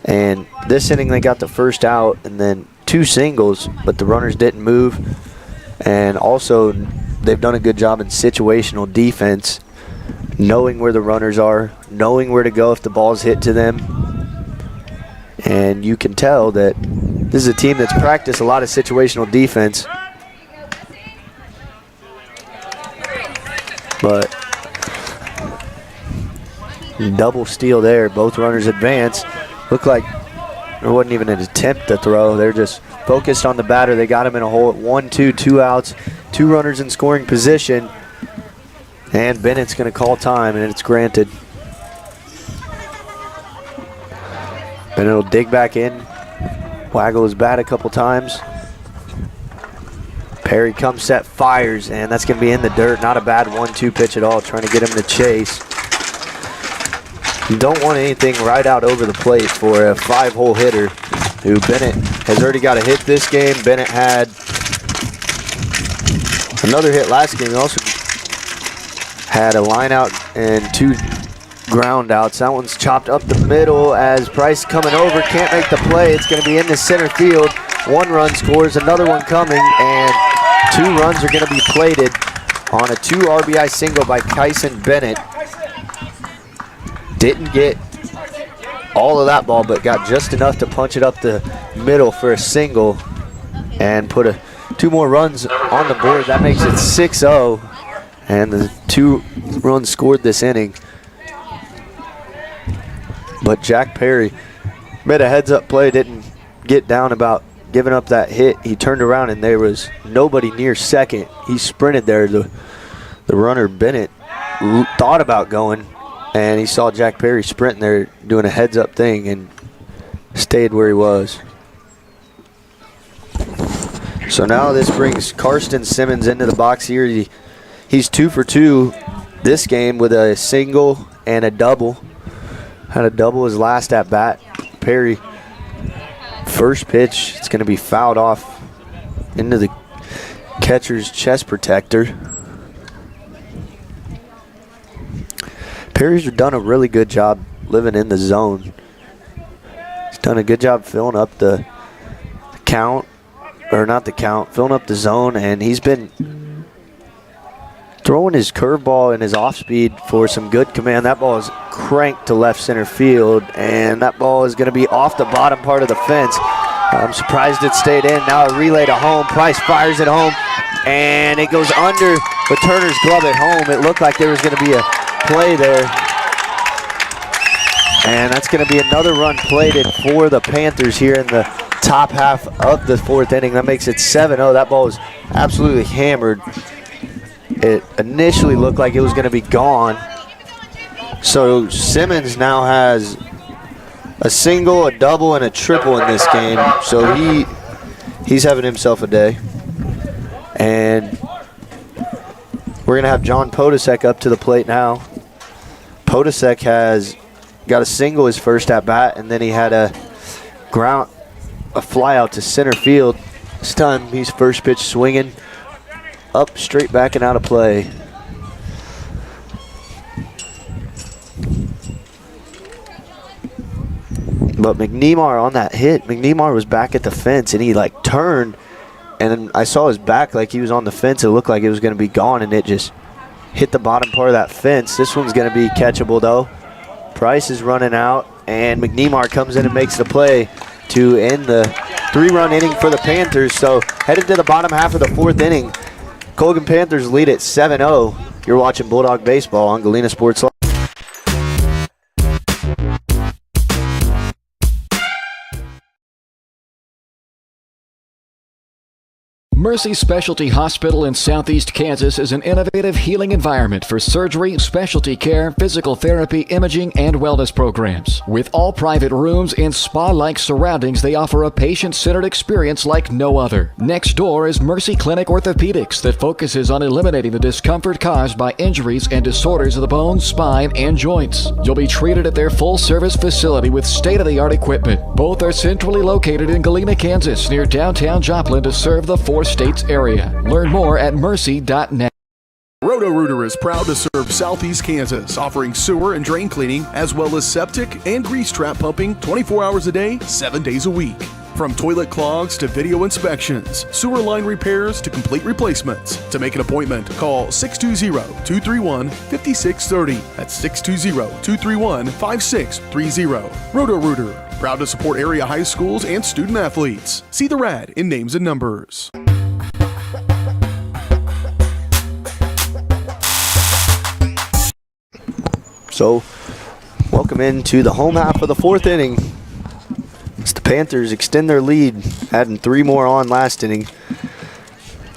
and this inning they got the first out and then 2 singles, but the runners didn't move. And also they've done a good job in situational defense, knowing where the runners are, knowing where to go if the ball's hit to them. And you can tell that this is a team that's practiced a lot of situational defense. But double steal there. Both runners advance. Looked like there wasn't even an attempt to throw. They're just focused on the batter. They got him in a hole at 1-2, 2 outs, 2 runners in scoring position. And Bennett's going to call time, and it's granted. Bennett will dig back in. Waggle his bat a couple times. Perry comes set, fires, and that's going to be in the dirt. Not a bad 1-2 pitch at all, trying to get him to chase. You don't want anything right out over the plate for a 5-hole hitter who Bennett has already got a hit this game. Bennett had another hit last game. He also had a line out and 2 ground outs. That one's chopped up the middle as Price coming over, can't make the play. It's going to be in the center field. 1 run scores, another one coming, and 2 runs are going to be plated on a 2 RBI single by Kyson Bennett. Didn't get all of that ball, but got just enough to punch it up the middle for a single and put 2 more runs on the board. That makes it 6-0, and the 2 runs scored this inning. But Jack Perry made a heads-up play, didn't get down about giving up that hit. He turned around and there was nobody near second. He sprinted there. The runner, Bennett, thought about going, and he saw Jack Perry sprinting there doing a heads-up thing and stayed where he was. So now this brings Karsten Simmons into the box here. He's 2 for 2 this game with a single and a double. Had a double his last at bat. Perry, first pitch, it's going to be fouled off into the catcher's chest protector. Perry's done a really good job living in the zone. He's done a good job filling up the count, or not the count, filling up the zone, and he's been throwing his curveball and his off-speed for some good command. That ball is cranked to left center field, and that ball is going to be off the bottom part of the fence. I'm surprised it stayed in. Now a relay to home. Price fires it home, and it goes under the Turner's glove at home. It looked like there was going to be a play there, and that's going to be another run plated for the Panthers here in the top half of the 4th inning. That makes it 7-0. That ball was absolutely hammered. It initially looked like it was going to be gone. So Simmons now has a single, a double, and a triple in this game. So he's having himself a day. And we're going to have John Podesek up to the plate now. Podesek has got a single his first at bat, and then he had a fly out to center field. This time he's first pitch swinging. Up, straight back, and out of play. But McNemar on that hit, McNemar was back at the fence, and he like turned, and then I saw his back like he was on the fence. It looked like it was going to be gone, and it just hit the bottom part of that fence. This one's going to be catchable, though. Price is running out, and McNemar comes in and makes the play to end the 3-run inning for the Panthers. So headed to the bottom half of the 4th inning. Colgan Panthers lead at 7-0. You're watching Bulldog Baseball on Galena Sports Live. Mercy Specialty Hospital in Southeast Kansas is an innovative healing environment for surgery, specialty care, physical therapy, imaging, and wellness programs. With all private rooms and spa-like surroundings, they offer a patient-centered experience like no other. Next door is Mercy Clinic Orthopedics that focuses on eliminating the discomfort caused by injuries and disorders of the bones, spine, and joints. You'll be treated at their full-service facility with state-of-the-art equipment. Both are centrally located in Galena, Kansas, near downtown Joplin to serve the 4 states area. Learn more at mercy.net. Roto-Rooter is proud to serve Southeast Kansas, offering sewer and drain cleaning, as well as septic and grease trap pumping 24 hours a day, 7 days a week. From toilet clogs to video inspections, sewer line repairs to complete replacements. To make an appointment, call 620-231-5630. That's 620-231-5630. Roto-Rooter, proud to support area high schools and student athletes. See the rad in names and numbers. So, welcome into the home half of the 4th inning. As the Panthers extend their lead, adding 3 more on last inning.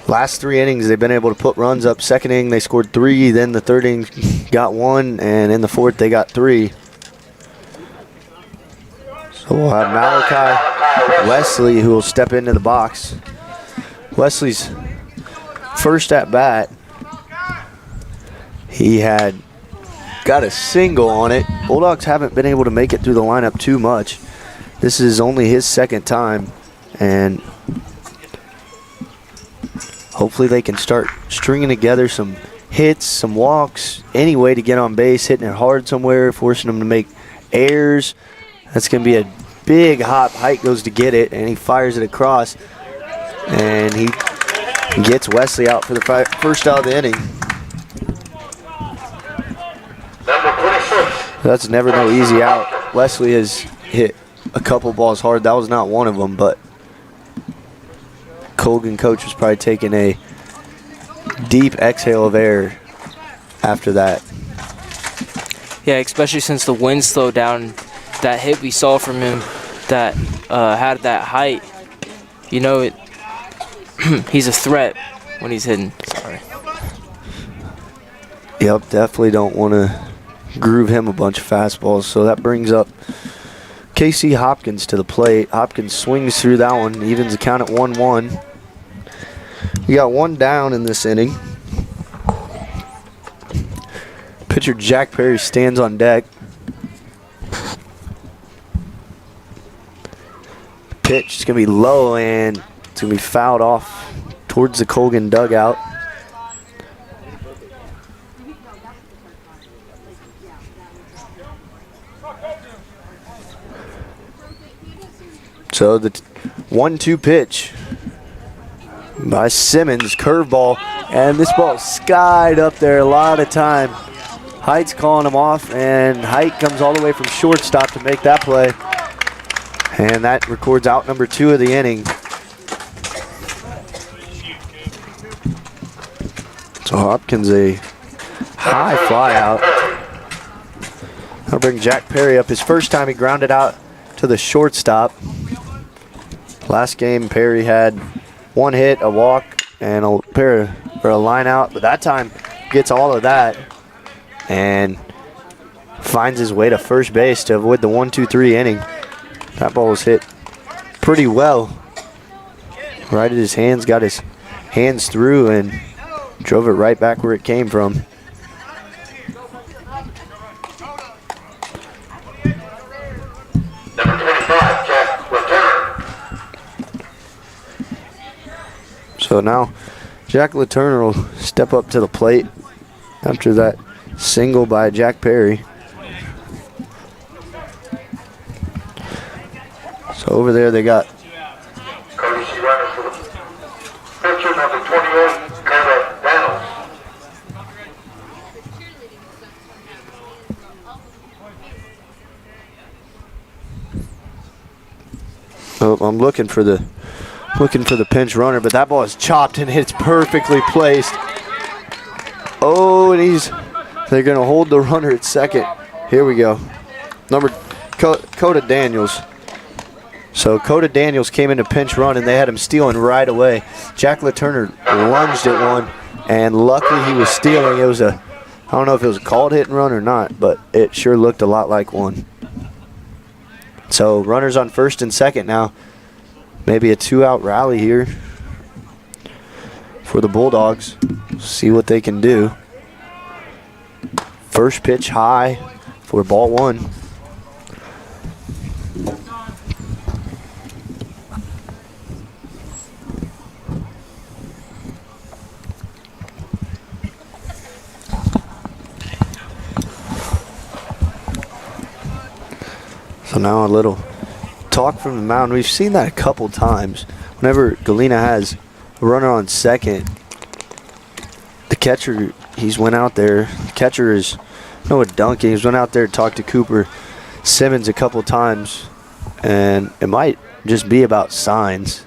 Last 3 innings, they've been able to put runs up. Second inning, they scored 3. Then the 3rd inning got 1, and in the 4th, they got 3. So we'll have Malachi Wesley who will step into the box. Wesley's first at bat, he had got a single on it. Bulldogs haven't been able to make it through the lineup too much. This is only his 2nd time, and hopefully they can start stringing together some hits, some walks, any way to get on base, hitting it hard somewhere, forcing him to make errors. That's going to be a big hop. Height goes to get it, and he fires it across. And he gets Wesley out for the first out of the inning. That's never no easy out. Wesley has hit a couple balls hard. That was not one of them, but Colgan coach was probably taking a deep exhale of air after that. Yeah, especially since the wind slowed down. That hit we saw from him that had that height, you know, he's a threat when he's hitting. Sorry. Yep, definitely don't want to groove him a bunch of fastballs. So that brings up Casey Hopkins to the plate. Hopkins swings through that one, evens the count at 1-1. We got one down in this inning. Pitcher Jack Perry stands on deck. Pitch is going to be low, and it's going to be fouled off towards the Colgan dugout. So the 1-2 pitch by Simmons, curveball, and this ball skied up there a lot of time. Height's calling him off, and Height comes all the way from shortstop to make that play. And that records out number 2 of the inning. So Hopkins a high fly out. That'll bring Jack Perry up. His first time he grounded out to the shortstop. Last game Perry had 1 hit, a walk, and a line out, but that time gets all of that and finds his way to first base to avoid the 1-2-3 inning. That ball was hit pretty well. Right at his hands, got his hands through and drove it right back where it came from. Number 25, Jack Laturner. So now Jack Laturner will step up to the plate after that single by Jack Perry. So over there they got Courtesy runner for the pitcher, number 28, Coda Daniels. I'm looking for the pinch runner, but that ball is chopped and it's perfectly placed. Oh, and they're gonna hold the runner at second. Here we go. Coda Daniels. So Coda Daniels came into pinch run and they had him stealing right away. Jack Laturner lunged at one, and luckily he was stealing. It was I don't know if it was a called hit and run or not, but it sure looked a lot like one. So runners on first and second now. Maybe a 2-out rally here for the Bulldogs. See what they can do. First pitch high for ball 1. So now a little talk from the mound. We've seen that a couple times. Whenever Galena has a runner on second, the catcher, he's went out there. The catcher is Noah Duncan. He's went out there to talk to Cooper Simmons a couple times, and it might just be about signs,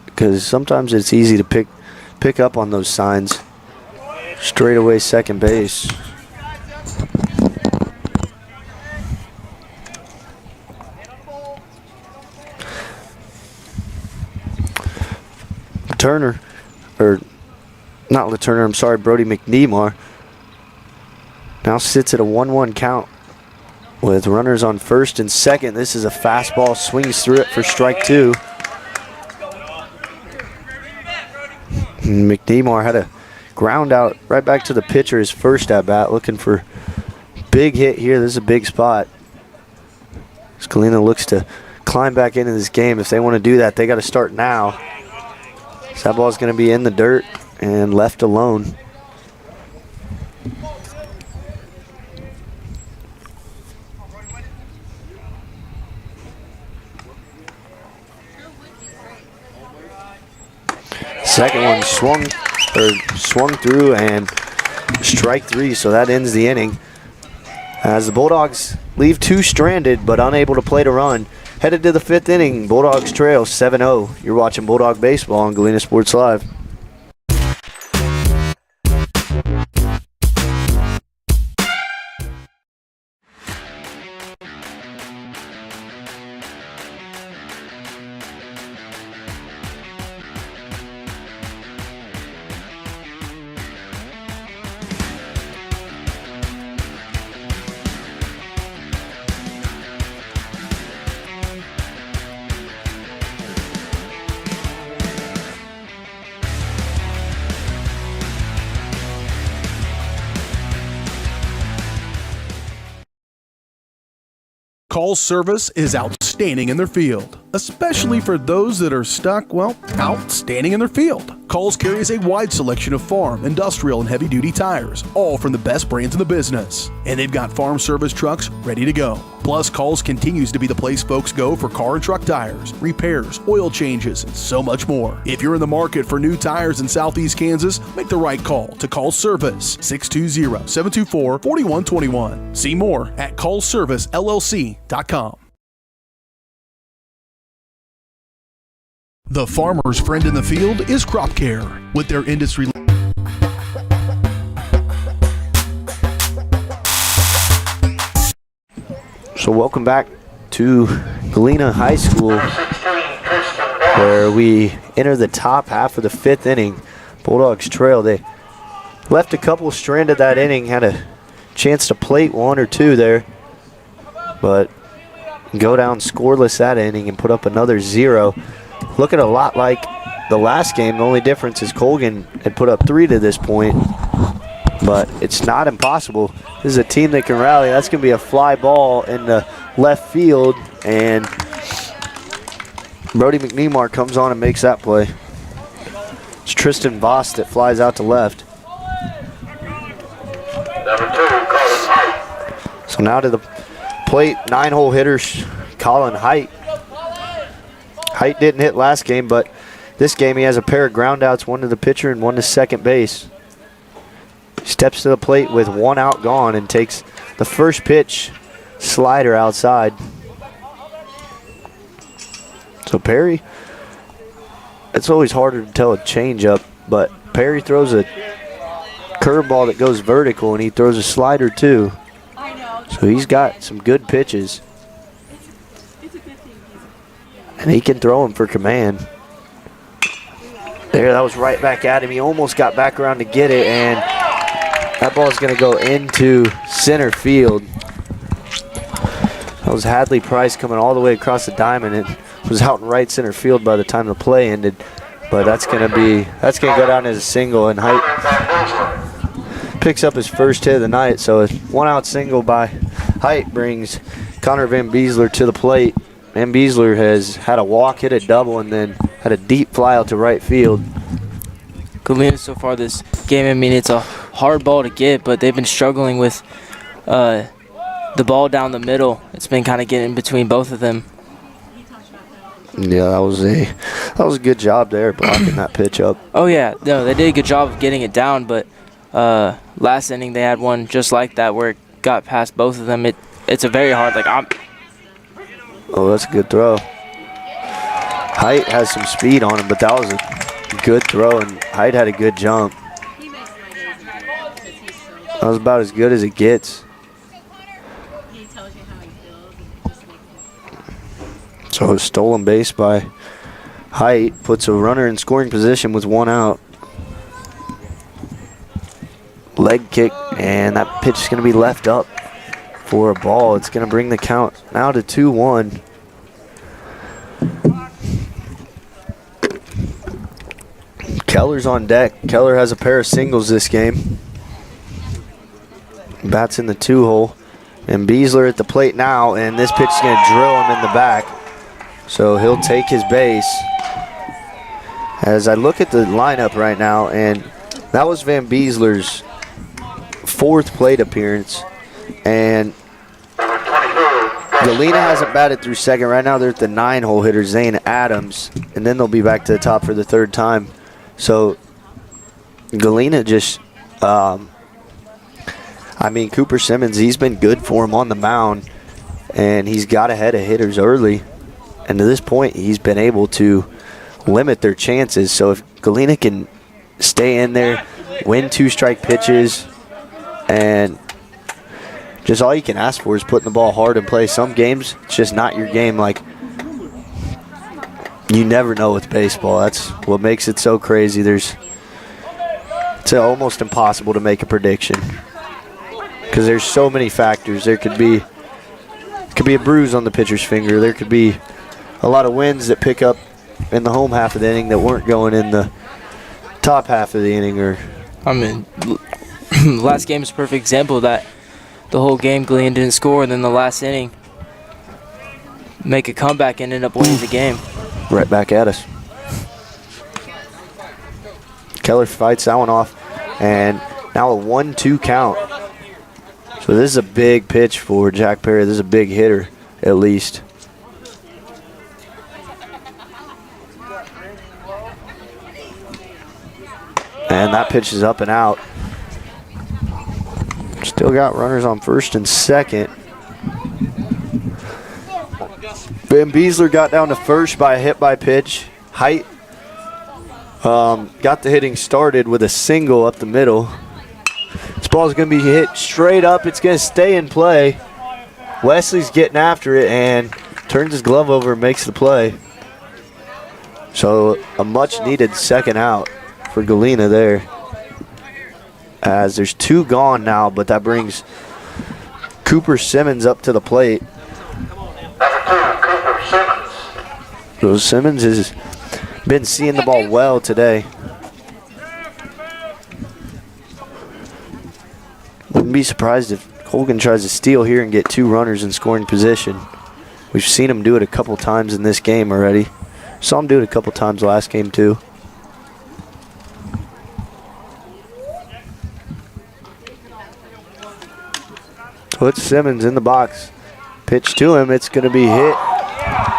because sometimes it's easy to pick up on those signs. Straight away second base. Turner, or not Laturner, I'm sorry, Brody McNemar now sits at a 1-1 count with runners on first and second. This is a fastball, swings through it for strike 2. McNemar had a ground out right back to the pitcher his first at bat, looking for big hit here. This is a big spot. As Galena looks to climb back into this game. If they want to do that, they got to start now. So that ball's going to be in the dirt and left alone. Second one swung through and strike 3, so that ends the inning. As the Bulldogs leave 2 stranded but unable to play to run. Headed to the 5th inning, Bulldogs trail 7-0. You're watching Bulldog Baseball on Galena Sports Live. Call service is outstanding in their field, especially for those that are stuck, well, outstanding in their field. Calls carries a wide selection of farm, industrial, and heavy-duty tires, all from the best brands in the business. And they've got farm service trucks ready to go. Plus, Calls continues to be the place folks go for car and truck tires, repairs, oil changes, and so much more. If you're in the market for new tires in Southeast Kansas, make the right call to Call Service, 620-724-4121. See more at callservicellc.com. The farmer's friend in the field is Crop Care. With their industry So welcome back to Galena High School, where we enter the top half of the 5th inning. Bulldogs trail. They left a couple stranded that inning, had a chance to plate 1 or 2 there, but go down scoreless that inning and put up another 0. Looking a lot like the last game. The only difference is Colgan had put up 3 to this point, but it's not impossible. This is a team that can rally. That's going to be a fly ball in the left field, and Brody McNemar comes on and makes that play. It's Tristan Voss that flies out to left. So now to the plate, 9-hole hitter Colin Height. Height didn't hit last game, but this game he has a pair of ground outs, 1 to the pitcher and 1 to second base. Steps to the plate with 1 out gone and takes the first pitch slider outside. So Perry, it's always harder to tell a changeup, but Perry throws a curveball that goes vertical, and he throws a slider too. So he's got some good pitches, and he can throw them for command. There, that was right back at him. He almost got back around to get it, and that ball is going to go into center field. That was Hadley Price coming all the way across the diamond. It was out in right center field by the time the play ended, but that's going to go down as a single, and Height picks up his first hit of the night. So a 1-out single by Height brings Connor Van Beesler to the plate. Van Beesler has had a walk, hit a double, and then had a deep fly out to right field. Galena so far this game, I mean, it's a hard ball to get, but they've been struggling with the ball down the middle. It's been kind of getting between both of them. Yeah, that was a good job there, blocking that pitch up. Oh yeah, no, they did a good job of getting it down, but last inning they had one just like that where it got past both of them. It's a very hard, Oh, that's a good throw. Height has some speed on him, but that was a good throw, and Height had a good jump. That was about as good as it gets. So a stolen base by Height puts a runner in scoring position with 1 out. Leg kick, and that pitch is going to be left up for a ball. It's going to bring the count now to 2-1. Keller's on deck. Keller has a pair of singles this game. Bats in the 2-hole. And Beesler at the plate now, and this pitch is going to drill him in the back. So he'll take his base. As I look at the lineup right now, and that was Van Beesler's 4th plate appearance, and Galena hasn't batted through second. Right now they're at the 9-hole hitter, Zane Adams, and then they'll be back to the top for the 3rd time. So Galena just, Cooper Simmons, he's been good for him on the mound, and he's got ahead of hitters early. And to this point, he's been able to limit their chances. So if Galena can stay in there, win 2-strike pitches, and just all you can ask for is putting the ball hard in play. Some games, it's just not your game. Like, you never know with baseball. That's what makes it so crazy. It's almost impossible to make a prediction because there's so many factors. There could be a bruise on the pitcher's finger. There could be a lot of winds that pick up in the home half of the inning that weren't going in the top half of the inning. Last game is a perfect example of that. The whole game, Galena didn't score, and then the last inning, make a comeback and end up winning the game. Right back at us. Keller fights that one off, and now a 1-2 count. So this is a big pitch for Jack Perry. This is a big hitter, at least. And that pitch is up and out. Still got runners on 1st and 2nd. Van Beesler got down to 1st by a hit by pitch. Height got the hitting started with a single up the middle. This ball is going to be hit straight up. It's going to stay in play. Wesley's getting after it and turns his glove over and makes the play. So a much needed 2nd out for Galena there. As there's 2 gone now, but that brings Cooper Simmons up to the plate. Cooper Simmons. So Simmons has been seeing the ball well today. Wouldn't be surprised if Colgan tries to steal here and get 2 runners in scoring position. We've seen him do it a couple times in this game already. Saw him do it a couple times last game too. Put Simmons in the box. Pitch to him. It's going to be hit.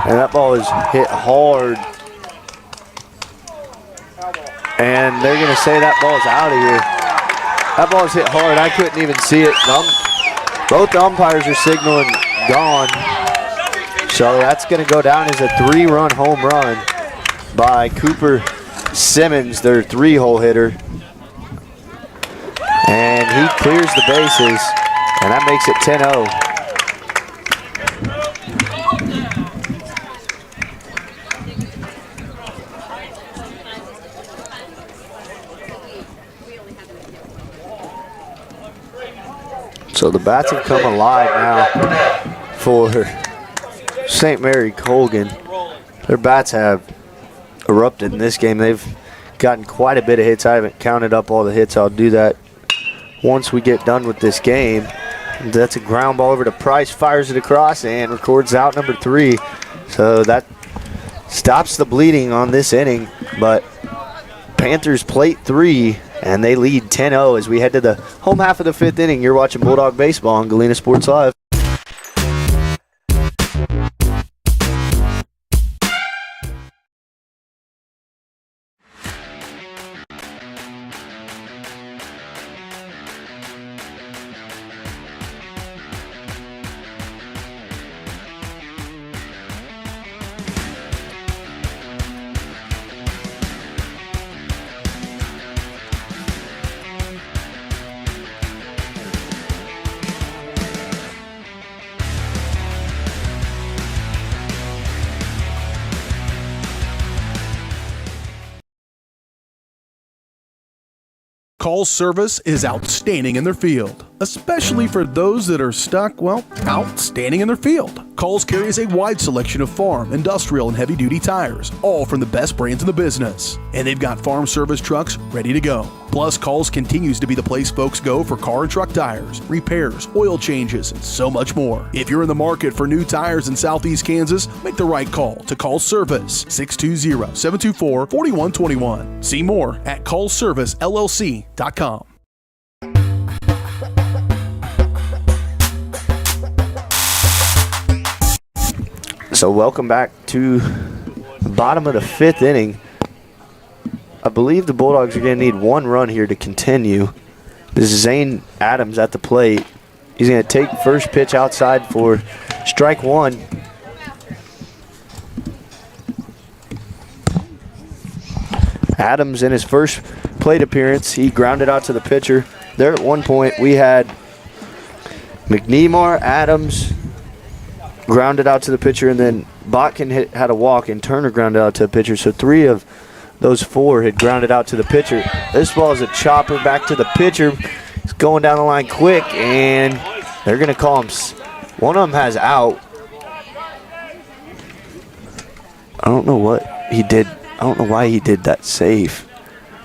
And that ball is hit hard. And they're going to say that ball's out of here. That ball's hit hard. I couldn't even see it. Both umpires are signaling gone. So that's going to go down as a 3-run home run by Cooper Simmons, their 3-hole hitter. And he clears the bases. And that makes it 10-0. So the bats have come alive now for St. Mary Colgan. Their bats have erupted in this game. They've gotten quite a bit of hits. I haven't counted up all the hits. I'll do that once we get done with this game. That's a ground ball over to Price, fires it across, and records out number 3. So that stops the bleeding on this inning. But Panthers plate 3, and they lead 10-0 as we head to the home half of the 5th inning. You're watching Bulldog Baseball on Galena Sports Live. Call service is outstanding in their field, especially for those that are stuck, well, out standing in their field. Coles carries a wide selection of farm, industrial, and heavy-duty tires, all from the best brands in the business. And they've got farm service trucks ready to go. Plus, Coles continues to be the place folks go for car and truck tires, repairs, oil changes, and so much more. If you're in the market for new tires in Southeast Kansas, make the right call to Coles Service, 620-724-4121. See more at ColesServiceLLC.com. So welcome back to the bottom of the 5th inning. I believe the Bulldogs are going to need one run here to continue. This is Zane Adams at the plate. He's going to take first pitch outside for strike one. Adams in his first plate appearance, he grounded out to the pitcher. There at one point we had McNemar, Adams, grounded out to the pitcher, and then Botkin had a walk, and Turner grounded out to the pitcher. So 3 of those 4 had grounded out to the pitcher. This ball is a chopper back to the pitcher. He's going down the line quick, and they're going to call him. One of them has out. I don't know what he did. I don't know why he did that safe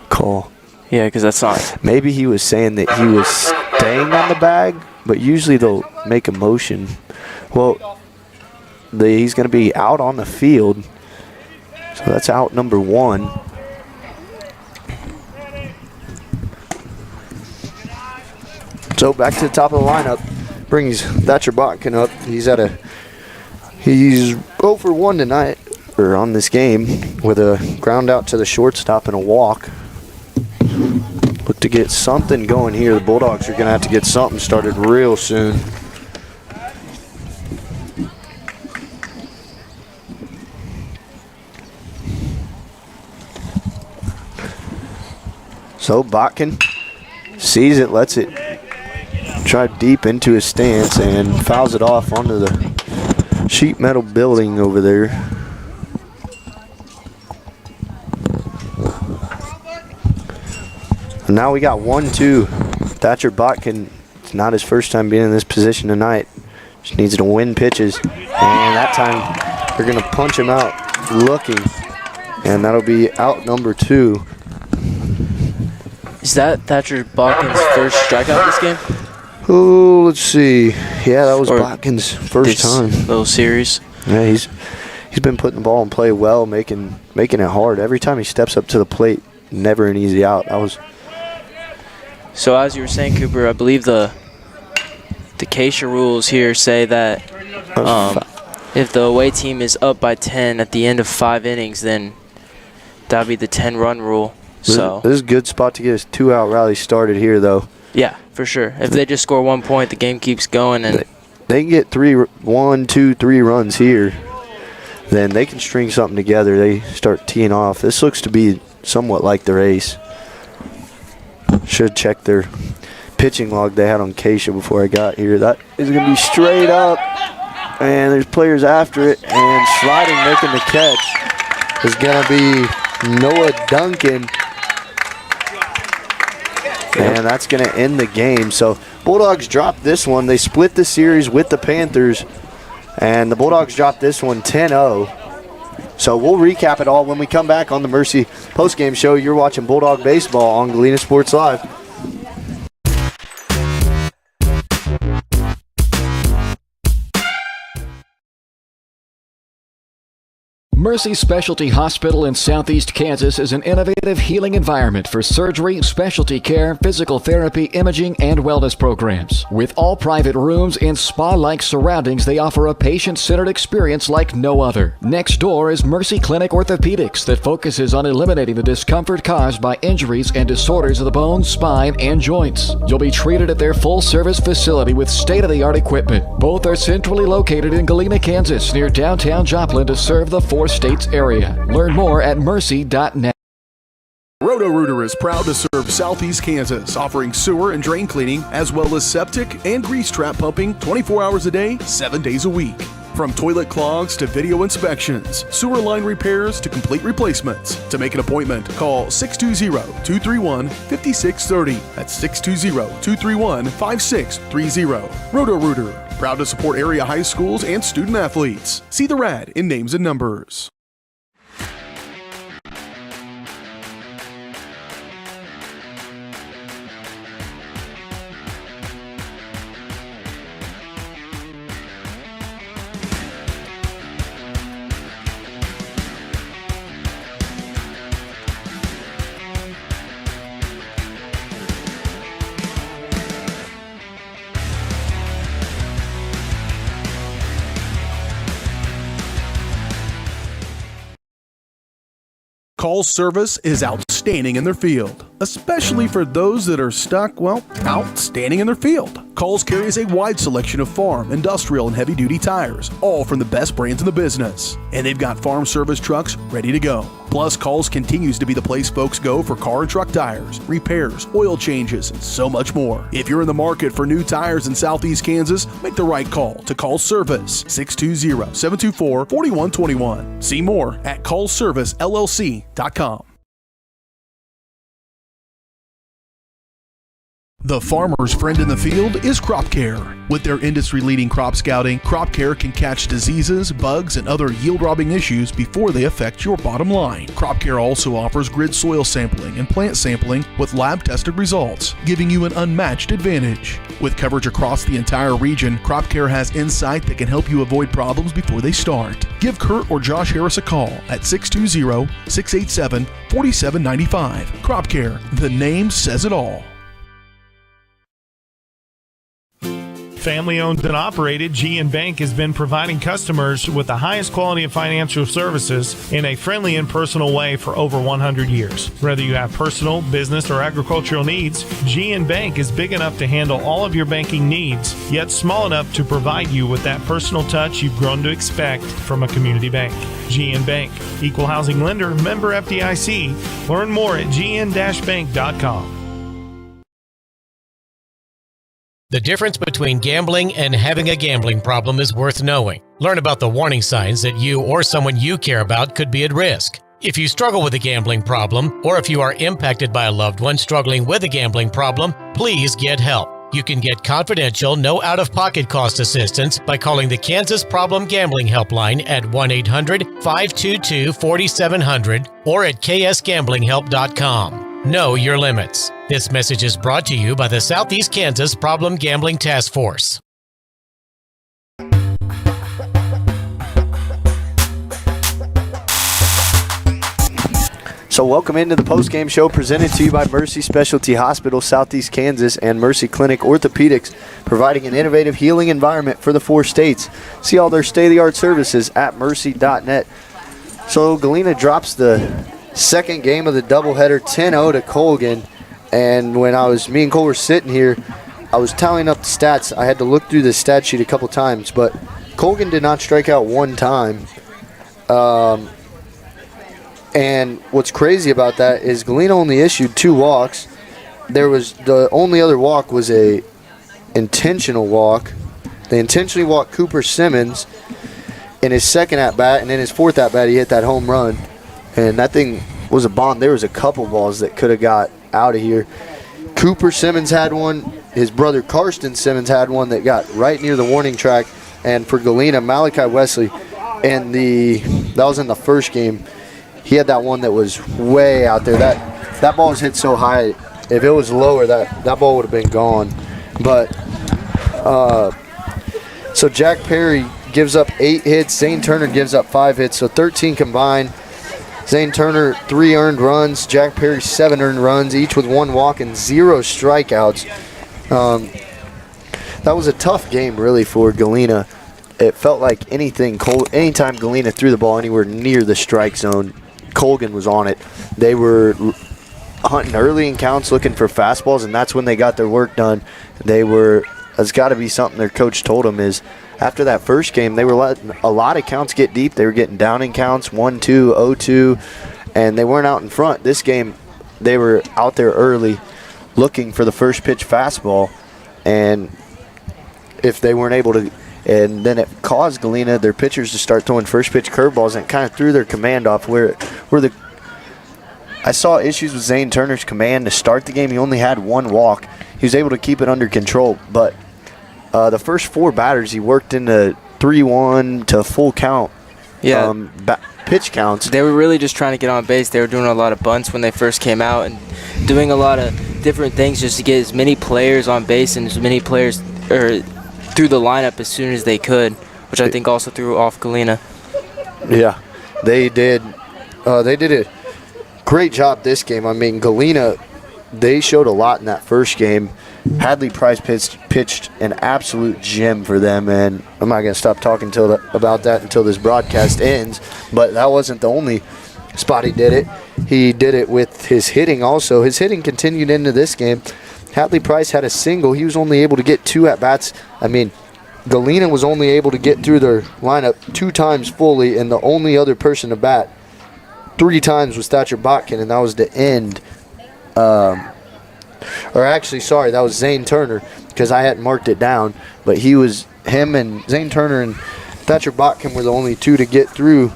call. Yeah, because that's not. Maybe he was saying that he was staying on the bag, but usually they'll make a motion. Well, he's going to be out on the field. So that's out number 1. So back to the top of the lineup. Brings Thatcher Botkin up. He's 0 for 1 tonight, or on this game, with a ground out to the shortstop and a walk. Look to get something going here. The Bulldogs are going to have to get something started real soon. So Botkin sees it, lets it drive deep into his stance, and fouls it off onto the sheet metal building over there. And now we got 1-2. Thatcher Botkin, it's not his first time being in this position tonight. Just needs to win pitches. And that time they're going to punch him out looking. And that'll be out number 2. Is that Thatcher Botkin's first strikeout this game? Oh, let's see. Yeah, that was Botkin's first time. Little series. Yeah, he's been putting the ball in play well, making it hard. Every time he steps up to the plate, never an easy out. So as you were saying, Cooper, I believe the Keisha rules here say that if the away team is up by 10 at the end of 5 innings, then that would be the 10-run rule. So this is a good spot to get a 2-out rally started here, though. Yeah, for sure. If they just score 1 point, the game keeps going, and they can get 1, 2, 3 runs here. Then they can string something together. They start teeing off. This looks to be somewhat like the race. Should check their pitching log they had on Keisha before I got here. That is going to be straight up, and there's players after it, and sliding, making the catch is going to be Noah Duncan. And that's going to end the game. So Bulldogs dropped this one. They split the series with the Panthers, and the Bulldogs dropped this one 10-0. So we'll recap it all when we come back on the Mercy postgame show. You're watching Bulldog Baseball on Galena Sports Live. Mercy Specialty Hospital in Southeast Kansas is an innovative healing environment for surgery, specialty care, physical therapy, imaging, and wellness programs. With all private rooms and spa-like surroundings, they offer a patient-centered experience like no other. Next door is Mercy Clinic Orthopedics that focuses on eliminating the discomfort caused by injuries and disorders of the bones, spine, and joints. You'll be treated at their full-service facility with state-of-the-art equipment. Both are centrally located in Galena, Kansas, near downtown Joplin to serve the 4 states area. Learn more at mercy.net. Roto-Rooter is proud to serve Southeast Kansas, offering sewer and drain cleaning, as well as septic and grease trap pumping 24 hours a day, 7 days a week. From toilet clogs to video inspections, sewer line repairs to complete replacements. To make an appointment, call 620-231-5630. That's 620-231-5630. Roto-Rooter, proud to support area high schools and student athletes. See the rad in names and numbers. Call service is outstanding in their field, especially for those that are stuck, well, outstanding in their field. Calls carries a wide selection of farm, industrial, and heavy-duty tires, all from the best brands in the business. And they've got farm service trucks ready to go. Plus, Calls continues to be the place folks go for car and truck tires, repairs, oil changes, and so much more. If you're in the market for new tires in Southeast Kansas, make the right call to Call Service, 620-724-4121. See more at callservicellc.com. The farmer's friend in the field is Crop Care. With their industry-leading crop scouting, Crop Care can catch diseases, bugs, and other yield-robbing issues before they affect your bottom line. Crop Care also offers grid soil sampling and plant sampling with lab-tested results, giving you an unmatched advantage. With coverage across the entire region, Crop Care has insight that can help you avoid problems before they start. Give Kurt or Josh Harris a call at 620-687-4795. Crop Care, the name says it all. Family-owned and operated, GN Bank has been providing customers with the highest quality of financial services in a friendly and personal way for over 100 years. Whether you have personal, business, or agricultural needs, GN Bank is big enough to handle all of your banking needs, yet small enough to provide you with that personal touch you've grown to expect from a community bank. GN Bank, equal housing lender, member FDIC. Learn more at gn-bank.com. The difference between gambling and having a gambling problem is worth knowing. Learn about the warning signs that you or someone you care about could be at risk. If you struggle with a gambling problem, or if you are impacted by a loved one struggling with a gambling problem, please get help. You can get confidential, no out-of-pocket cost assistance by calling the Kansas Problem Gambling Helpline at 1-800-522-4700 or at ksgamblinghelp.com. Know your limits. This message is brought to you by the Southeast Kansas Problem Gambling Task Force. So welcome into the post-game show presented to you by Mercy Specialty Hospital, Southeast Kansas, and Mercy Clinic Orthopedics, providing an innovative healing environment for the 4 states. See all their state-of-the-art services at mercy.net. So Galena drops the second game of the doubleheader, 10-0 to Colgan. And when me and Cole were sitting here, I was tallying up the stats. I had to look through the stat sheet a couple times, but Colgan did not strike out one time. And what's crazy about that is Galena only issued 2 walks. The only other walk was a intentional walk. They intentionally walked Cooper Simmons in his second at-bat, and in his fourth at-bat he hit that home run. And that thing was a bomb. There was a couple balls that could have got out of here. Cooper Simmons had one. His brother Karsten Simmons had one that got right near the warning track. And for Galena, Malachi Wesley, that was in the first game. He had that one that was way out there. That ball was hit so high. If it was lower, that ball would have been gone. But so Jack Perry gives up 8 hits. Zane Turner gives up 5 hits. So 13 combined. Zane Turner, 3 earned runs. Jack Perry, 7 earned runs, each with 1 walk and 0 strikeouts. That was a tough game, really, for Galena. It felt like anytime Galena threw the ball anywhere near the strike zone, Colgan was on it. They were hunting early in counts, looking for fastballs, and that's when they got their work done. It's got to be something their coach told them is, after that first game, they were letting a lot of counts get deep. They were getting down in counts, 1-2, 0-2, and they weren't out in front. This game, they were out there early looking for the first pitch fastball, and if And then it caused Galena, their pitchers, to start throwing first pitch curveballs, and it kind of threw their command off. I saw issues with Zane Turner's command to start the game. He only had one walk. He was able to keep it under control, but the first 4 batters he worked into 3-1 to full count. Yeah. Pitch counts. They were really just trying to get on base. They were doing a lot of bunts when they first came out and doing a lot of different things just to get as many players on base and as many players through the lineup as soon as they could, which I think also threw off Galena. Yeah, they did. They did a great job this game. I mean, Galena, they showed a lot in that first game. Hadley Price pitched an absolute gem for them, and I'm not going to stop talking about that until this broadcast ends, but that wasn't the only spot he did it. He did it with his hitting also. His hitting continued into this game. Hadley Price had a single. He was only able to get 2 at-bats. I mean, Galena was only able to get through their lineup 2 times fully, and the only other person to bat 3 times was Thatcher Botkin, and that was the end. That was Zane Turner, because I hadn't marked it down. But him and Zane Turner and Thatcher Botkin were the only 2 to get through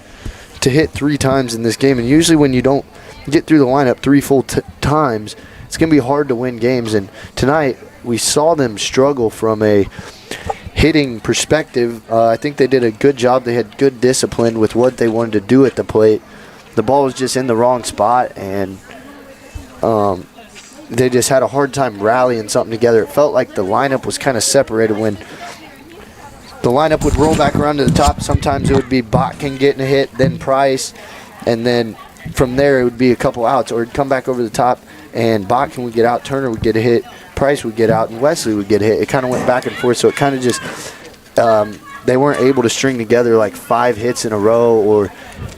to hit 3 times in this game. And usually when you don't get through the lineup 3 full times, it's going to be hard to win games. And tonight we saw them struggle from a hitting perspective. I think they did a good job. They had good discipline with what they wanted to do at the plate. The ball was just in the wrong spot, and they just had a hard time rallying something together. It felt like the lineup was kind of separated. When the lineup would roll back around to the top, sometimes it would be Botkin getting a hit, then Price, and then from there it would be a couple outs, or it'd come back over the top and Botkin would get out, Turner would get a hit, Price would get out, and Wesley would get a hit. It kind of went back and forth, so it kind of just they weren't able to string together like 5 hits in a row or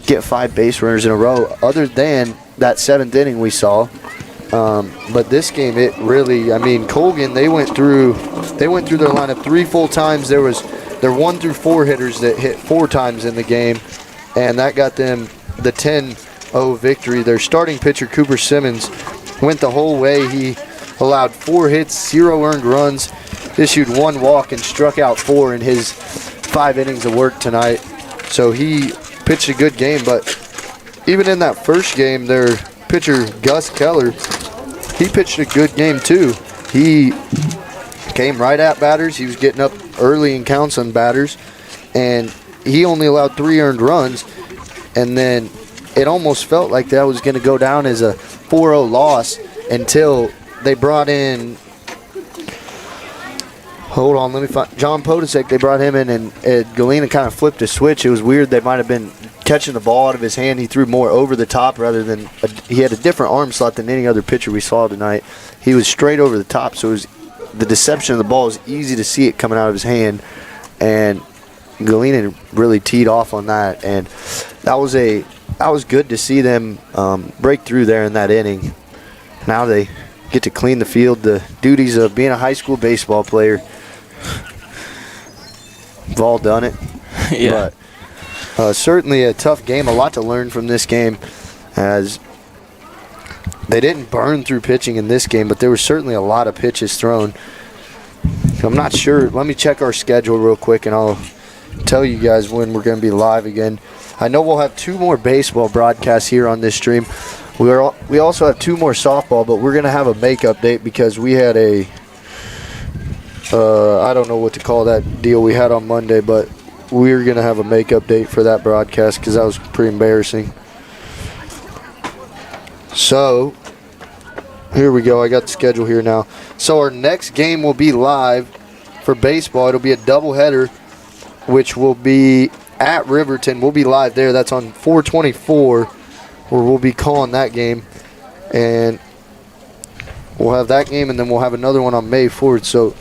get 5 base runners in a row, other than that 7th inning we saw. But this game, it really, I mean, Colgan, they went through their lineup 3 full times. There 1 through 4 hitters that hit 4 times in the game, and that got them the 10-0 victory. Their starting pitcher, Cooper Simmons, went the whole way. He allowed 4 hits, 0 earned runs, issued 1 walk, and struck out 4 in his 5 innings of work tonight. So he pitched a good game, but even in that first game, their pitcher, Gus Keller, he pitched a good game too. He came right at batters. He was getting up early in counts on batters, and he only allowed 3 earned runs, and then it almost felt like that was going to go down as a 4-0 loss until they brought in, John Podesek. They brought him in, and Galena kind of flipped a switch. It was weird. They might have been catching the ball out of his hand. He threw more over the top rather than he had a different arm slot than any other pitcher we saw tonight. He was straight over the top, so it was the deception of the ball was easy to see it coming out of his hand, and Galena really teed off on that, and that was good to see them break through there in that inning. Now they get to clean the field, the duties of being a high school baseball player. We've all done it. Yeah. But certainly a tough game, a lot to learn from this game, as they didn't burn through pitching in this game, but there was certainly a lot of pitches thrown. I'm not sure. Let me check our schedule real quick, and I'll tell you guys when we're going to be live again. I know we'll have 2 more baseball broadcasts here on this stream. We also have 2 more softball, but we're going to have a make update because we had a I don't know what to call that deal we had on Monday, but we're going to have a make update for that broadcast because that was pretty embarrassing. So, here we go. I got the schedule here now. So, our next game will be live for baseball. It'll be a doubleheader, which will be at Riverton. We'll be live there. That's on 4/24, where we'll be calling that game. And we'll have that game, and then we'll have another one on May 4th. So,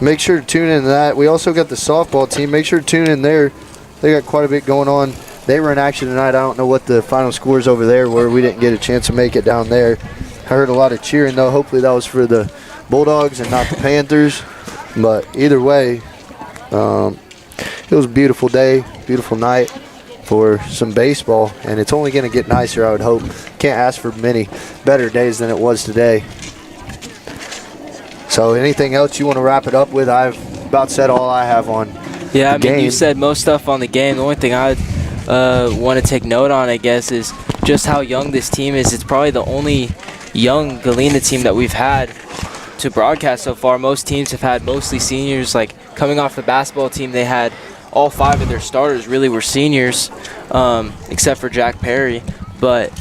make sure to tune in to that. We also got the softball team. Make sure to tune in there. They got quite a bit going on. They were in action tonight. I don't know what the final scores over there were. We didn't get a chance to make it down there. I heard a lot of cheering, though. Hopefully that was for the Bulldogs and not the Panthers. But either way, it was a beautiful day, beautiful night for some baseball. And it's only going to get nicer, I would hope. Can't ask for many better days than it was today. So anything else you want to wrap it up with? I've about said all I have on Yeah, I mean, game. you said most stuff on the game. The only thing I want to take note on, I guess, is just how young this team is. It's probably the only young Galena team that we've had to broadcast so far. Most teams have had mostly seniors. Like, coming off the basketball team, they had all 5 of their starters really were seniors, except for Jack Perry. But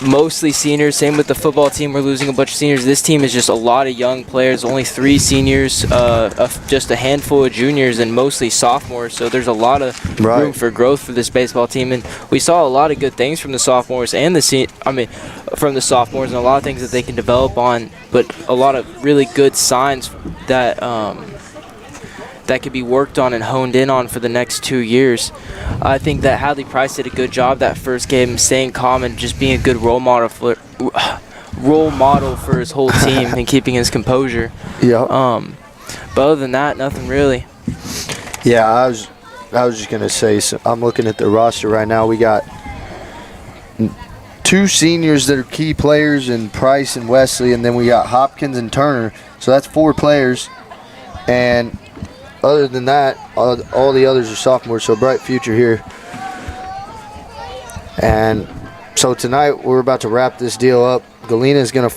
mostly seniors. Same with the football team. We're losing a bunch of seniors. This team is just a lot of young players. Only 3 seniors, just a handful of juniors, and mostly sophomores. So there's a lot of room for growth for this baseball team. And we saw a lot of good things from the sophomores and from the sophomores, and a lot of things that they can develop on. But a lot of really good signs that that could be worked on and honed in on for the next 2 years. I think that Hadley Price did a good job that first game, staying calm and just being a good role model for his whole team and keeping his composure. Yeah. But other than that, nothing really. Yeah, I was just gonna say. So I'm looking at the roster right now. We got 2 seniors that are key players in Price and Wesley, and then we got Hopkins and Turner. So that's 4 players, and other than that, all the others are sophomores, so bright future here. And so tonight we're about to wrap this deal up. Galena is going to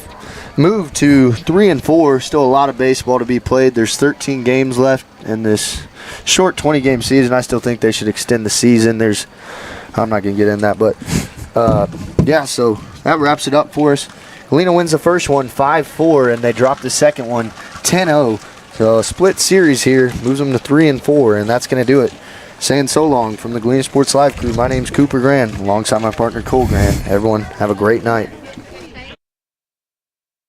move to 3-4. Still a lot of baseball to be played. There's 13 games left in this short 20-game season. I still think they should extend the season. I'm not going to get in that, but yeah, so that wraps it up for us. Galena wins the first one 5-4, and they drop the second one 10-0. So a split series here moves them to 3-4, and that's going to do it. Saying so long from the Galena Sports Live crew, my name's Cooper Grand, alongside my partner Cole Grand. Everyone, have a great night.